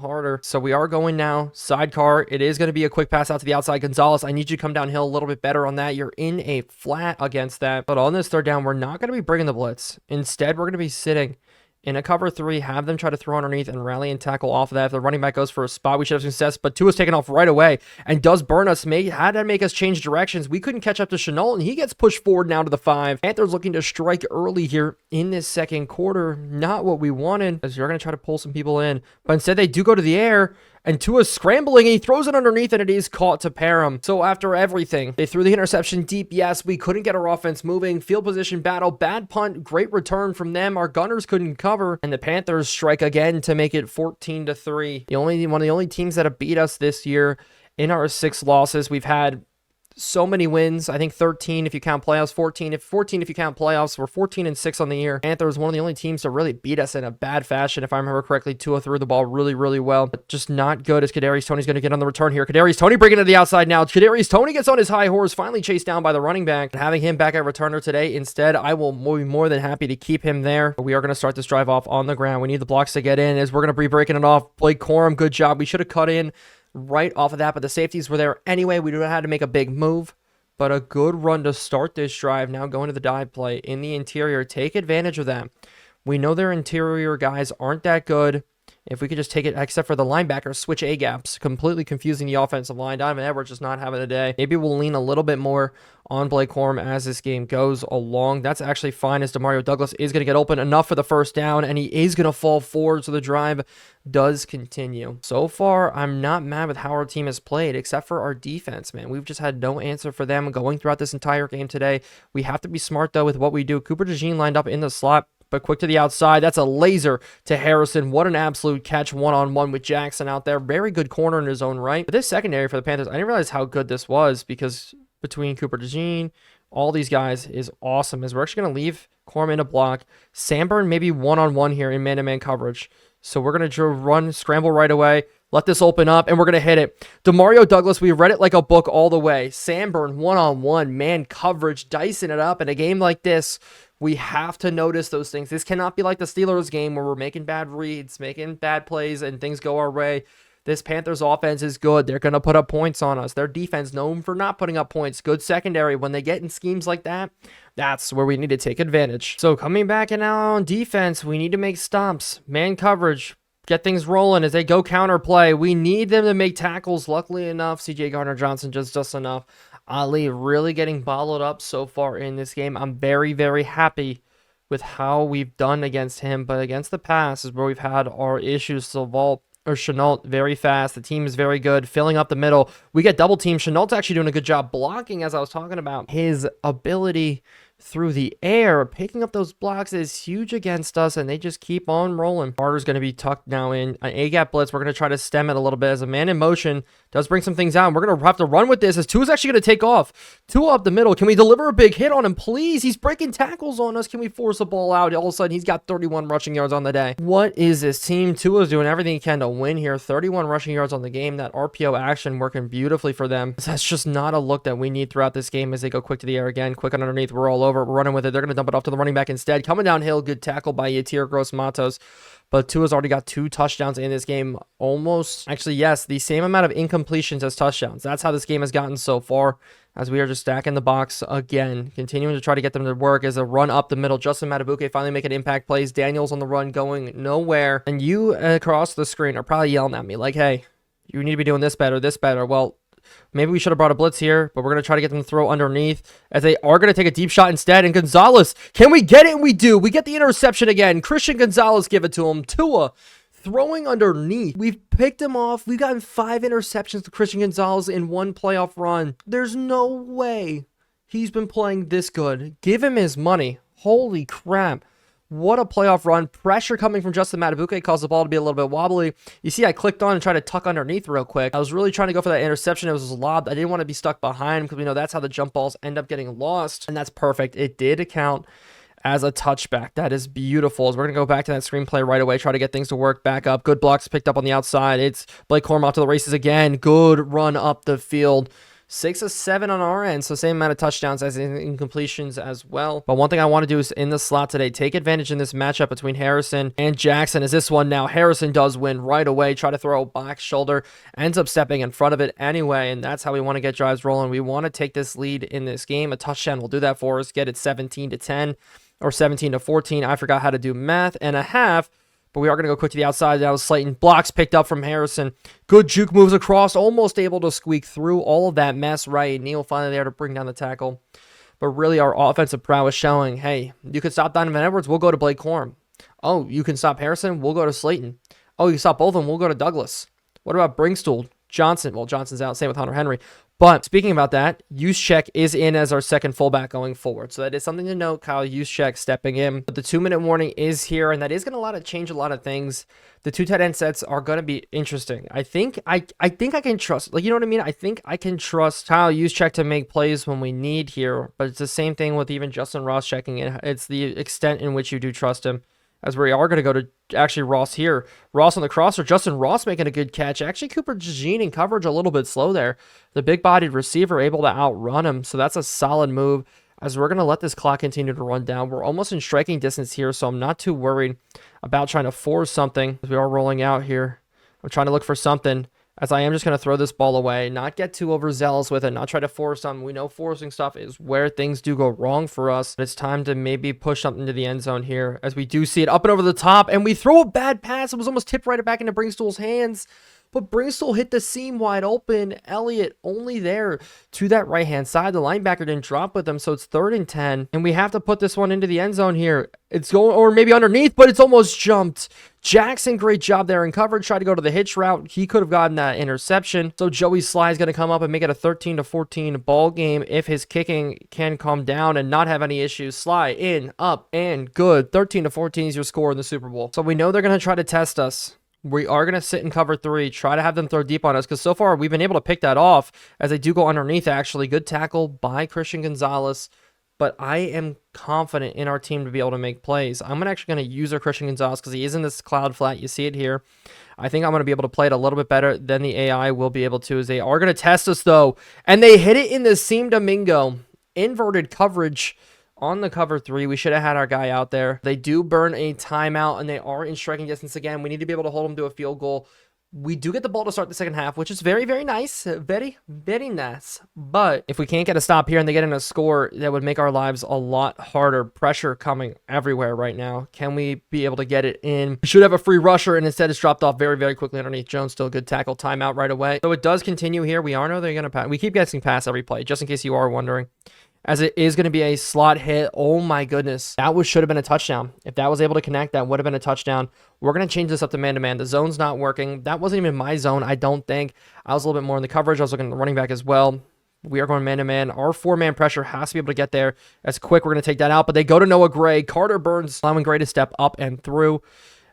harder. So we are going now sidecar. It is going to be a quick pass out to the outside. Gonzalez, I need you to come downhill a little bit better on that. You're in a flat against that. But on this third down, we're not going to be bringing the blitz. Instead, we're going to be sitting in a cover 3, have them try to throw underneath and rally and tackle off of that. If the running back goes for a spot, we should have success, but Tua's taken off right away and does burn us. Had to make us change directions. We couldn't catch up to Chenault, and he gets pushed forward now to the 5. Panthers looking to strike early here in this second quarter. Not what we wanted, as you're going to try to pull some people in, but instead they do go to the air, and Tua's scrambling, and he throws it underneath, and it is caught to pair him. So after everything, they threw the interception deep. Yes, we couldn't get our offense moving. Field position battle, bad punt, great return from them. Our gunners couldn't cover, and the Panthers strike again to make it 14-3. One of the only teams that have beat us this year in our 6 losses. We've had so many wins. I think 13 if you count playoffs, 14 if you count playoffs. We're 14-6 on the year. Panthers, one of the only teams to really beat us in a bad fashion. If I remember correctly, Tua threw the ball really, really well, but just not good, as Kadarius Toney's going to get on the return here. Kadarius Toney breaking to the outside now. Kadarius Toney gets on his high horse, finally chased down by the running back. And having him back at returner today instead, I will be more than happy to keep him there. But we are going to start this drive off on the ground. We need the blocks to get in, as we're going to be breaking it off. Blake Corum, good job. We should have cut in right off of that, but the safeties were there anyway. We don't have to make a big move. But a good run to start this drive. Now going to the dive play in the interior. Take advantage of that. We know their interior guys aren't that good. If we could just take it, except for the linebackers, switch A-gaps, completely confusing the offensive line. Donovan Edwards just not having a day. Maybe we'll lean a little bit more on Blake Corum as this game goes along. That's actually fine, as Demario Douglas is going to get open enough for the first down, and he is going to fall forward, so the drive does continue. So far, I'm not mad with how our team has played, except for our defense, man. We've just had no answer for them going throughout this entire game today. We have to be smart, though, with what we do. Cooper DeJean lined up in the slot, but quick to the outside. That's a laser to Harrison. What an absolute catch one-on-one with Jackson out there. Very good corner in his own right. But this secondary for the Panthers, I didn't realize how good this was, because between Cooper DeJean, all these guys is awesome, as we're actually going to leave Corum in a block. Sanborn maybe one-on-one here in man-to-man coverage. So we're going to run, scramble right away. Let this open up, and we're going to hit it. Demario Douglas, we read it like a book all the way. Sanborn one-on-one, man coverage, dicing it up. In a game like this, we have to notice those things. This cannot be like the Steelers game where we're making bad reads, making bad plays, and things go our way. This Panthers offense is good. They're going to put up points on us. Their defense, known for not putting up points. Good secondary. When they get in schemes like that, that's where we need to take advantage. So coming back and now on defense, we need to make stops. Man coverage. Get things rolling as they go counterplay. We need them to make tackles. Luckily enough, CJ Gardner-Johnson just enough. Ali really getting bottled up so far in this game. I'm very, very happy with how we've done against him, but against the pass is where we've had our issues. So Chenault very fast. The team is very good, filling up the middle. We get double team. Chenault's actually doing a good job blocking, as I was talking about. His ability through the air, picking up those blocks is huge against us, and they just keep on rolling. Carter's going to be tucked now in an A-gap blitz. We're going to try to stem it a little bit as a man in motion does bring some things out, and we're going to have to run with this as Tua's actually going to take off. Tua up the middle. Can we deliver a big hit on him, please? He's breaking tackles on us. Can we force a ball out? All of a sudden, he's got 31 rushing yards on the day. What is this team? Tua's doing everything he can to win here. 31 rushing yards on the game. That RPO action working beautifully for them. That's just not a look that we need throughout this game as they go quick to the air again. Quick on underneath. We're all over. We're running with it. They're going to dump it off to the running back instead. Coming downhill. Good tackle by Yatir Gross-Matos. But Tua's already got 2 touchdowns in this game. Almost, actually, yes, the same amount of incompletions as touchdowns. That's how this game has gotten so far, as we are just stacking the box again. Continuing to try to get them to work as a run up the middle. Justin Matabuke finally making impact plays. Daniels on the run going nowhere. And you across the screen are probably yelling at me like, hey, you need to be doing this better, this better. Well, maybe we should have brought a blitz here, but we're going to try to get them to throw underneath as they are going to take a deep shot instead. And Gonzalez, can we get it? And we do. We get the interception again. Christian Gonzalez give it to him. Tua throwing underneath. We've picked him off. We've gotten 5 interceptions to Christian Gonzalez in one playoff run. There's no way he's been playing this good. Give him his money. Holy crap. What a playoff run. Pressure coming from Justin Matabuke caused the ball to be a little bit wobbly. You see, I clicked on and tried to tuck underneath real quick. I was really trying to go for that interception. It was lobbed. I didn't want to be stuck behind because we know that's how the jump balls end up getting lost. And that's perfect. It did account as a touchback. That is beautiful. As we're going to go back to that screenplay right away, try to get things to work back up. Good blocks picked up on the outside. It's Blake Corum off to the races again. Good run up the field. 6 of 7 on our end, so same amount of touchdowns as in incompletions as well. But one thing I want to do is in the slot today, take advantage in this matchup between Harrison and Jackson. Is this one now? Harrison does win right away. Try to throw a back shoulder, ends up stepping in front of it anyway, and that's how we want to get drives rolling. We want to take this lead in this game. A touchdown will do that for us. Get it 17-10. or 17-14. I forgot how to do math and a half. But we are going to go quick to the outside. That was Slayton. Blocks picked up from Harrison. Good juke moves across. Almost able to squeak through all of that mess. Right. Neal finally there to bring down the tackle. But really, our offensive prowess showing, hey, you could stop Donovan Edwards. We'll go to Blake Corum. Oh, you can stop Harrison. We'll go to Slayton. Oh, you can stop both of them. We'll go to Douglas. What about Bringstool? Johnson. Well, Johnson's out. Same with Hunter Henry. But speaking about that, Juszczyk is in as our second fullback going forward. So that is something to note. Kyle Juszczyk stepping in. But the 2-minute warning is here, and that is going to change a lot of things. The 2 tight end sets are going to be interesting. I think I can trust, like, you know what I mean? I think I can trust Kyle Juszczyk to make plays when we need here. But it's the same thing with even Justin Ross checking in. It's the extent in which you do trust him. As we are going to go to actually Ross here. Ross on the crosser. Justin Ross making a good catch. Actually, Cooper DeJean in coverage a little bit slow there. The big-bodied receiver able to outrun him. So that's a solid move. As we're going to let this clock continue to run down. We're almost in striking distance here, so I'm not too worried about trying to force something. As we are rolling out here. I'm trying to look for something. As I am just going to throw this ball away, not get too overzealous with it, not try to force something. We know forcing stuff is where things do go wrong for us. It's time to maybe push something to the end zone here, as we do see it up and over the top, and we throw a bad pass. It was almost tipped right back into Bringstool's hands, but Bringstool hit the seam wide open. Elliott only there to that right-hand side. The linebacker didn't drop with him, so it's 3rd and 10, and we have to put this one into the end zone here. It's going, or maybe underneath, but it's almost jumped. Jackson, great job there in coverage. Tried to go to the hitch route. He could have gotten that interception. So Joey Sly is going to come up and make it a 13-14 ball game if his kicking can calm down and not have any issues. Sly in, up, and good. 13-14 is your score in the Super Bowl. So we know they're going to try to test us. We are going to sit in cover 3, try to have them throw deep on us, because so far we've been able to pick that off as they do go underneath, actually. Good tackle by Christian Gonzalez. But I am confident in our team to be able to make plays. I'm actually going to use our Christian Gonzalez because he is in this cloud flat. You see it here. I think I'm going to be able to play it a little bit better than the AI will be able to, as they are going to test us, though. And they hit it in the seam Domingo. Inverted coverage on the cover 3. We should have had our guy out there. They do burn a timeout, and they are in striking distance again. We need to be able to hold them to a field goal. We do get the ball to start the second half, which is very, very nice. Very, very nice. But if we can't get a stop here and they get in a score, that would make our lives a lot harder. Pressure coming everywhere right now. Can we be able to get it in? We should have a free rusher, and instead it's dropped off very, very quickly underneath Jones. Still a good tackle. Timeout right away. So it does continue here. We are know they're going to pass. We keep guessing pass every play, just in case you are wondering. As it is going to be a slot hit. Oh my goodness. That should have been a touchdown. If that was able to connect, that would have been a touchdown. We're going to change this up to man-to-man. The zone's not working. That wasn't even my zone, I don't think. I was a little bit more in the coverage. I was looking at the running back as well. We are going man-to-man. Our 4-man pressure has to be able to get there. As quick, we're going to take that out. But they go to Noah Gray. Carter Burns allowing Gray to step up and through.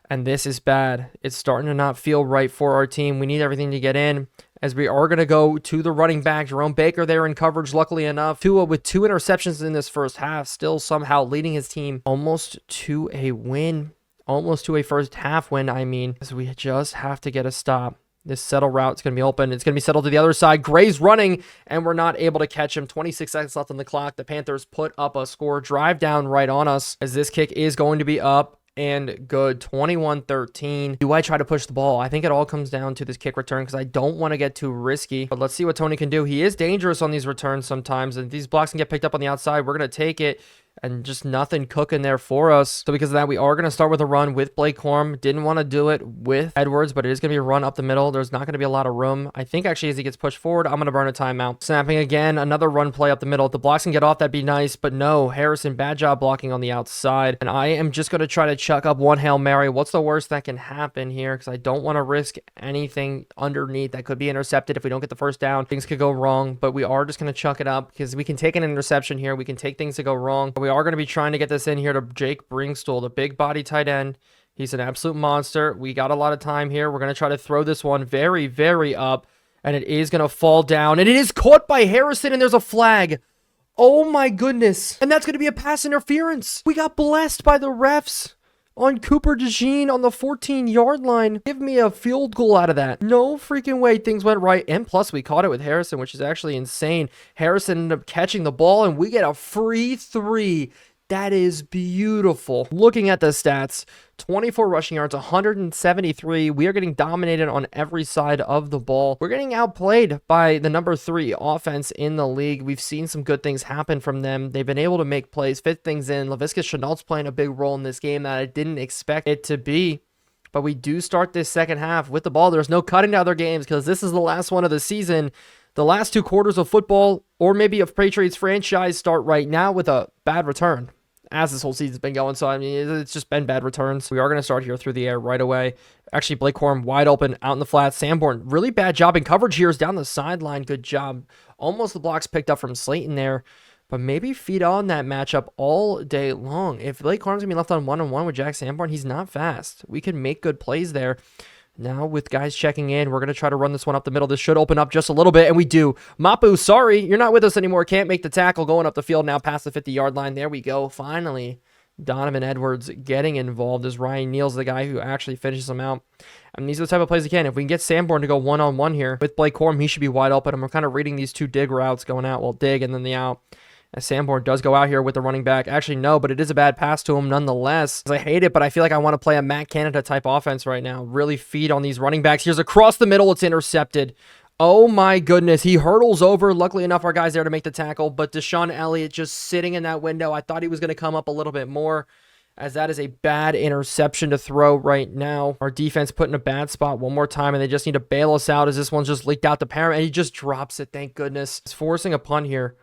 And this is bad. It's starting to not feel right for our team. We need everything to get in, as we are going to go to the running back. Jerome Baker there in coverage, luckily enough. Tua with 2 interceptions in this first half, still somehow leading his team almost to a win. Almost to a first half win, I mean. As we just have to get a stop. This settle route is going to be open. It's going to be settled to the other side. Gray's running, and we're not able to catch him. 26 seconds left on the clock. The Panthers put up a score. Drive down right on us, as this kick is going to be up. And good. 21-13. Do I try to push the ball? I think it all comes down to this kick return, because I don't want to get too risky. But let's see what Tony can do. He is dangerous on these returns sometimes, and these blocks can get picked up on the outside. We're going to take it, and just nothing cooking there for us. So because of that, we are going to start with a run with Blake Corum. Didn't want to do it with Edwards, but it is going to be a run up the middle. There's not going to be a lot of room. I think actually as he gets pushed forward, I'm going to burn a timeout. Snapping again, another run play up the middle. If the blocks can get off, that'd be nice, but no. Harrison, bad job blocking on the outside. And I am just going to try to chuck up one Hail Mary. What's the worst that can happen here? Because I don't want to risk anything underneath that could be intercepted. If we don't get the first down, things could go wrong, but we are just going to chuck it up, because we can take an interception here. We can take things to go wrong. We are going to be trying to get this in here to Jake Bringstool, the big body tight end. He's an absolute monster. We got a lot of time here. We're going to try to throw this one very, very up, and it is going to fall down, and it is caught by Harrison, and there's a flag. Oh my goodness. And that's going to be a pass interference. We got blessed by the refs on Cooper DeJean on the 14-yard line. Give me a field goal out of that. No freaking way things went right. And plus, we caught it with Harrison, which is actually insane. Harrison ended up catching the ball, and we get a free 3. That is beautiful. Looking at the stats, 24 rushing yards, 173. We are getting dominated on every side of the ball. We're getting outplayed by the number 3 offense in the league. We've seen some good things happen from them. They've been able to make plays, fit things in. Laviska Shenault's playing a big role in this game that I didn't expect it to be. But we do start this second half with the ball. There's no cutting to other games because this is the last one of the season. The last 2 quarters of football, or maybe a Patriots franchise, start right now with a bad return, as this whole season's been going. So, I mean, it's just been bad returns. We are going to start here through the air right away. Actually, Blake Corum wide open out in the flat. Sanborn, really bad job in coverage here, is down the sideline. Good job. Almost the blocks picked up from Slayton there. But maybe feed on that matchup all day long. If Blake Corum's going to be left on one-on-one with Jack Sanborn, he's not fast. We can make good plays there. Now with guys checking in, we're going to try to run this one up the middle. This should open up just a little bit, and we do. Mapu, sorry, you're not with us anymore. Can't make the tackle. Going up the field now past the 50-yard line. There we go. Finally, Donovan Edwards getting involved as Ryan Neal's the guy who actually finishes him out. And these are the type of plays again. If we can get Sanborn to go one-on-one here with Blake Corum, he should be wide open. I'm kind of reading these 2 dig routes going out. Well, dig and then the out. As Sanborn does go out here with the running back. Actually, no, but it is a bad pass to him nonetheless. I hate it, but I feel like I want to play a Matt Canada type offense right now. Really feed on these running backs. Here's across the middle. It's intercepted. Oh my goodness. He hurdles over. Luckily enough, our guy's there to make the tackle, but Deshaun Elliott just sitting in that window. I thought he was going to come up a little bit more, as that is a bad interception to throw right now. Our defense put in a bad spot one more time, and they just need to bail us out as this one's just leaked out to Parham, and he just drops it. Thank goodness. He's forcing a punt here.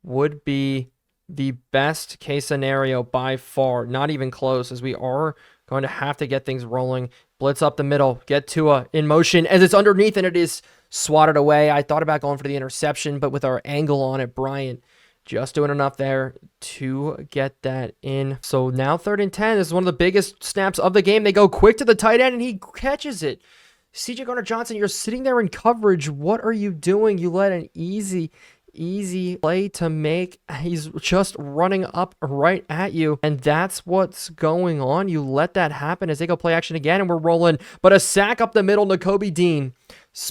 Would be the best case scenario by far. Not even close, as we are going to have to get things rolling. Blitz up the middle. Get Tua in motion as it's underneath, and it is swatted away. I thought about going for the interception, but with our angle on it, Bryant just doing enough there to get that in. So now 3rd and 10. This is one of the biggest snaps of the game. They go quick to the tight end, and he catches it. CJ Gardner-Johnson, you're sitting there in coverage. What are you doing? You let an easy play to make. He's just running up right at you, and that's what's going on. You let that happen as they go play action again, and we're rolling. But a sack up the middle. Nakobe Dean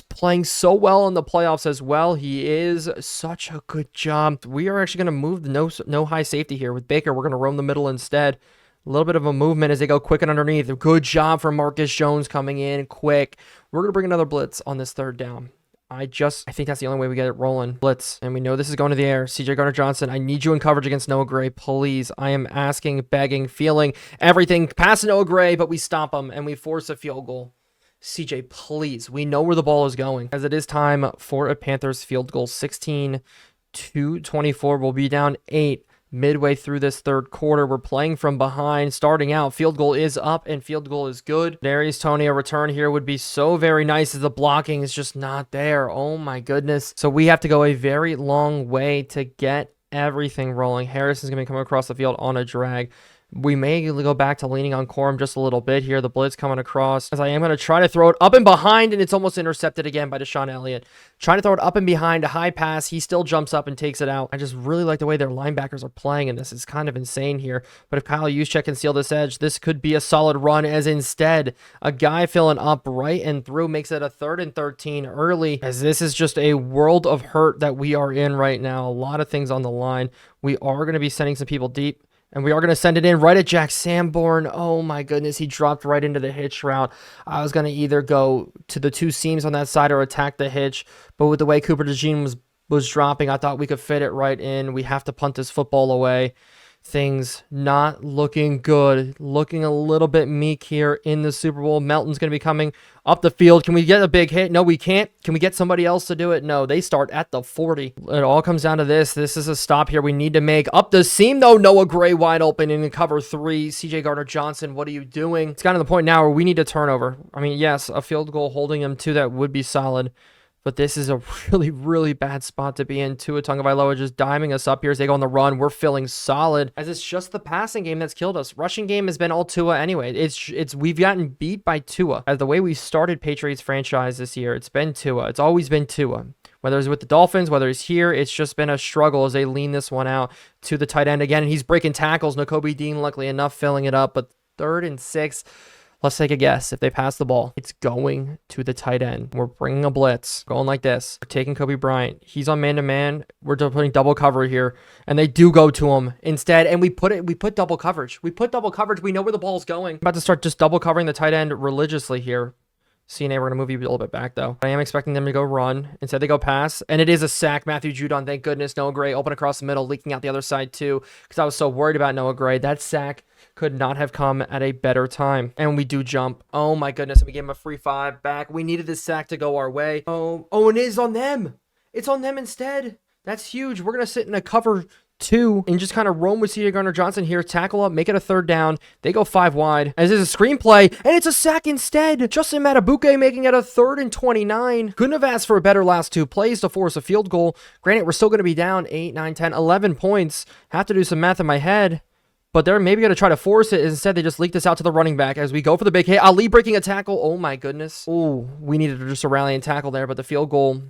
playing so well in the playoffs as well. He is such a good job. We are actually going to move the no high safety here with Baker. We're going to roam the middle instead. A little bit of a movement as they go quick and underneath. Good job from Marcus Jones coming in quick. We're going to bring another blitz on this 3rd down. I think that's the only way we get it rolling. Blitz. And we know this is going to the air. CJ Gardner-Johnson, I need you in coverage against Noah Gray. Please. I am asking, begging, feeling everything past Noah Gray, but we stop him and we force a field goal. CJ, please. We know where the ball is going. As it is time for a Panthers field goal. 16-24. We'll be down 8. Midway through this 3rd quarter, we're playing from behind. Starting out, field goal is up and field goal is good. Darius Toney, a return here would be so very nice as the blocking is just not there. Oh my goodness. So we have to go a very long way to get everything rolling. Harrison's going to be coming across the field on a drag. We may go back to leaning on Corum just a little bit here. The blitz coming across as I am going to try to throw it up and behind, and it's almost intercepted again by Deshaun Elliott. Trying to throw it up and behind, a high pass. He still jumps up and takes it out. I just really like the way their linebackers are playing, and this is kind of insane here. But if Kyle Juszczyk can steal this edge, this could be a solid run, as instead a guy filling up right and through makes it a 3rd and 13 early, as this is just a world of hurt that we are in right now. A lot of things on the line. We are going to be sending some people deep. And we are going to send it in right at Jack Sanborn. Oh my goodness, he dropped right into the hitch route. I was going to either go to the 2 seams on that side or attack the hitch. But with the way Cooper DeJean was dropping, I thought we could fit it right in. We have to punt this football away. Things not looking good. Looking a little bit meek here in the Super Bowl. Melton's going to be coming up the field. Can we get a big hit? No, we can't. Can we get somebody else to do it? No, they start at the 40. It all comes down to this. This is a stop here we need to make. Up the seam, though. Noah Gray wide open in cover 3. CJ Gardner-Johnson, what are you doing? It's gotten to the point now where we need a turnover. I mean, yes, a field goal holding them to that would be solid. But this is a really, really bad spot to be in. Tua Tagovailoa just diming us up here as they go on the run. We're feeling solid, as it's just the passing game that's killed us. Rushing game has been all Tua anyway. We've gotten beat by Tua. As the way we started Patriots franchise this year, it's been Tua. It's always been Tua. Whether it's with the Dolphins, whether it's here, it's just been a struggle as they lean this one out to the tight end again. And he's breaking tackles. Nakobe Dean, luckily enough, filling it up. But 3rd and 6. Let's take a guess. If they pass the ball, it's going to the tight end. We're bringing a blitz, going like this. We're taking Kobe Bryant. He's on man-to-man. We're putting double cover here, and they do go to him instead. And we put double coverage. We put double coverage. We know where the ball's going. I'm about to start just double covering the tight end religiously here. CNA, we're going to move you a little bit back, though. I am expecting them to go run. Instead, they go pass. And it is a sack. Matthew Judon, thank goodness. Noah Gray open across the middle, leaking out the other side, too, because I was so worried about Noah Gray. That sack could not have come at a better time. And we do jump. Oh, my goodness. And we gave him a free 5 back. We needed this sack to go our way. Oh, and it is on them. It's on them instead. That's huge. We're going to sit in a cover 2 and just kind of roam with C.J. Gardner-Johnson here, tackle up, make it a 3rd down. They go 5 wide as is a screenplay, and it's a sack instead. Justin Matabuke making it a 3rd and 29. Couldn't have asked for a better last 2 plays to force a field goal. Granted, we're still going to be down 8, 9, 10, 11 points. Have to do some math in my head. But they're maybe going to try to force it. Instead, they just leak this out to the running back as we go for the big hit. Ali breaking a tackle. Oh, my goodness. Oh, we needed just a rallying tackle there, but the field goal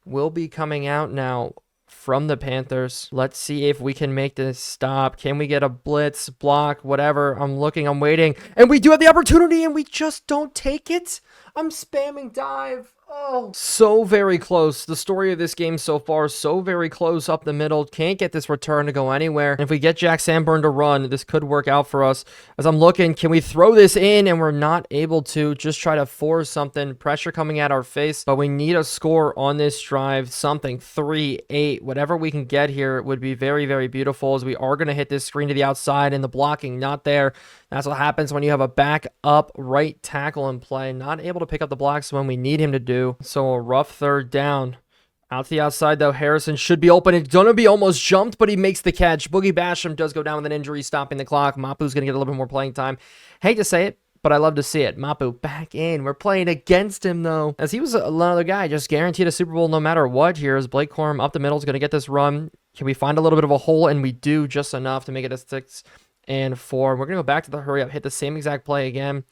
will be coming out now from the Panthers. Let's see if we can make this stop. Can we get a blitz, block, whatever? I'm looking, I'm waiting. And we do have the opportunity, and we just don't take it. I'm spamming dive. Oh, so very close. The story of this game so far, so very close up the middle. Can't get this return to go anywhere. And if we get Jack Sanborn to run, this could work out for us. As I'm looking, can we throw this in? And we're not able to. Just try to force something. Pressure coming at our face. But we need a score on this drive. Something. 3, 8. Whatever we can get here would be very, very beautiful, as we are going to hit this screen to the outside and the blocking not there. That's what happens when you have a back up right tackle in play. Not able to pick up the blocks when we need him to do. So a rough 3rd down. Out to the outside, though. Harrison should be open. It's going to be almost jumped, but he makes the catch. Boogie Basham does go down with an injury, stopping the clock. Mapu's going to get a little bit more playing time. Hate to say it, but I love to see it. Mapu back in. We're playing against him, though, as he was another guy just guaranteed a Super Bowl no matter what here, as Blake Corum up the middle is going to get this run. Can we find a little bit of a hole? And we do, just enough to make it a 6 and 4. We're going to go back to the hurry up, hit the same exact play again.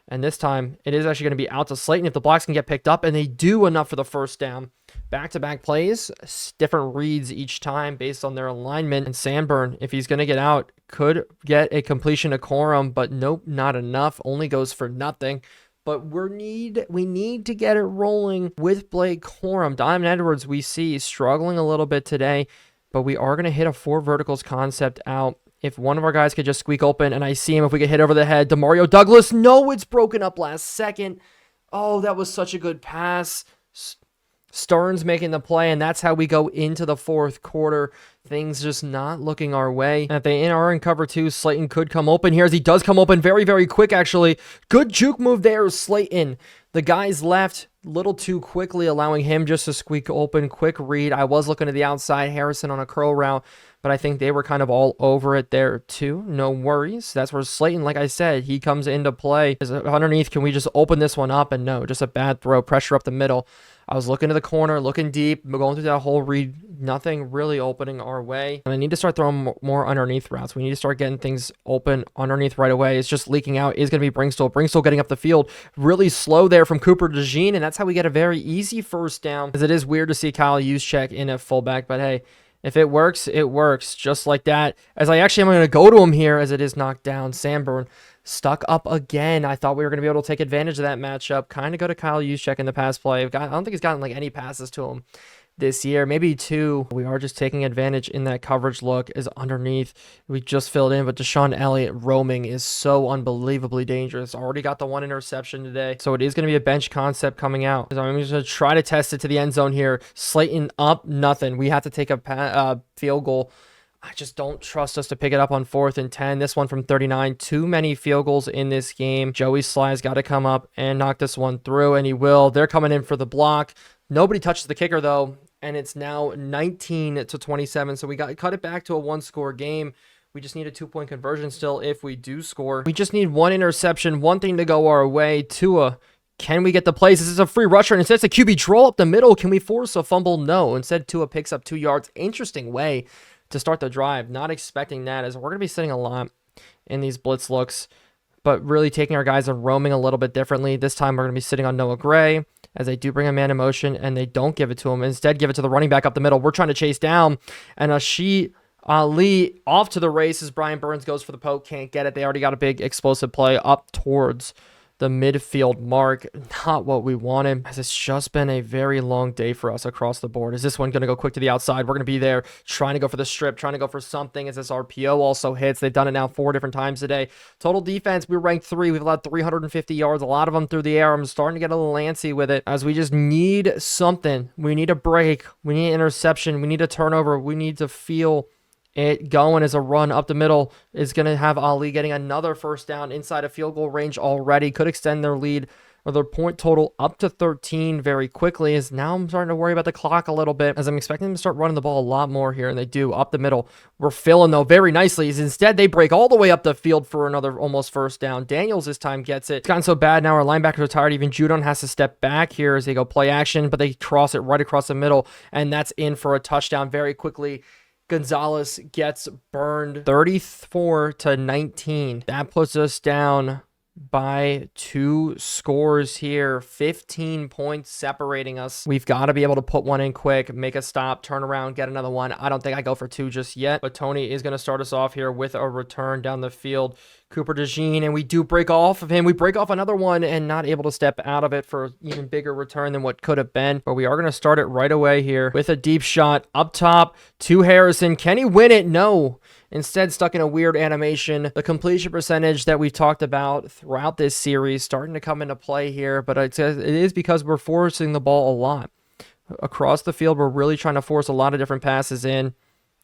And this time, it is actually going to be out to Slayton if the blocks can get picked up, and they do enough for the 1st down. Back-to-back plays, different reads each time based on their alignment. And Sanborn, if he's going to get out, could get a completion to Corum, but nope, not enough. Only goes for nothing. But we need to get it rolling with Blake Corum. Diamond Edwards, we see, struggling a little bit today, but we are going to hit a 4 verticals concept out. If one of our guys could just squeak open, and I see him, if we get hit over the head. Demario Douglas, no, it's broken up last second. Oh, that was such a good pass. Stearns making the play, and that's how we go into the 4th quarter. Things just not looking our way. And if they are in cover 2, Slayton could come open here, as he does come open very, very quick, actually. Good juke move there, Slayton. The guys left a little too quickly, allowing him just to squeak open. Quick read. I was looking to the outside. Harrison on a curl route, but I think they were kind of all over it there too. No worries. That's where Slayton, like I said, he comes into play. Is underneath, can we just open this one up? And no, just a bad throw. Pressure up the middle. I was looking to the corner, looking deep, going through that whole read. Nothing really opening our way. And I need to start throwing more underneath routes. We need to start getting things open underneath right away. It's just leaking out. Is going to be Brinkstall. Brinkstall getting up the field. Really slow there from Cooper DeJean, and that's how we get a very easy 1st down. Because it is weird to see Kyle Juszczyk in at fullback, but hey, if it works, it works. Just like that. As I actually am going to go to him here, as it is knocked down. Sanborn stuck up again. I thought we were going to be able to take advantage of that matchup. Kind of go to Kyle Juszczyk in the pass play. I don't think he's gotten like any passes to him this year, maybe 2. We are just taking advantage in that coverage look is underneath. We just filled in, but Deshaun Elliott roaming is so unbelievably dangerous. Already got the 1 interception today, so it is going to be a bench concept coming out. So I'm just going to try to test it to the end zone here. Slayton up, nothing. We have to take a field goal. I just don't trust us to pick it up on 4th and 10. This one from 39. Too many field goals in this game. Joey Sly's got to come up and knock this one through, and he will. They're coming in for the block. Nobody touches the kicker, though, and it's now 19-27. So we cut it back to a 1-score game. We just need a 2-point conversion still if we do score. We just need 1 interception, 1 thing to go our way. Tua, can we get the plays? This is a free rusher, and instead it's a QB draw up the middle. Can we force a fumble? No. Instead, Tua picks up 2 yards. Interesting way to start the drive. Not expecting that, as we're going to be sitting a lot in these blitz looks, but really taking our guys and roaming a little bit differently. This time we're going to be sitting on Noah Gray, as they do bring a man in motion, and they don't give it to him. Instead, give it to the running back up the middle. We're trying to chase down, and Rashid Ali off to the races. Brian Burns goes for the poke, can't get it. They already got a big explosive play up towards the midfield mark. Not what we wanted, as it's just been a very long day for us across the board. Is this one going to go quick to the outside? We're going to be there trying to go for the strip, trying to go for something as this RPO also hits. They've done it now 4 different times today. Total defense, we're ranked 3. We've allowed 350 yards, a lot of them through the air. I'm starting to get a little antsy with it, as we just need something. We need a break. We need an interception. We need a turnover. We need to feel it going as a run up the middle is going to have Ali getting another first down inside of field goal range already. Could extend their lead or their point total up to 13 very quickly, as now I'm starting to worry about the clock a little bit, as I'm expecting them to start running the ball a lot more here, and they do up the middle. We're filling, though, very nicely, as instead they break all the way up the field for another almost first down. Daniels this time gets it. It's gotten so bad now, our linebackers are tired. Even Judon has to step back here as they go play action, but they cross it right across the middle, and that's in for a touchdown very quickly. Gonzalez gets burned 34-19. That puts us down by 2 scores here. 15 points separating us. We've got to be able to put one in quick, make a stop, turn around, get another one. I don't think I go for 2 just yet, but Tony is going to start us off here with a return down the field. Cooper DeJean, and we do break off of him. We break off another one and not able to step out of it for an even bigger return than what could have been. But we are going to start it right away here with a deep shot up top to Harrison. Can he win it? No. Instead, stuck in a weird animation. The completion percentage that we've talked about throughout this series starting to come into play here, but it is because we're forcing the ball a lot. Across the field, we're really trying to force a lot of different passes in,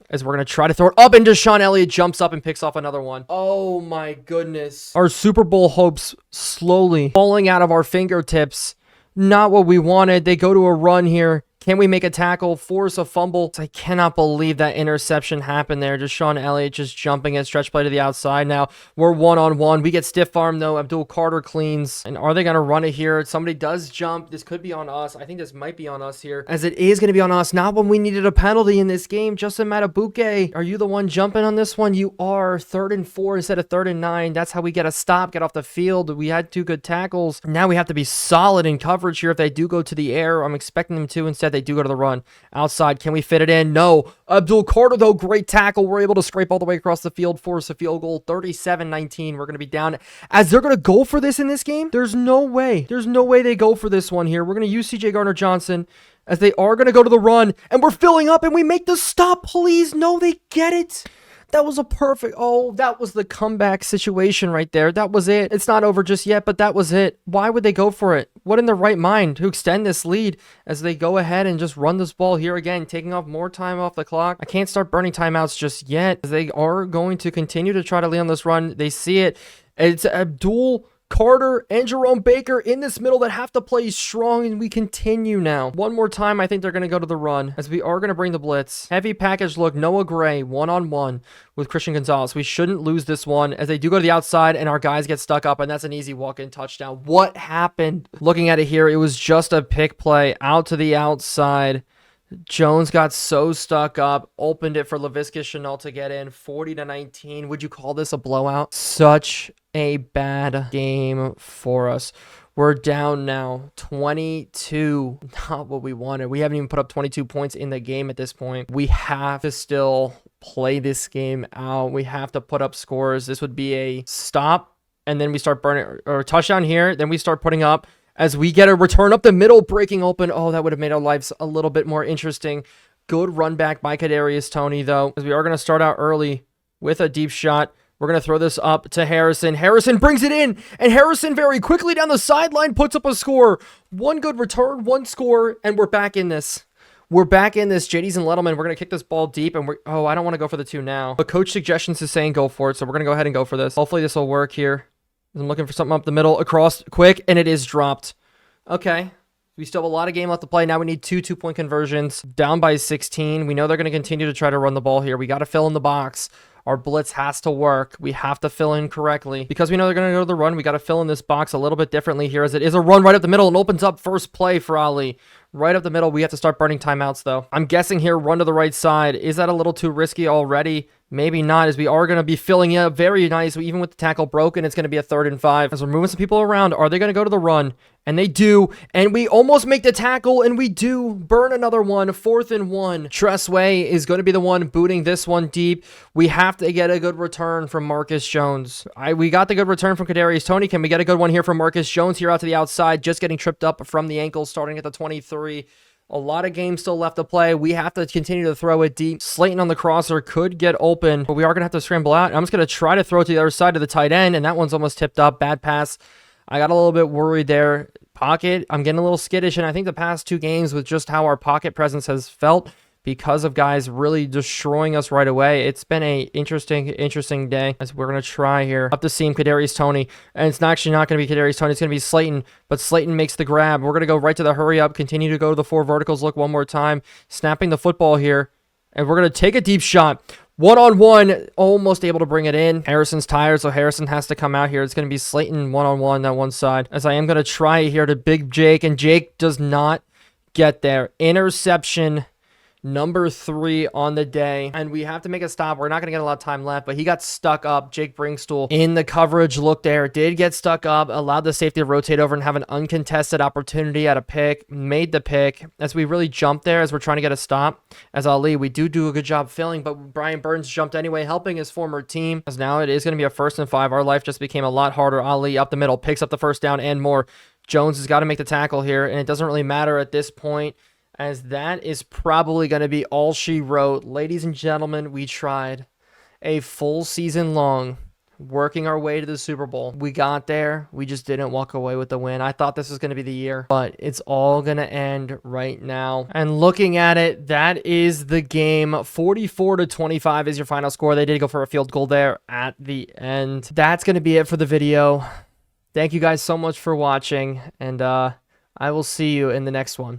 as we're going to try to throw it up, and Deshaun Elliott jumps up and picks off another one. Oh my goodness. Our Super Bowl hopes slowly falling out of our fingertips. Not what we wanted. They go to a run here. Can we make a tackle, force a fumble? I cannot believe that interception happened there. Deshaun Elliott just jumping at stretch play to the outside. Now we're one-on-one. We get stiff arm though. Abdul Carter cleans. And are they going to run it here? Somebody does jump. This could be on us. I think this might be on us here, as it is going to be on us. Not when we needed a penalty in this game. Justin Matabuke, are you the one jumping on this one? You are. 3rd and 4 instead of 3rd and 9. That's how we get a stop, get off the field. We had 2 good tackles. Now we have to be solid in coverage here if they do go to the air. I'm expecting them to. Instead, they do go to the run. Outside, can we fit it in? No. Abdul Carter, though, great tackle. We're able to scrape all the way across the field, force a field goal. 37-19. We're going to be down. As they're going to go for this in this game, there's no way. There's no way they go for this one here. We're going to use CJ Gardner-Johnson, as they are going to go to the run, and we're filling up, and we make the stop. Please. No, they get it. That was a perfect, that was the comeback situation right there. That was it. It's not over just yet, but that was it. Why would they go for it? What in their right mind to extend this lead as they go ahead and just run this ball here again, taking off more time off the clock? I can't start burning timeouts just yet, as they are going to continue to try to lead on this run. They see it. It's Abdul Carter and Jerome Baker in this middle that have to play strong, and we continue now. One more time, I think they're going to go to the run, as we are going to bring the blitz. Heavy package look, Noah Gray, one-on-one with Christian Gonzalez. We shouldn't lose this one, as they do go to the outside, and our guys get stuck up, and that's an easy walk-in touchdown. What happened? Looking at it here, it was just a pick play out to the outside. Jones got so stuck up, opened it for Laviska Shenault to get in. 40-19. Would you call this a blowout? Such a bad game for us. We're down now 22. Not what we wanted. We haven't even put up 22 points in the game at this point. We have to still play this game out. We have to put up scores. This would be a stop, and then we start burning, or a touchdown here. Then we start putting up, as we get a return up the middle, breaking open. Oh, that would have made our lives a little bit more interesting. Good run back by Kadarius Toney, though, as we are going to start out early with a deep shot. We're going to throw this up to Harrison. Harrison brings it in, and Harrison very quickly down the sideline puts up a score. One good return, one score, and we're back in this. We're back in this. JD's and Lettleman, we're going to kick this ball deep, and I don't want to go for the 2 now. But coach suggestions is saying go for it, so we're going to go ahead and go for this. Hopefully this will work here. I'm looking for something up the middle, across, quick, and it is dropped. Okay. We still have a lot of game left to play. Now we need 2 2-point conversions. Down by 16. We know they're going to continue to try to run the ball here. We got to fill in the box. Our blitz has to work. We have to fill in correctly. Because we know they're going to go to the run, we got to fill in this box a little bit differently here, as it is a run right up the middle and opens up first play for Ali. Right up the middle. We have to start burning timeouts, though. I'm guessing here, run to the right side. Is that a little too risky already? Maybe not, as we are going to be filling it up very nice. Even with the tackle broken, it's going to be a 3rd and 5. As we're moving some people around, are they going to go to the run? And they do. And we almost make the tackle, and we do burn another one. 4th and 1. Tressway is going to be the one booting this one deep. We have to get a good return from Marcus Jones. We got the good return from Kadarius Toney. Can we get a good one here from Marcus Jones here out to the outside? Just getting tripped up from the ankle, starting at the 23. A lot of games still left to play. We have to continue to throw it deep. Slayton on the crosser could get open, but we are going to have to scramble out. I'm just going to try to throw it to the other side of the tight end, and that one's almost tipped up. Bad pass. I got a little bit worried there. Pocket, I'm getting a little skittish, and I think the past 2 games with just how our pocket presence has felt because of guys really destroying us right away. It's been a interesting day as we're going to try here. Up the seam, Kadarius Toney, and it's actually not going to be Kadarius Toney. It's going to be Slayton, but Slayton makes the grab. We're going to go right to the hurry up, continue to go to the 4 verticals look one more time, snapping the football here, and we're going to take a deep shot. 1-on-1, almost able to bring it in. Harrison's tired, so Harrison has to come out here. It's going to be Slayton 1-on-1 that one side, as I am going to try here to big Jake, and Jake does not get there. Interception number 3 on the day, and we have to make a stop. We're not going to get a lot of time left, but he got stuck up. Jake Brinkstool in the coverage look there, did get stuck up, allowed the safety to rotate over and have an uncontested opportunity at a pick, made the pick as we really jumped there as we're trying to get a stop. As Ali, we do a good job filling, but Brian Burns jumped anyway, helping his former team, as now it is going to be a 1st and 5. Our life just became a lot harder. Ali up the middle, picks up the 1st down and more. Jones has got to make the tackle here, and it doesn't really matter at this point, as that is probably going to be all she wrote. Ladies and gentlemen, we tried a full season long, working our way to the Super Bowl. We got there. We just didn't walk away with the win. I thought this was going to be the year, but it's all going to end right now. And looking at it, that is the game. 44-25 is your final score. They did go for a field goal there at the end. That's going to be it for the video. Thank you guys so much for watching, and I will see you in the next one.